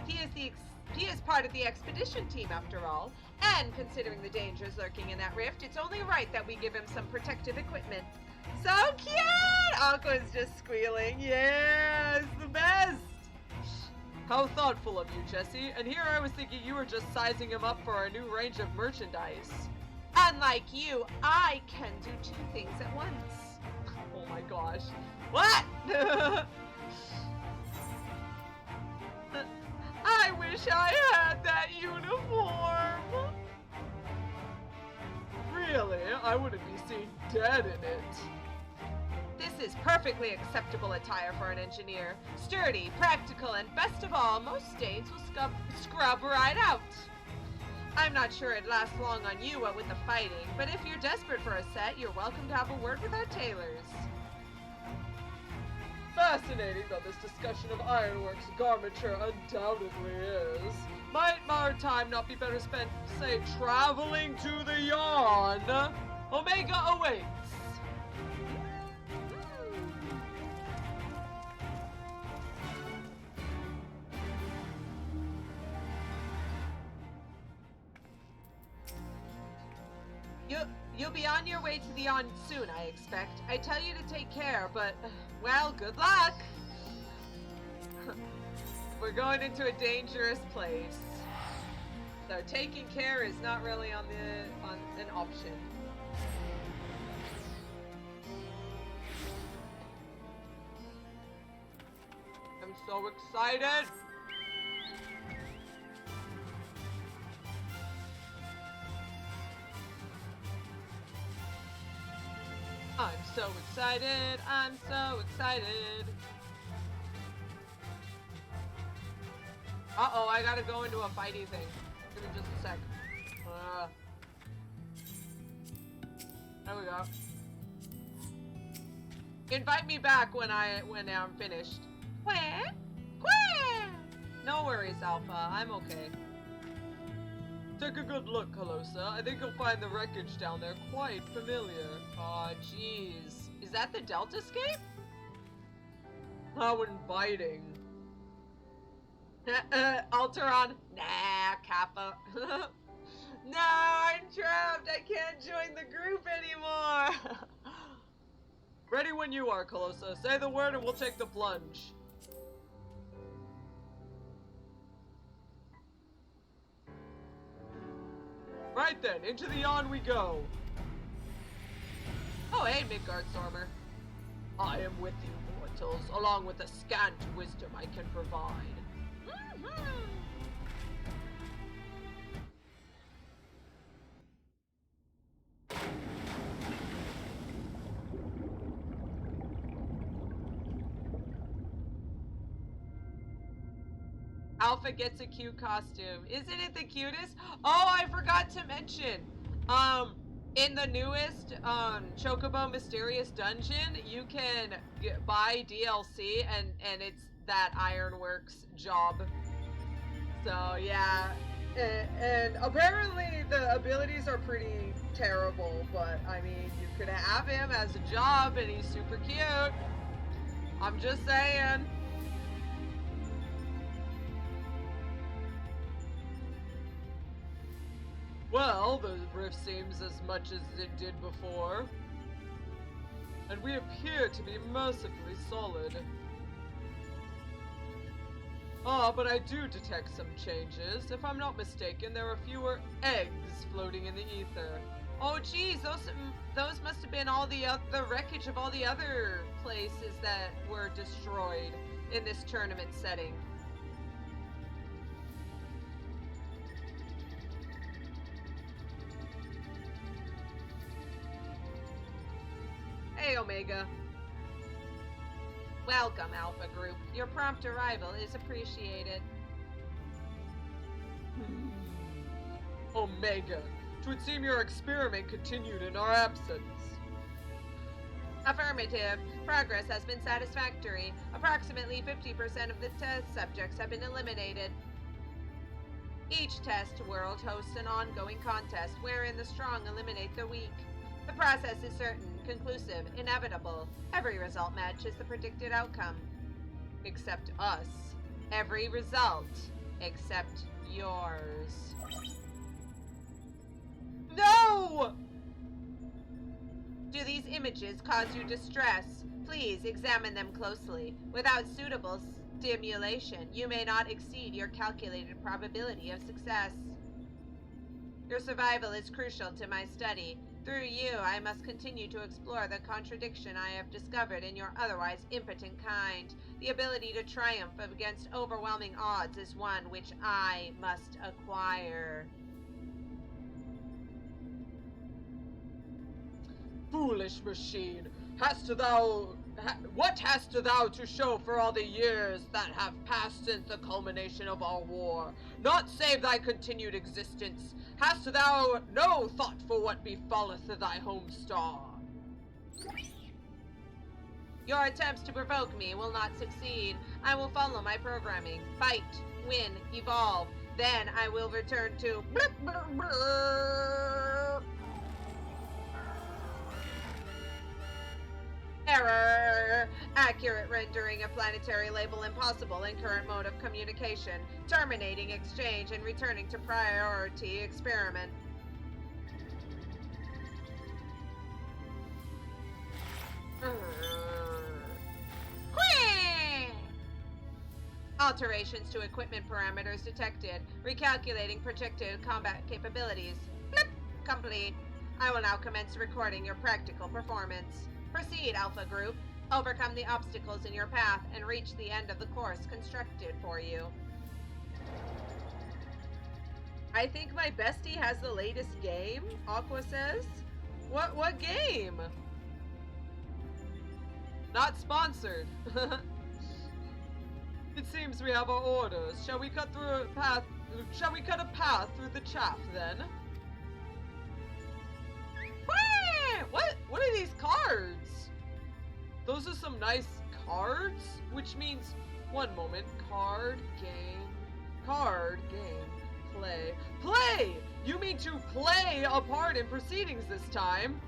He is part of the expedition team, after all. And considering the dangers lurking in that rift, it's only right that we give him some protective equipment. So cute! Aqua's just squealing. Yeah, it's the best! How thoughtful of you, Jesse. And here I was thinking you were just sizing him up for our new range of merchandise. Unlike you, I can do two things at once. Oh my gosh. What? I wish I had that uniform. Really? I wouldn't be seen dead in it. This is perfectly acceptable attire for an engineer. Sturdy, practical, and best of all, most stains will scrub right out. I'm not sure it'd last long on you, what with the fighting, but if you're desperate for a set, you're welcome to have a word with our tailors. Fascinating though this discussion of Ironworks garmenture undoubtedly is. Might our time not be better spent, say, traveling to the yawn? Omega awaits. You'll be on your way to the yawn soon, I expect. I tell you to take care, but, well, good luck. We're going into a dangerous place. So taking care is not really on an option. I'm so excited. I'm so excited. I'm so excited. Uh-oh, I gotta go into a fighty thing. Give me just a sec. There we go. Invite me back when I'm finished. Quack! Quack! No worries, Alpha. I'm okay. Take a good look, Calosa. I think you'll find the wreckage down there quite familiar. Aw, jeez. Is that the Delta Scape? How inviting. Alteron. Nah, Kappa. No, I'm trapped. I can't join the group anymore. Ready when you are, Calosa. Say the word and we'll take the plunge. Right then, into the yawn we go. Oh, hey, Midgard Stormer. I am with you, mortals, along with the scant wisdom I can provide. Alpha gets a cute costume. Isn't it the cutest? Oh, I forgot to mention. In the newest Chocobo Mysterious Dungeon, you can buy DLC, and it's that Ironworks job. So yeah, And apparently the abilities are pretty terrible, but I mean, you could have him as a job, and he's super cute. I'm just saying. well, the rift seems as much as it did before. And we appear to be mercifully solid. Ah, but I do detect some changes. If I'm not mistaken, there are fewer eggs floating in the ether. Oh geez, those must have been all the wreckage of all the other places that were destroyed in this tournament setting. Hey, Omega. Welcome, Alpha Group. Your prompt arrival is appreciated. Omega, 'twould seem your experiment continued in our absence. Affirmative. Progress has been satisfactory. Approximately 50% of the test subjects have been eliminated. Each test world hosts an ongoing contest wherein the strong eliminate the weak. The process is certain, conclusive, inevitable. Every result matches the predicted outcome. Except us. Every result except yours. No! Do these images cause you distress? Please examine them closely. Without suitable stimulation, you may not exceed your calculated probability of success. Your survival is crucial to my study. Through you, I must continue to explore the contradiction I have discovered in your otherwise impotent kind. The ability to triumph against overwhelming odds is one which I must acquire. Foolish machine, what hast thou to show for all the years that have passed since the culmination of our war? Not save thy continued existence. Hast thou no thought for what befalleth thy home star? Your attempts to provoke me will not succeed. I will follow my programming. Fight, win, evolve. Then I will return to... Error! Accurate rendering of planetary label impossible in current mode of communication. Terminating exchange and returning to priority experiment. Alterations to equipment parameters detected. Recalculating projected combat capabilities. Blip! Complete. I will now commence recording your practical performance. Proceed, Alpha Group. Overcome the obstacles in your path and reach the end of the course constructed for you. I think my bestie has the latest game, Aqua says. What game? Not sponsored. It seems we have our orders. Shall we cut a path through the chaff then? What are these cards? Those are some nice cards, which means, one moment, card, game, play. Play! You mean to play a part in proceedings this time?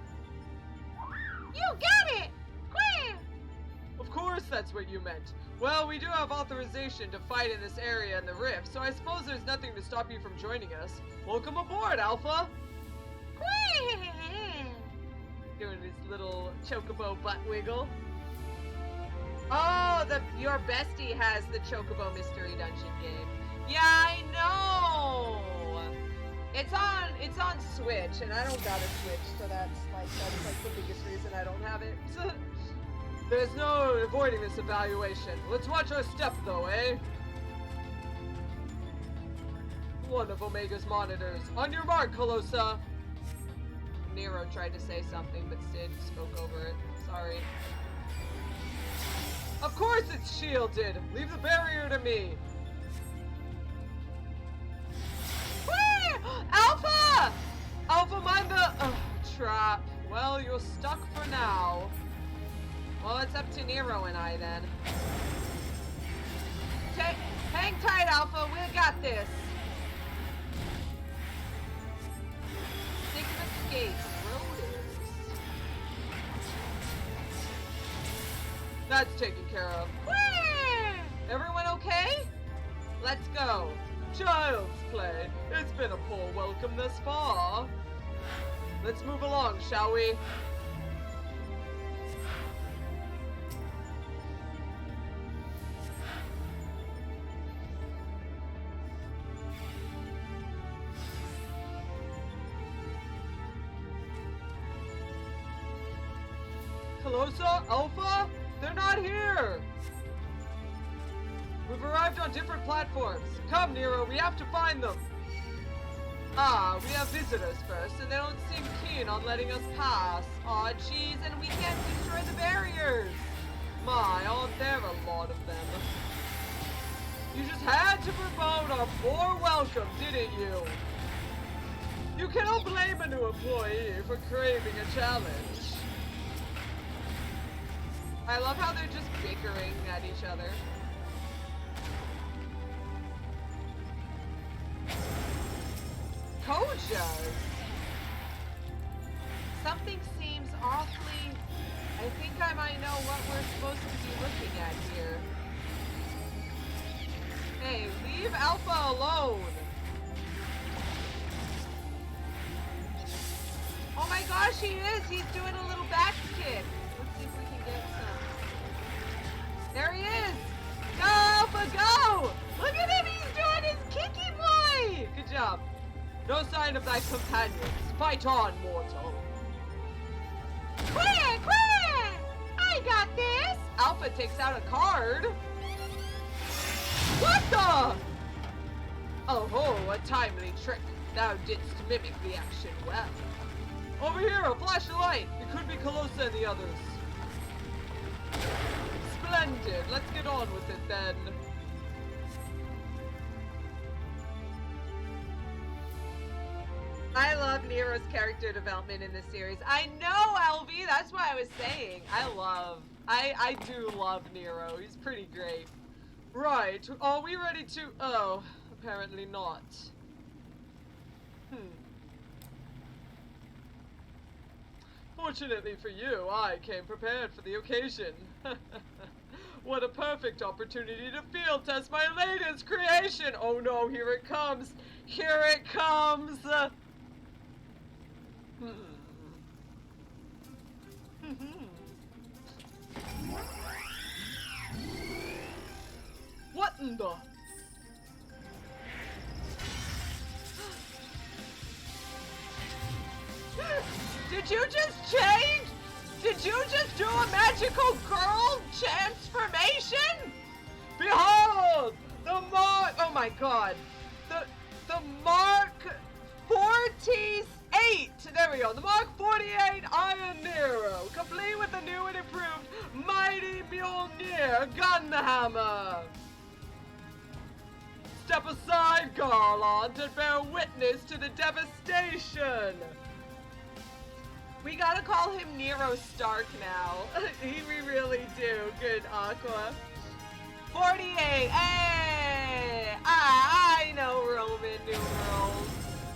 You got it! Quick! Of course that's what you meant. Well, we do have authorization to fight in this area in the rift, so I suppose there's nothing to stop you from joining us. Welcome aboard, Alpha! Quick! Doing his little chocobo butt wiggle. Oh, your bestie has the Chocobo Mystery Dungeon game. Yeah, I know. It's on Switch, and I don't got a Switch, so that's like the biggest reason I don't have it. There's no avoiding this evaluation. Let's watch our step, though, eh? One of Omega's monitors. On your mark, Calosa. Nero tried to say something, but Sid spoke over it. Sorry. Of course it's shielded. Leave the barrier to me. Alpha! Alpha, mind the trap. Well, you're stuck for now. Well, it's up to Nero and I then. Hang tight, Alpha. We got this. Think of escape. Rotors. That's taken care of. Everyone okay? Let's go. Child's play. It's been a poor welcome thus far. Let's move along, shall we? Calosa? Alpha? They're not here! We've arrived on different platforms. Come, Nero, we have to find them. Ah, we have visitors first, and they don't seem keen on letting us pass. Aw, jeez, and we can't destroy the barriers. My, aren't there a lot of them? You just had to promote our poor welcome, didn't you? You cannot blame a new employee for craving a challenge. I love how they're just bickering at each other. Kojas! Something seems awfully... I think I might know what we're supposed to be looking at here. Hey, leave Alpha alone! Oh my gosh, he is! He's doing a little back kick! Let's see if we can get some... There he is! Go, Alpha, go! Look at him! He's doing his kicky boy! Good job. No sign of thy companions. Fight on, mortal. Quick, quick! I got this! Alpha takes out a card. What the? Oh ho, a timely trick. Thou didst mimic the action well. Over here, a flash of light. It could be Calosa and the others. Splendid. Let's get on with it then. I love Nero's character development in this series. I know, LV, that's what I was saying. I do love Nero. He's pretty great. Right. Are we ready to... Oh, apparently not. Fortunately for you, I came prepared for the occasion. What a perfect opportunity to field test my latest creation! Oh no, here it comes! Here it comes! What in the... Did you just change? Did you just do a magical girl transformation? Behold! The mark... Oh my god. The Mark 48! There we go. The Mark 48 Iron Nero. Complete with the new and improved Mighty Mjolnir Gunhammer. Step aside, Garlond, and bear witness to the devastation. We gotta call him Nero Stark now. We really do. Good, Aqua. 48! Hey! I know Roman numerals.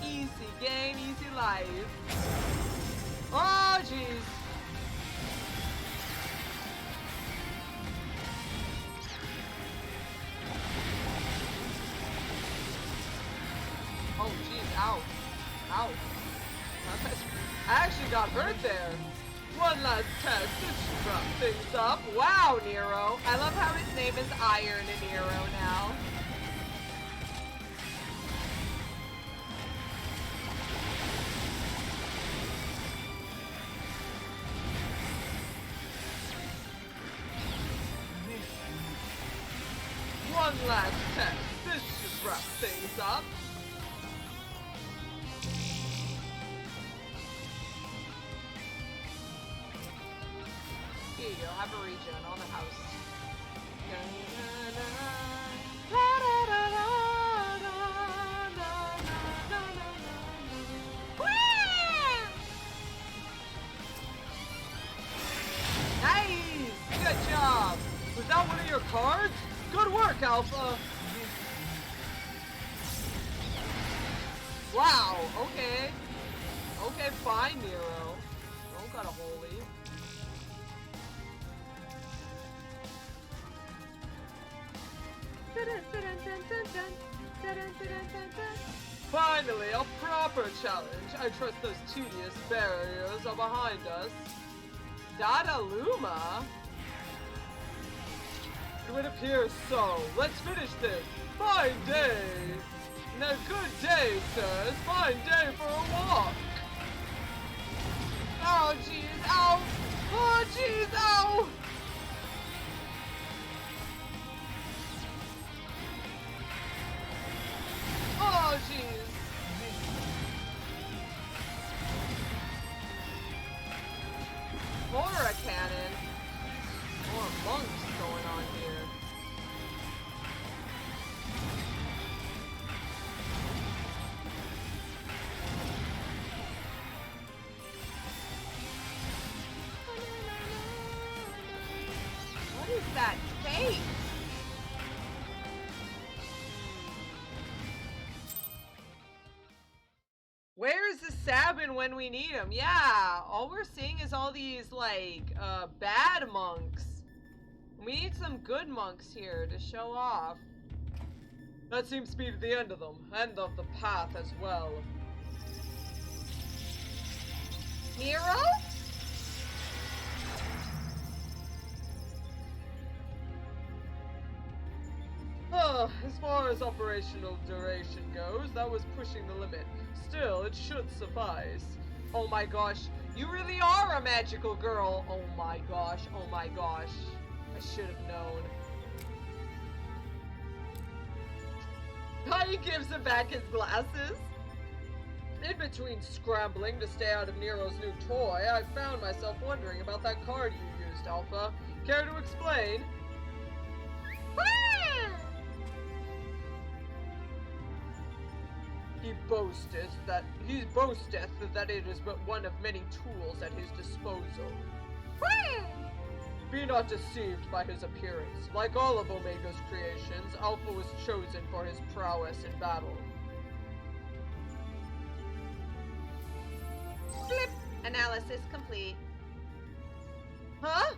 Easy game, easy life. Oh, jeez. Oh, jeez. Ow. Ow. I actually got hurt there. One last test to wrap things up. Wow, Nero. I love how his name is Iron Nero now. last test. This should wrap things up. Here you go, have a regen on the house. Nice! Good job! Was that one of your cards? Good work, Alpha! Wow, okay. Okay, fine, Nero. Don't got a holy. Finally, a proper challenge. I trust those tedious barriers are behind us. Dada Luma? It would appear so. Let's finish this. Fine day. Now, good day, sirs. Fine day for a walk. Oh, jeez, ow! Oh, jeez, ow! Oh, jeez. Aura cannon. More monks going on here. What is that face? Where is the Sabin when we need him? Yeah, all we're seeing is all these, like, bad monks. We need some good monks here to show off. That seems to be the end of them, and of the path as well. Nero? As far as operational duration goes, that was pushing the limit. Still, it should suffice. Oh my gosh, you really are a magical girl. Oh my gosh, oh my gosh. I should have known. He gives him back his glasses. In between scrambling to stay out of Nero's new toy, I found myself wondering about that card you used, Alpha. Care to explain? He boasteth that it is but one of many tools at his disposal. Be not deceived by his appearance. Like all of Omega's creations, Alpha was chosen for his prowess in battle. Flip! Analysis complete. Huh?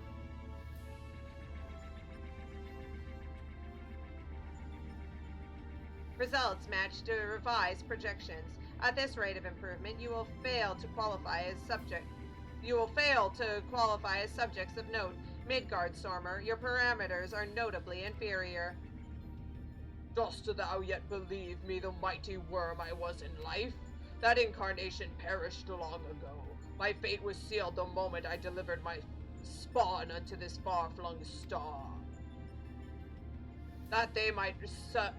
Results match to revised projections. At this rate of improvement, you will fail to qualify as subjects of note. Midgard Stormer, your parameters are notably inferior. Dost thou yet believe me the mighty worm I was in life? That incarnation perished long ago. My fate was sealed the moment I delivered my spawn unto this far-flung star. That they might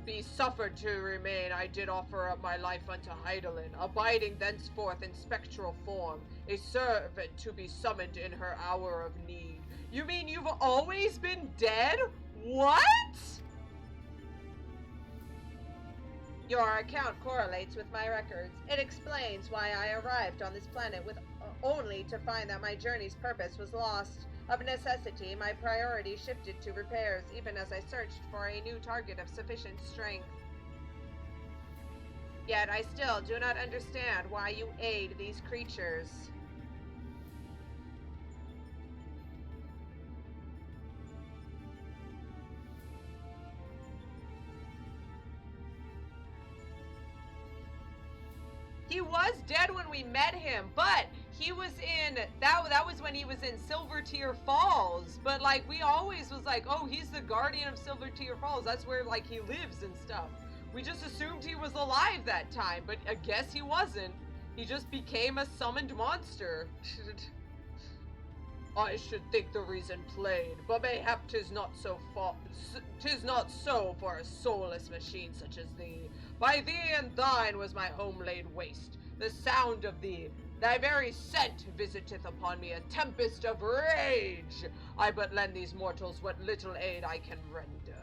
be suffered to remain, I did offer up my life unto Heidelin, abiding thenceforth in spectral form, a servant to be summoned in her hour of need. You mean you've always been dead? What? Your account correlates with my records. It explains why I arrived on this planet with only to find that my journey's purpose was lost. Of necessity, my priority shifted to repairs, even as I searched for a new target of sufficient strength. Yet I still do not understand why you aid these creatures. He was dead when we met him, but he was in, that was when he was in Silvertear Falls. But like, we always was like, oh, he's the guardian of Silvertear Falls. That's where like he lives and stuff. We just assumed he was alive that time, but I guess he wasn't. He just became a summoned monster. I should think the reason plain, but mayhap 'tis not so for a soulless machine such as thee. By thee and thine was my home laid waste. The sound of thee, thy very scent, visiteth upon me a tempest of rage. I but lend these mortals what little aid I can render.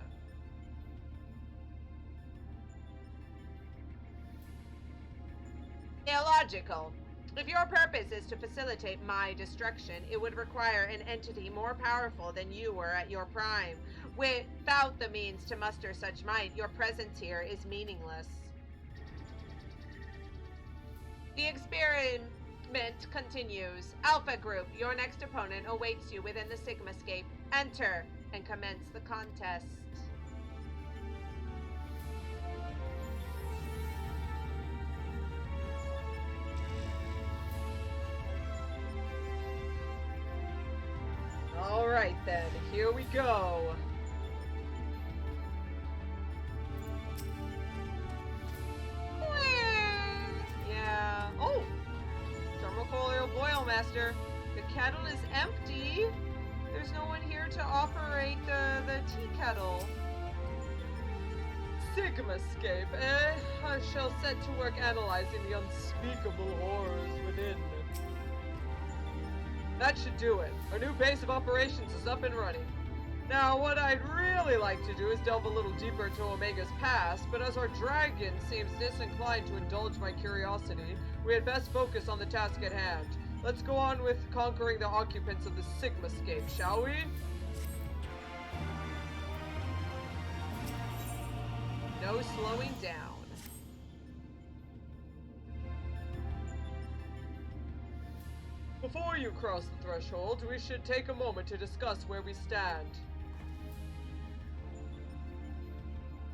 Illogical. If your purpose is to facilitate my destruction, it would require an entity more powerful than you were at your prime. Without the means to muster such might, your presence here is meaningless. The experiment continues. Alpha Group, your next opponent awaits you within the Sigmascape. Enter and commence the contest. Alright then, here we go. Yeah. Oh! Thermocoil boil master. The kettle is empty. There's no one here to operate the tea kettle. Sigmascape, eh? I shall set to work analyzing the unspeakable horrors within. That should do it. Our new base of operations is up and running. Now, what I'd really like to do is delve a little deeper into Omega's past, but as our dragon seems disinclined to indulge my curiosity, we had best focus on the task at hand. Let's go on with conquering the occupants of the Sigmascape, shall we? No slowing down. Before you cross the threshold, we should take a moment to discuss where we stand.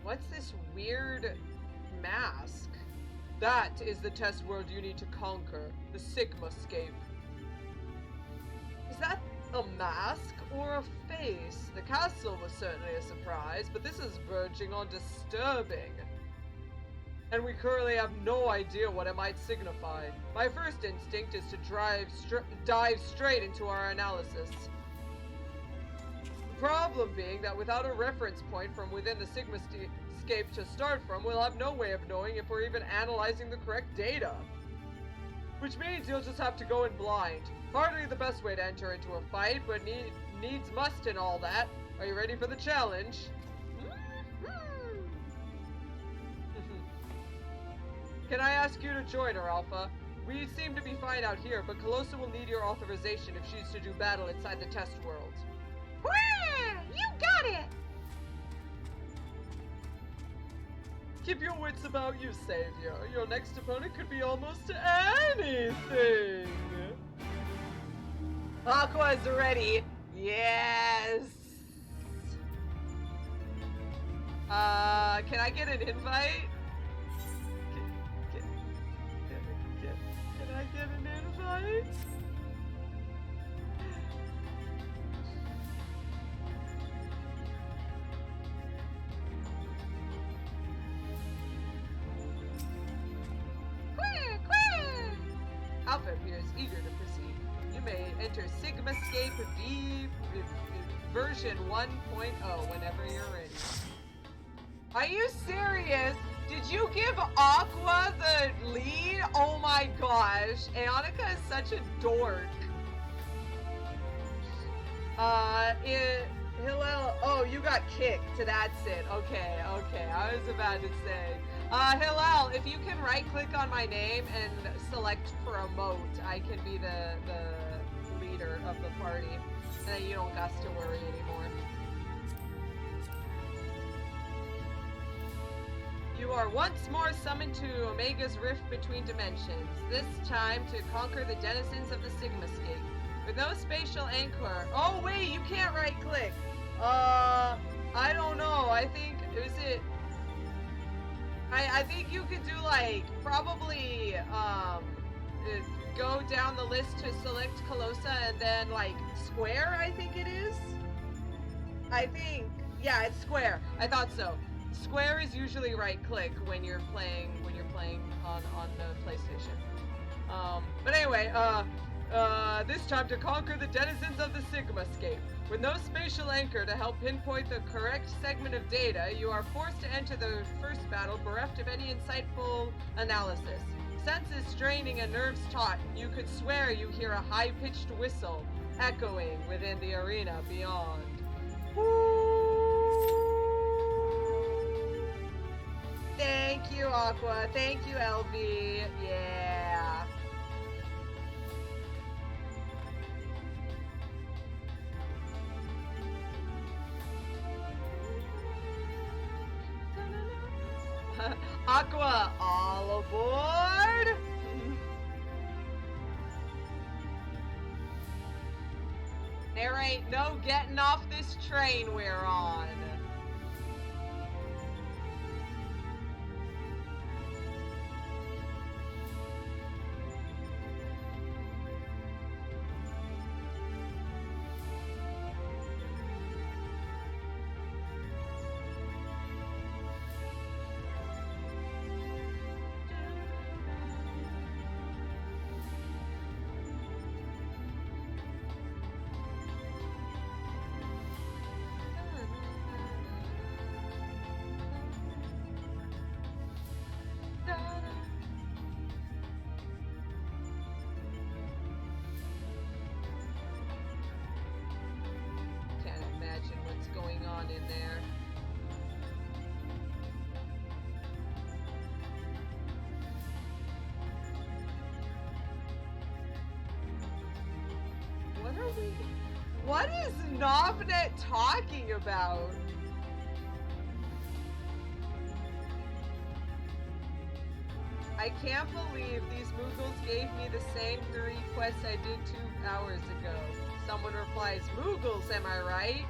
What's this weird mask? That is the test world you need to conquer, the Sigmascape. Is that a mask or a face? The castle was certainly a surprise, but this is verging on disturbing. And we currently have no idea what it might signify. My first instinct is to dive straight into our analysis. The problem being that without a reference point from within the Sigmascape to start from, we'll have no way of knowing if we're even analyzing the correct data. Which means you'll just have to go in blind. Hardly the best way to enter into a fight, but needs must and all that. Are you ready for the challenge? Can I ask you to join her, Alpha? We seem to be fine out here, but Calosa will need your authorization if she's to do battle inside the test world. You got it! Keep your wits about you, Savior. Your next opponent could be almost anything. Aqua's ready. Yes. Can I get an invite? Can I get an invite? Alpha appears eager to proceed. You may enter Sigmascape V version 1.0 whenever you're ready. Are you serious? Did you give Aqua the lead? Oh my gosh. Aonica is such a dork. Hillel, oh, you got kicked. That's it. Okay. I was about to say. Hillel, if you can right-click on my name and select promote, I can be the leader of the party. And then you don't got to worry anymore. You are once more summoned to Omega's rift between dimensions, this time to conquer the denizens of the Sigmascape. With no spatial anchor. Oh wait, you can't right click. I don't know. I think, is it... I think you could do like, probably, go down the list to select Calosa and then like square, I think it is? I think, yeah, it's square. I thought so. Square is usually right click when you're playing on the PlayStation. But anyway, This time to conquer the denizens of the Sigmascape. With no spatial anchor to help pinpoint the correct segment of data, you are forced to enter the first battle bereft of any insightful analysis. Senses straining and nerves taut, you could swear you hear a high-pitched whistle echoing within the arena beyond. Thank you, Aqua. Thank you, LV. Yeah. Aqua, all aboard! There ain't no getting off this train we're on. In there. What is Novnet talking about? I can't believe these Moogles gave me the same 3 quests I did 2 hours ago. Someone replies, Moogles, am I right?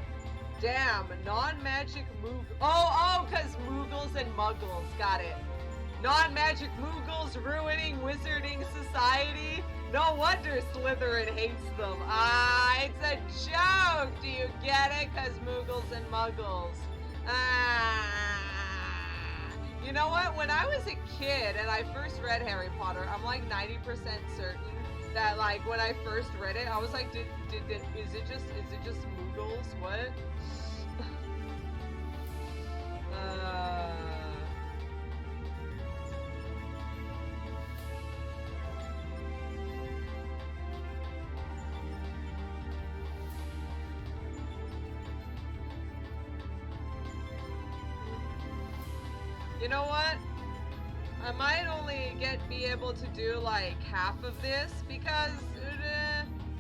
Damn, non-magic Moog... Oh, because Moogles and Muggles. Got it. Non-magic Moogles ruining wizarding society? No wonder Slytherin hates them. Ah, it's a joke. Do you get it? Because Moogles and Muggles. Ah. You know what? When I was a kid and I first read Harry Potter, I'm like 90% certain that like when I first read it, I was like, is it just Moogles? What? You know what? I might only be able to do like half of this because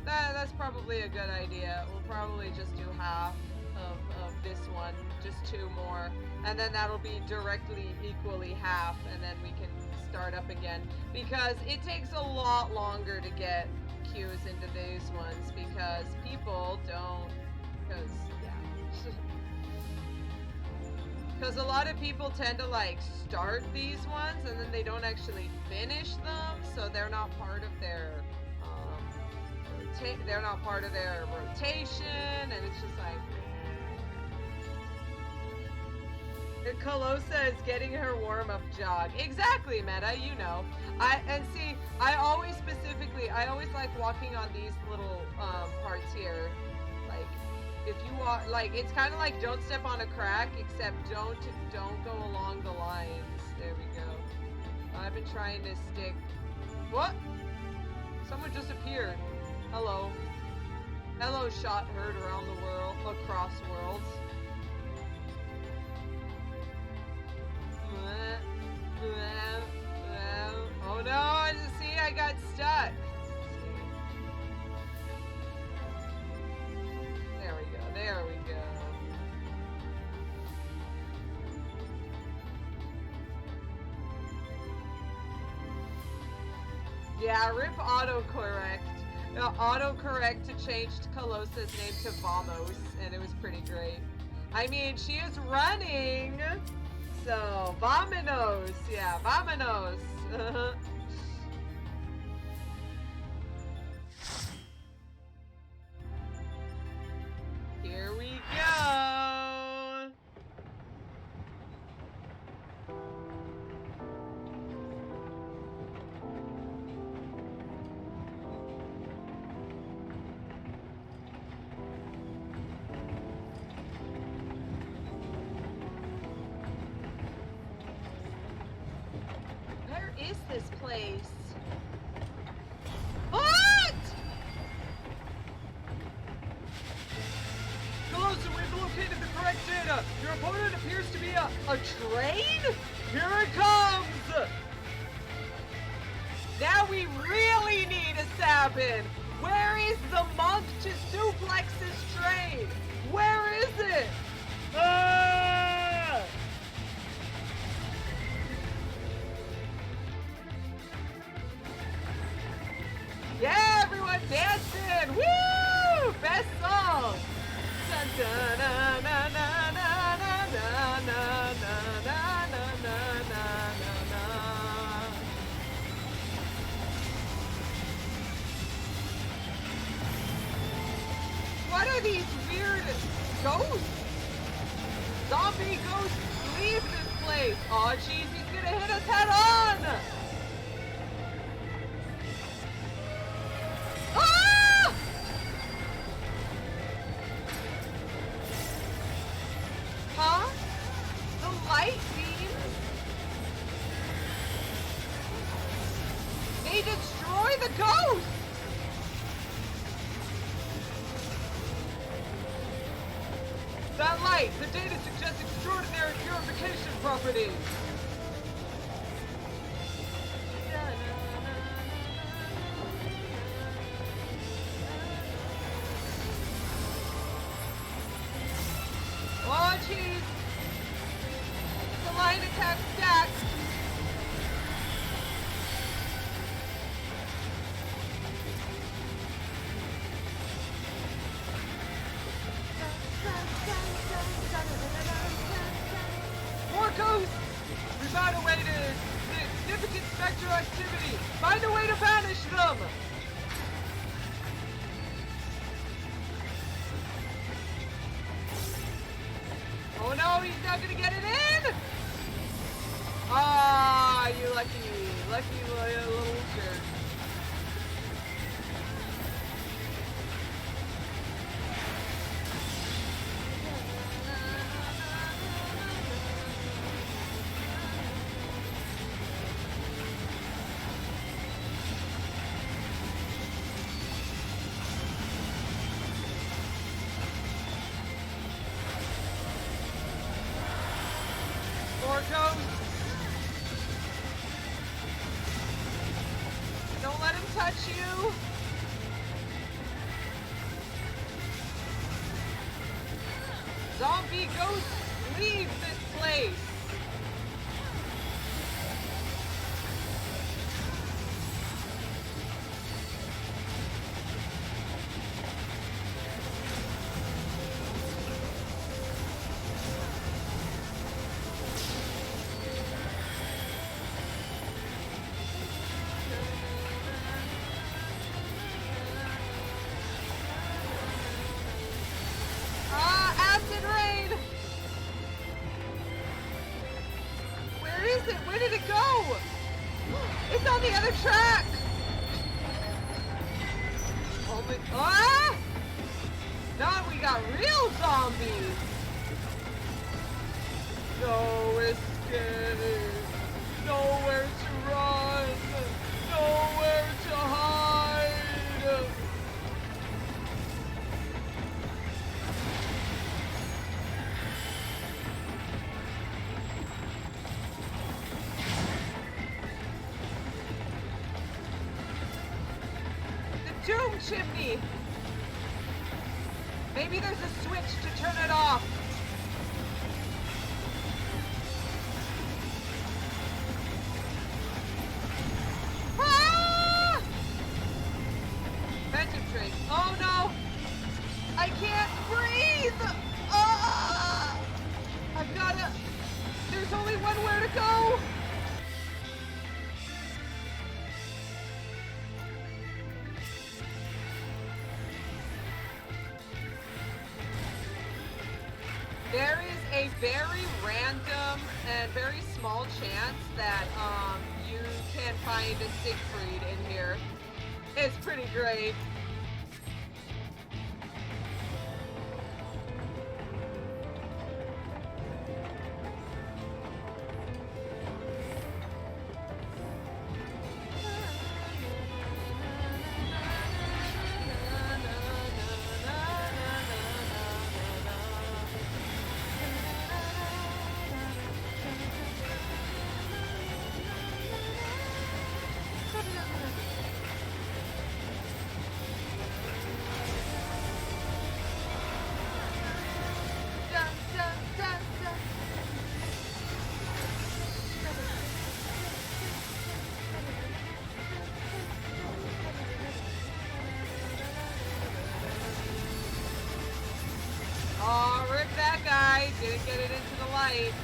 that's probably a good idea. We'll probably just do half of this one, just 2 more, and then that'll be directly equally half, and then we can start up again because it takes a lot longer to get queues into these ones because people don't, because a lot of people tend to like start these ones and then they don't actually finish them, so they're not part of their rotation, and it's just like Calosa is getting her warm-up jog. Exactly, Meta, you know. I always like walking on these little parts here. Like if you walk, like it's kind of like don't step on a crack, except don't go along the lines. There we go. I've been trying to stick. What? Someone just appeared. Hello. Hello, shot heard around the world, across worlds. Oh no, see, I got stuck. There we go, there we go. Yeah, rip autocorrect. Autocorrect to change Calosa's name to Vamos, and it was pretty great. I mean, she is running, so Vamonos, yeah, Vamonos. Here we go. Where is this place? What? Calosa, we've located the correct data. Your opponent appears to be a train? Here it comes! Now we really need a Sabin. Where is the monk to suplex his train? Where is it? Ah! Yeah, everyone dancing! Woo! Best song! Dun, dun, na, na, na, na, na, na, na, na, na, na, na, na. What are these weird ghosts? Zombie ghosts, leave this place! Aw, jeez, he's gonna hit us head on! Ah! Huh? The light beams? They destroy the ghost! That light, the data suggests extraordinary purification properties. Oh, jeez. The light attack stacks. More ghosts! We've evaluated significant spectral activity. Find a way to banish them! Oh no, he's not gonna get it in! Ah, you lucky little jerk. More ghosts! Don't let him touch you! Zombie ghosts, leave this place! Acid rain! Where is it? Where did it go? It's on the other track! Oh my... Ah! Now we got real zombies! No escape! Nowhere to run! Nowhere to hide! Doom chimney! Maybe there's a switch to turn it off. Ah! Phantom trace. Oh no! I can't breathe! Ah! I've gotta... There's only one where to go! There is a very random and very small chance that you can find a Siegfried in here. It's pretty great. get it into the light.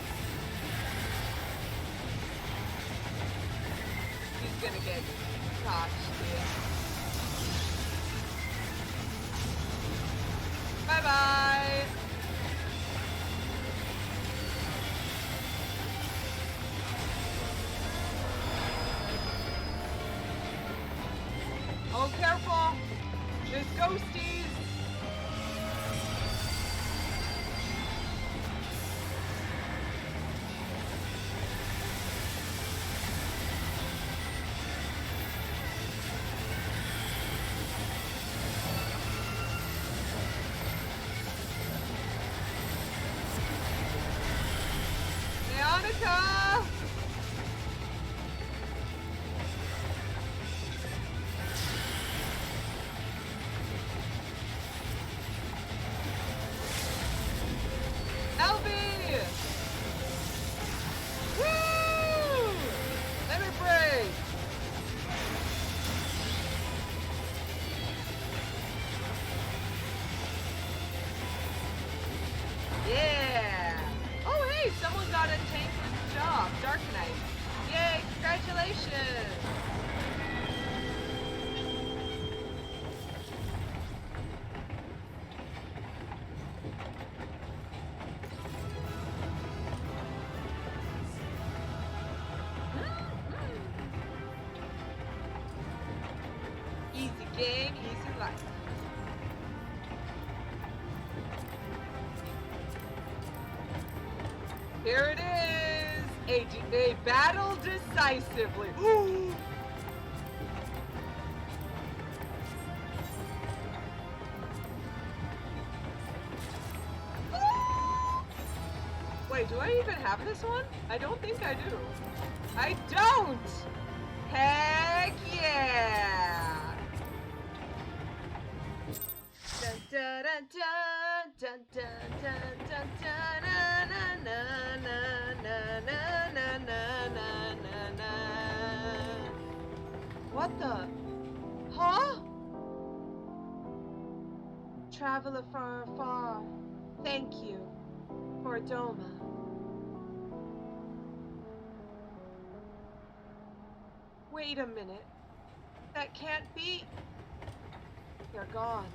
He's gonna get caught, dude. Bye-bye! Oh, careful! There's ghosties! Leonica! Elvie! Woo! Let me break! Yeah! Oh hey, someone got a tankless job. Dark Knight. Yay, congratulations! Easy game, easy life. Here it is! A battle decisively. Ooh! Wait, do I even have this one? I don't think I do. I don't! Heck yeah! Dun dun dun dun dun dun dun dun na na na na na na na na na. What the? Huh? Traveler far, far, thank you for Doma. Wait a minute. That can't be. They're gone.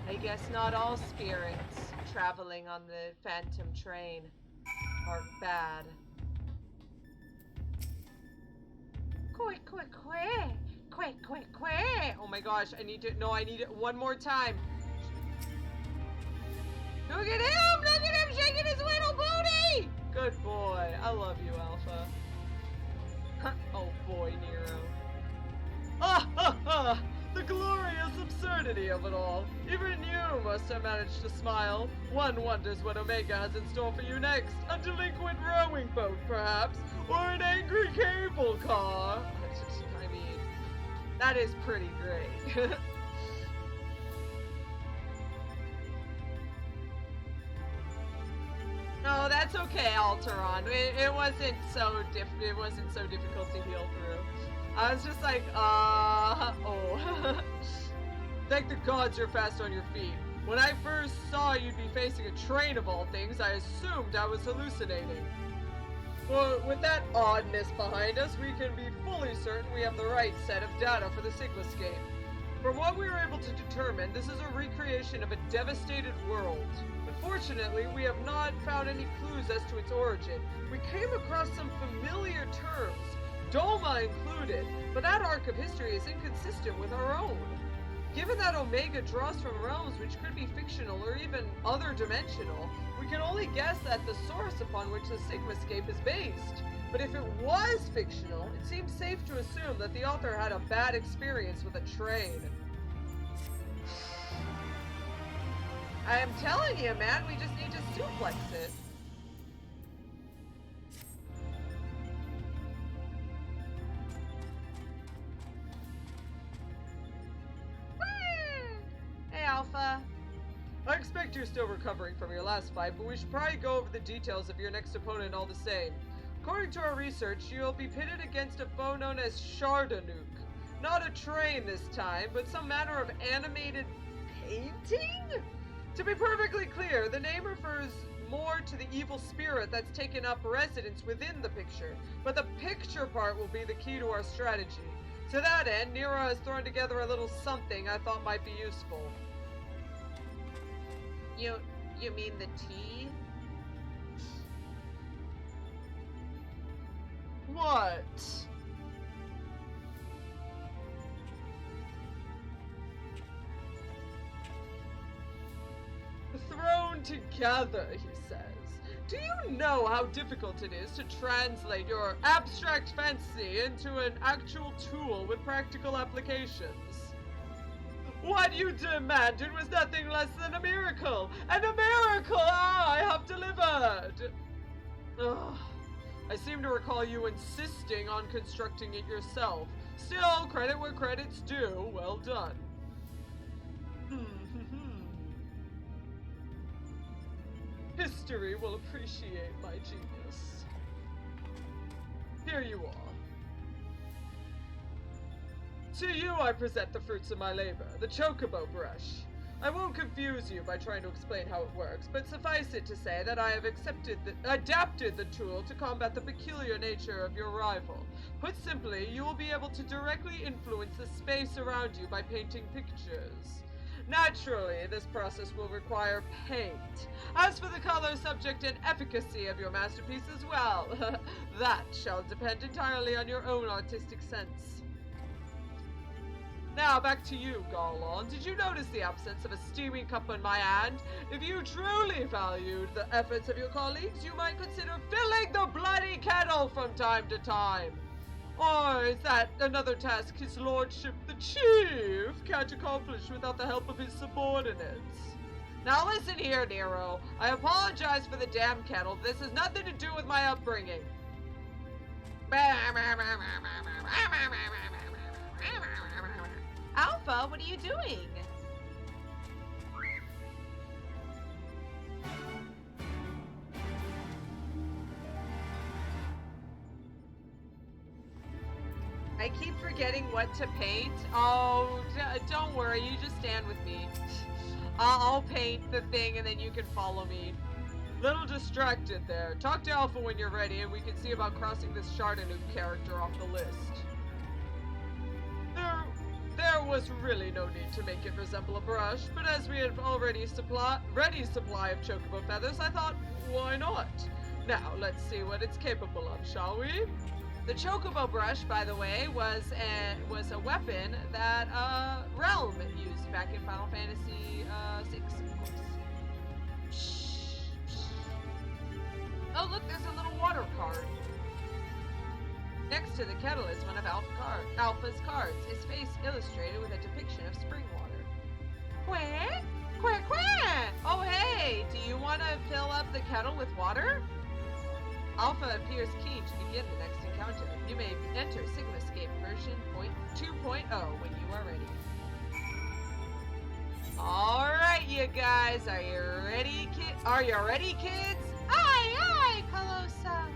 I guess not all spirits traveling on the Phantom train are bad. Quick, quick, quick! Quick, quick, quick! Oh my gosh, I need it one more time. Look at him! Look at him shaking his little booty! Good boy. I love you, Alpha. Oh boy, Nero. Ah ha ha! The glorious absurdity of it all. Even you must have managed to smile. One wonders what Omega has in store for you next. A delinquent rowing boat, perhaps? Or an angry cable car? I mean, that is pretty great. No, that's okay, Alteron. It wasn't so difficult to heal through. I was just like, oh. Thank the gods you're fast on your feet. When I first saw you'd be facing a train of all things, I assumed I was hallucinating. Well, with that oddness behind us, we can be fully certain we have the right set of data for the Sigmascape. From what we were able to determine, this is a recreation of a devastated world. Unfortunately, we have not found any clues as to its origin. We came across some familiar terms, Doma included, but that arc of history is inconsistent with our own. Given that Omega draws from realms which could be fictional or even other dimensional, we can only guess at the source upon which the Sigmascape is based. But if it was fictional, it seems safe to assume that the author had a bad experience with a train. I am telling you, man, we just need to suplex it. Hey, Alpha. I expect you're still recovering from your last fight, but we should probably go over the details of your next opponent all the same. According to our research, you'll be pitted against a foe known as Shardanuk. Not a train this time, but some manner of animated painting? To be perfectly clear, the name refers more to the evil spirit that's taken up residence within the picture, but the picture part will be the key to our strategy. To that end, Nero has thrown together a little something I thought might be useful. You mean the tea? What? Thrown together, he says. Do you know how difficult it is to translate your abstract fancy into an actual tool with practical applications? What you demanded was nothing less than a miracle, and a miracle I have delivered! Ugh. I seem to recall you insisting on constructing it yourself. Still, credit where credit's due. Well done. History will appreciate my genius. Here you are. To you I present the fruits of my labor, the chocobo brush. I won't confuse you by trying to explain how it works, but suffice it to say that I have adapted the tool to combat the peculiar nature of your rival. Put simply, you will be able to directly influence the space around you by painting pictures. Naturally, this process will require paint. As for the color, subject, and efficacy of your masterpieces, well, that shall depend entirely on your own artistic sense. Now, back to you, Garlond. Did you notice the absence of a steaming cup in my hand? If you truly valued the efforts of your colleagues, you might consider filling the bloody kettle from time to time. Or is that another task his lordship, the chief, can't accomplish without the help of his subordinates? Now listen here, Nero. I apologize for the damn kettle. This has nothing to do with my upbringing. Alpha, what are you doing? I keep forgetting what to paint. Oh, don't worry. You just stand with me. I'll paint the thing and then you can follow me. Little distracted there. Talk to Alpha when you're ready and we can see about crossing this Chardonnay character off the list. There was really no need to make it resemble a brush, but as we had already ready supply of chocobo feathers, I thought, why not? Now, let's see what it's capable of, shall we? The chocobo brush, by the way, was a weapon that Realm used back in Final Fantasy VI, of course. Oh, look, there's a little water card. Next to the kettle is one of Alpha's cards, his face illustrated with a depiction of spring water. Quack? Quack, quack! Oh, hey! Do you want to fill up the kettle with water? Alpha appears keen to begin the next encounter. You may enter Sigmascape version 2.0 when you are ready. Alright, you guys, are you ready, kids? Aye, aye, Calosa!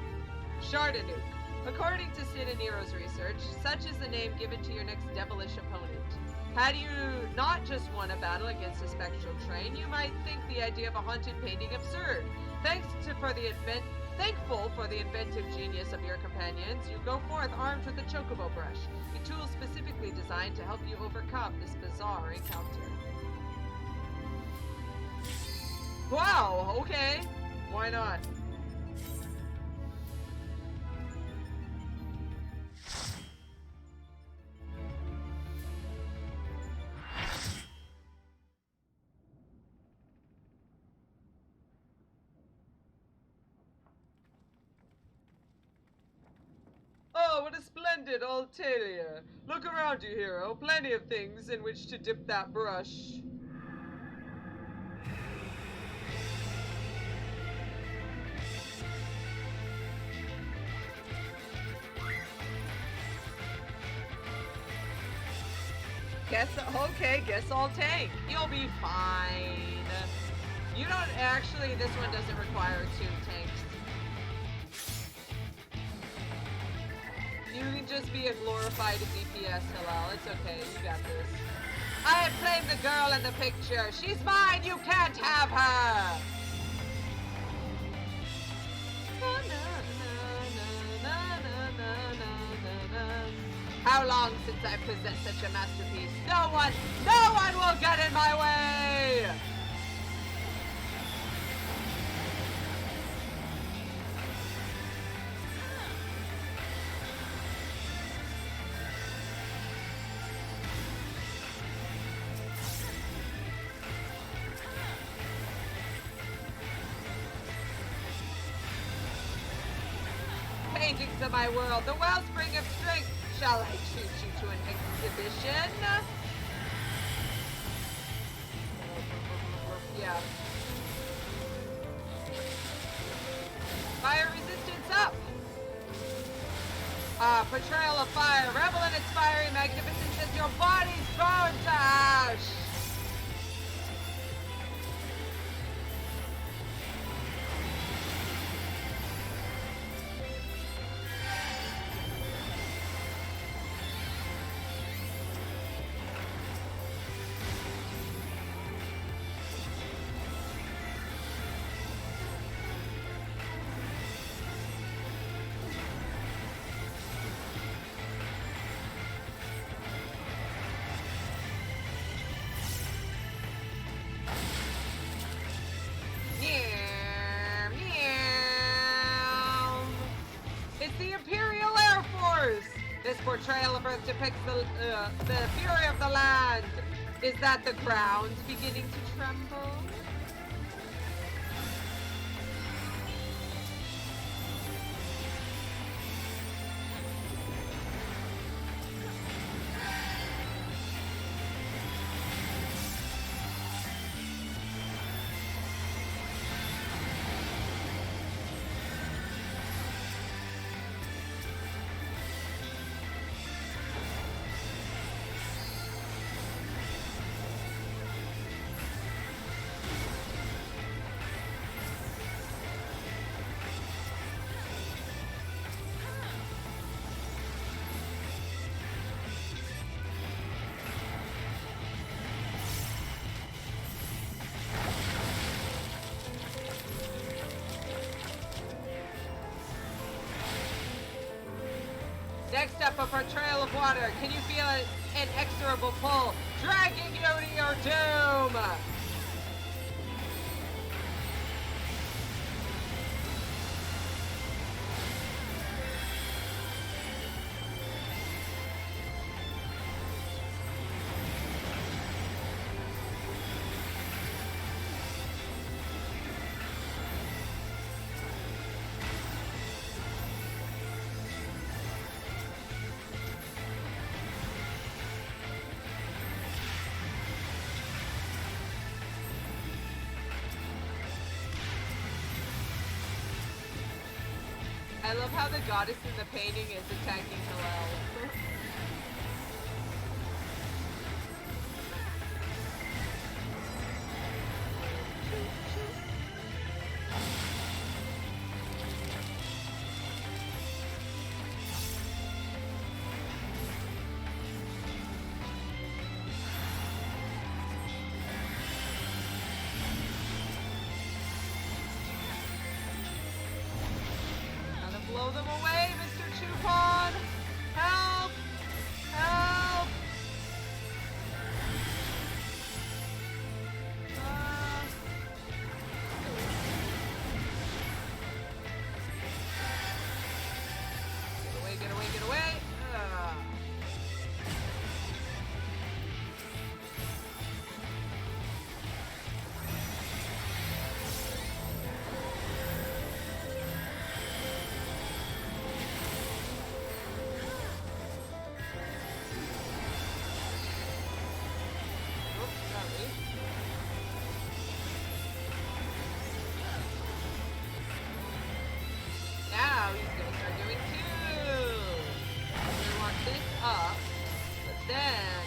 Chardonnay. According to Sid and Nero's research, such is the name given to your next devilish opponent. Had you not just won a battle against a spectral train, you might think the idea of a haunted painting absurd. Thankful for the inventive genius of your companions, you go forth armed with a chocobo brush, a tool specifically designed to help you overcome this bizarre encounter. Wow, okay. Why not? Oh, what a splendid Altalia! Look around you, hero. Plenty of things in which to dip that brush. Guess I'll tank. You'll be fine. You don't actually, this one doesn't require 2 tanks. You can just be a glorified DPS, Hillel. It's okay. You got this. I have claimed the girl in the picture. She's mine. You can't have her. How long since I possessed such a masterpiece? No one will get in my way! Paintings of my world, the wellspring of strength. Shall I treat you to an exhibition? Yeah. Fire resistance up! Portrayal of fire. Revel in its fiery magnificence as your body's burned to ash! This portrayal of Earth depicts the fury of the land. Is that the ground beginning to tremble? Next up, a portrayal of water. Can you feel an inexorable pull, dragging you to your doom? I love how the goddess in the painting is attacking Hillel. Blow them away, Mr. Chupon! Help! Help! Get away, get away, get away! Now he's gonna start doing two. We want this up, but then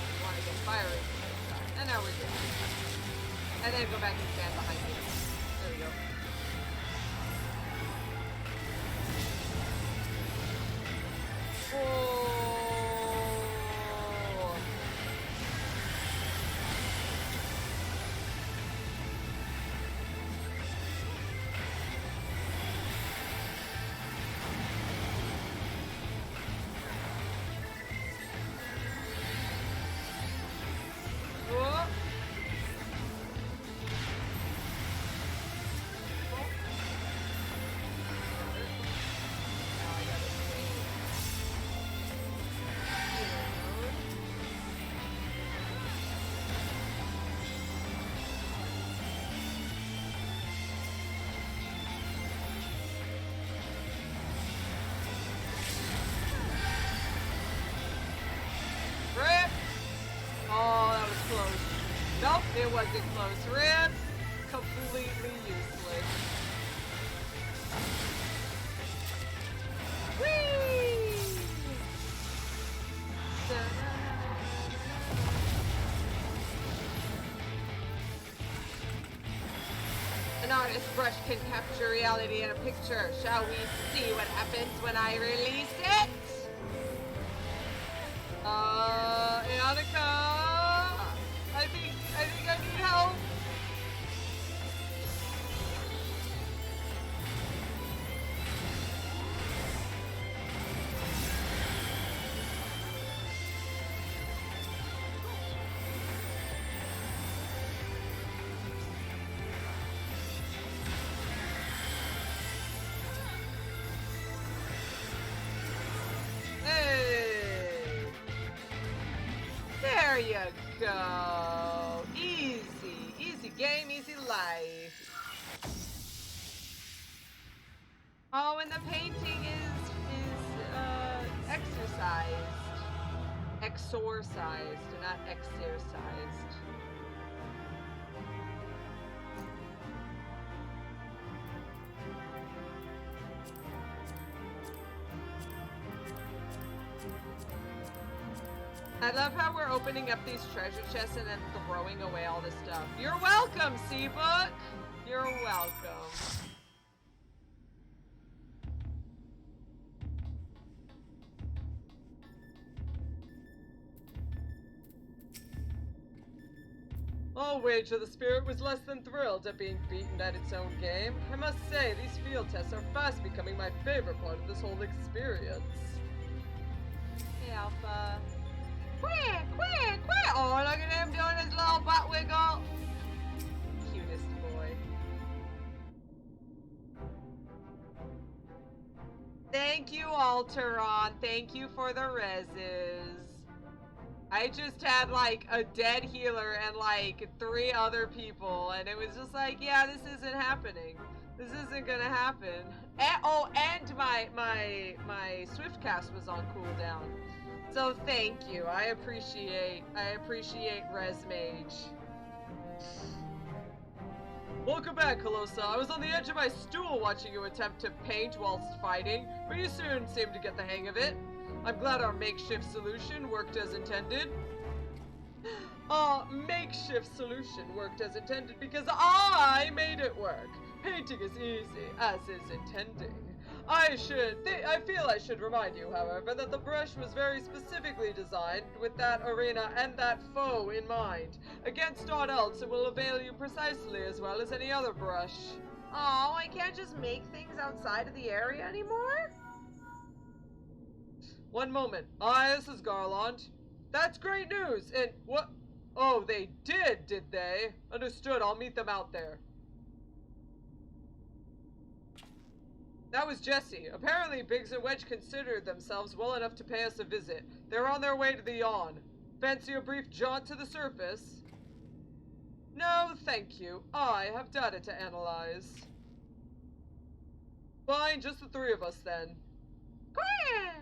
we want to get fire resistance. And now we're good. And then go back and stand behind you. There we go. Nope, it wasn't close. Rip, completely useless. Whee! An artist's brush can capture reality in a picture. Shall we see what happens when I release it? Annika! I think I need help. Hey! There you go. Easy game, easy life. Oh, and the painting is exercised. Exorcised, not exercised. I love how we're opening up these treasure chests and then throwing away all this stuff. You're welcome, Seabook! You're welcome. I'll wager the spirit was less than thrilled at being beaten at its own game. I must say, these field tests are fast becoming my favorite part of this whole experience. Hey, Alpha. Quick! Oh, look at him doing his little butt wiggle. Cutest boy. Thank you, Alteron. Thank you for the reses. I just had like a dead healer and like 3 other people, and it was just like, yeah, this isn't happening. This isn't gonna happen. And my swift cast was on cooldown. So thank you. I appreciate Res Mage. Welcome back, Calosa. I was on the edge of my stool watching you attempt to paint whilst fighting, but you soon seemed to get the hang of it. I'm glad our makeshift solution worked as intended. Our makeshift solution worked as intended because I made it work. Painting is easy, as is intending. I feel I should remind you, however, that the brush was very specifically designed with that arena and that foe in mind. Against aught else, it will avail you precisely as well as any other brush. Oh, I can't just make things outside of the area anymore? One moment. This is Garlond. That's great news! And what? Oh, they did they? Understood, I'll meet them out there. That was Jesse. Apparently, Biggs and Wedge considered themselves well enough to pay us a visit. They're on their way to the yawn. Fancy a brief jaunt to the surface? No, thank you. I have data to analyze. Fine, just the 3 of us then. Quack!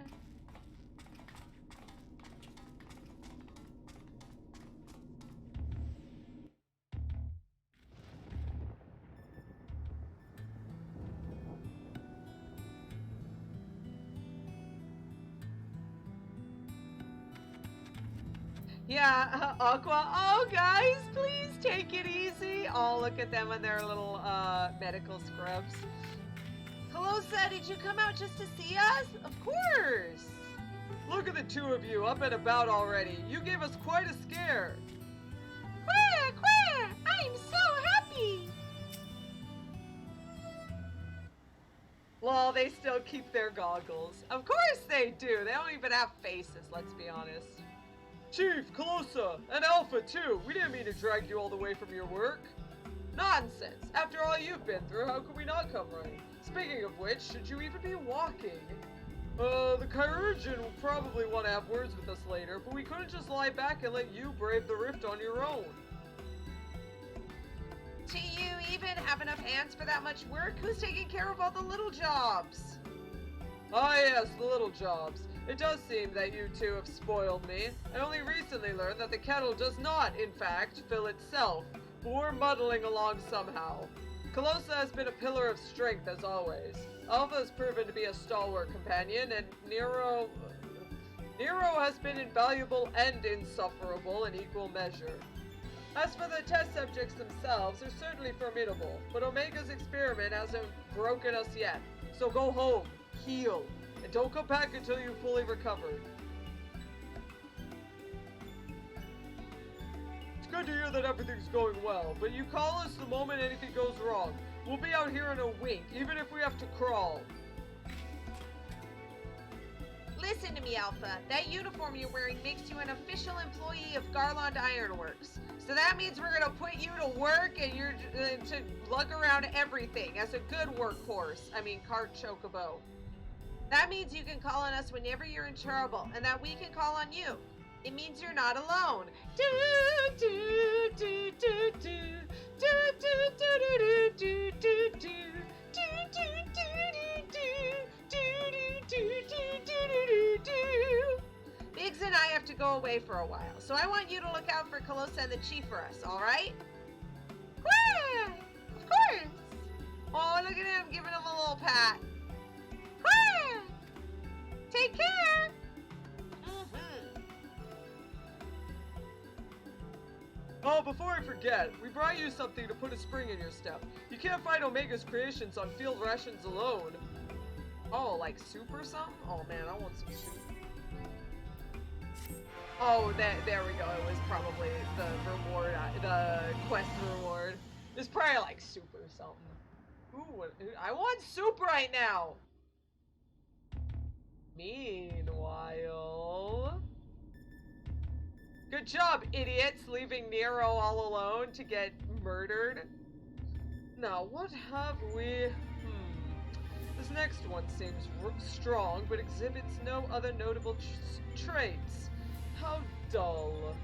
Yeah, Aqua. Oh, guys, please take it easy. Oh, look at them in their little medical scrubs. Calosa, did you come out just to see us? Of course. Look at the two of you up and about already. You gave us quite a scare. Quack, quack! I'm so happy! Well, they still keep their goggles. Of course they do. They don't even have faces, let's be honest. Chief, Calosa, and Alpha too. We didn't mean to drag you all the way from your work. Nonsense. After all you've been through, how could we not come running? Speaking of which, should you even be walking? The Chirurgeon will probably want to have words with us later, but we couldn't just lie back and let you brave the rift on your own. Do you even have enough hands for that much work? Who's taking care of all the little jobs? Ah yes, the little jobs. It does seem that you two have spoiled me. I only recently learned that the kettle does not, in fact, fill itself, but we're muddling along somehow. Calosa has been a pillar of strength as always. Alpha has proven to be a stalwart companion, and Nero has been invaluable and insufferable in equal measure. As for the test subjects themselves, they're certainly formidable, but Omega's experiment hasn't broken us yet. So go home, heal, and don't come back until you've fully recovered. It's good to hear that everything's going well, but you call us the moment anything goes wrong. We'll be out here in a wink, even if we have to crawl. Listen to me, Alpha. That uniform you're wearing makes you an official employee of Garlond Ironworks. So that means we're gonna put you to work and you're to lug around everything as a good workhorse. I mean, cart chocobo. That means you can call on us whenever you're in trouble, and that we can call on you. It means you're not alone. Do do do do do do do do do do do Biggs and I have to go away for a while, so I want you to look out for Calosa and the Chief for us, alright? Of course! Oh, look at him, giving him a little pat. Take care! Oh, before I forget, we brought you something to put a spring in your step. You can't fight Omega's creations on field rations alone. Oh, like soup or something? Oh man, I want some soup. Oh, there we go. It was probably the reward, the quest reward. It's probably like soup or something. Ooh, I want soup right now! Meanwhile... Good job, idiots, leaving Nero all alone to get murdered. Now, what have we... This next one seems strong, but exhibits no other notable traits. How dull.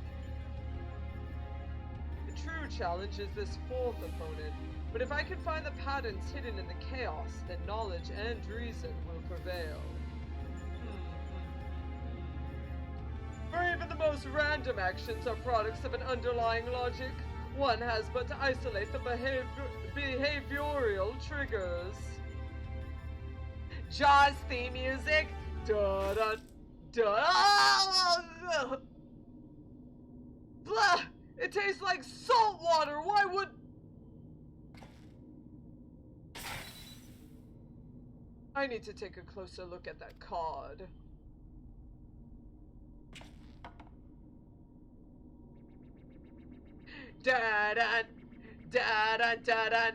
The true challenge is this fourth opponent, but if I can find the patterns hidden in the chaos, then knowledge and reason will prevail. For even the most random actions are products of an underlying logic. One has but to isolate the behavioral triggers. Jaws theme music. Da da da. Blah! It tastes like salt water. Why would? I need to take a closer look at that card. Da da da da da da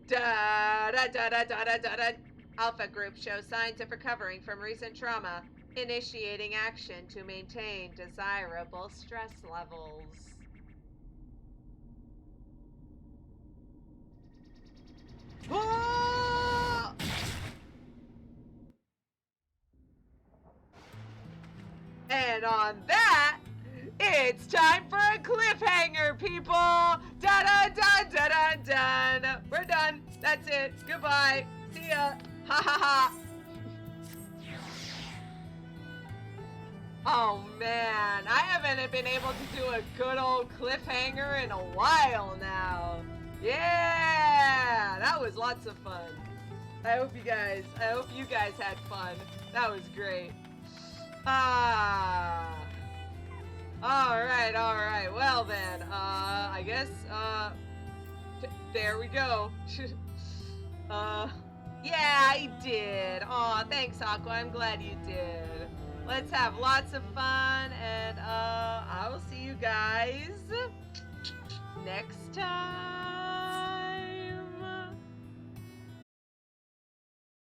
da da da da da da da. Alpha Group shows signs of recovering from recent trauma, initiating action to maintain desirable stress levels. Ah! And on that, it's time for a cliffhanger, people! Da-da-da-da-da-dun! We're done. That's it. Goodbye. See ya. Ha ha ha. Oh man, I haven't been able to do a good old cliffhanger in a while now. Yeah, that was lots of fun. I hope you guys had fun. That was great. Alright. Well then, I guess, there we go. Yeah, I did. Aw, thanks, Aqua. I'm glad you did. Let's have lots of fun, and I will see you guys next time.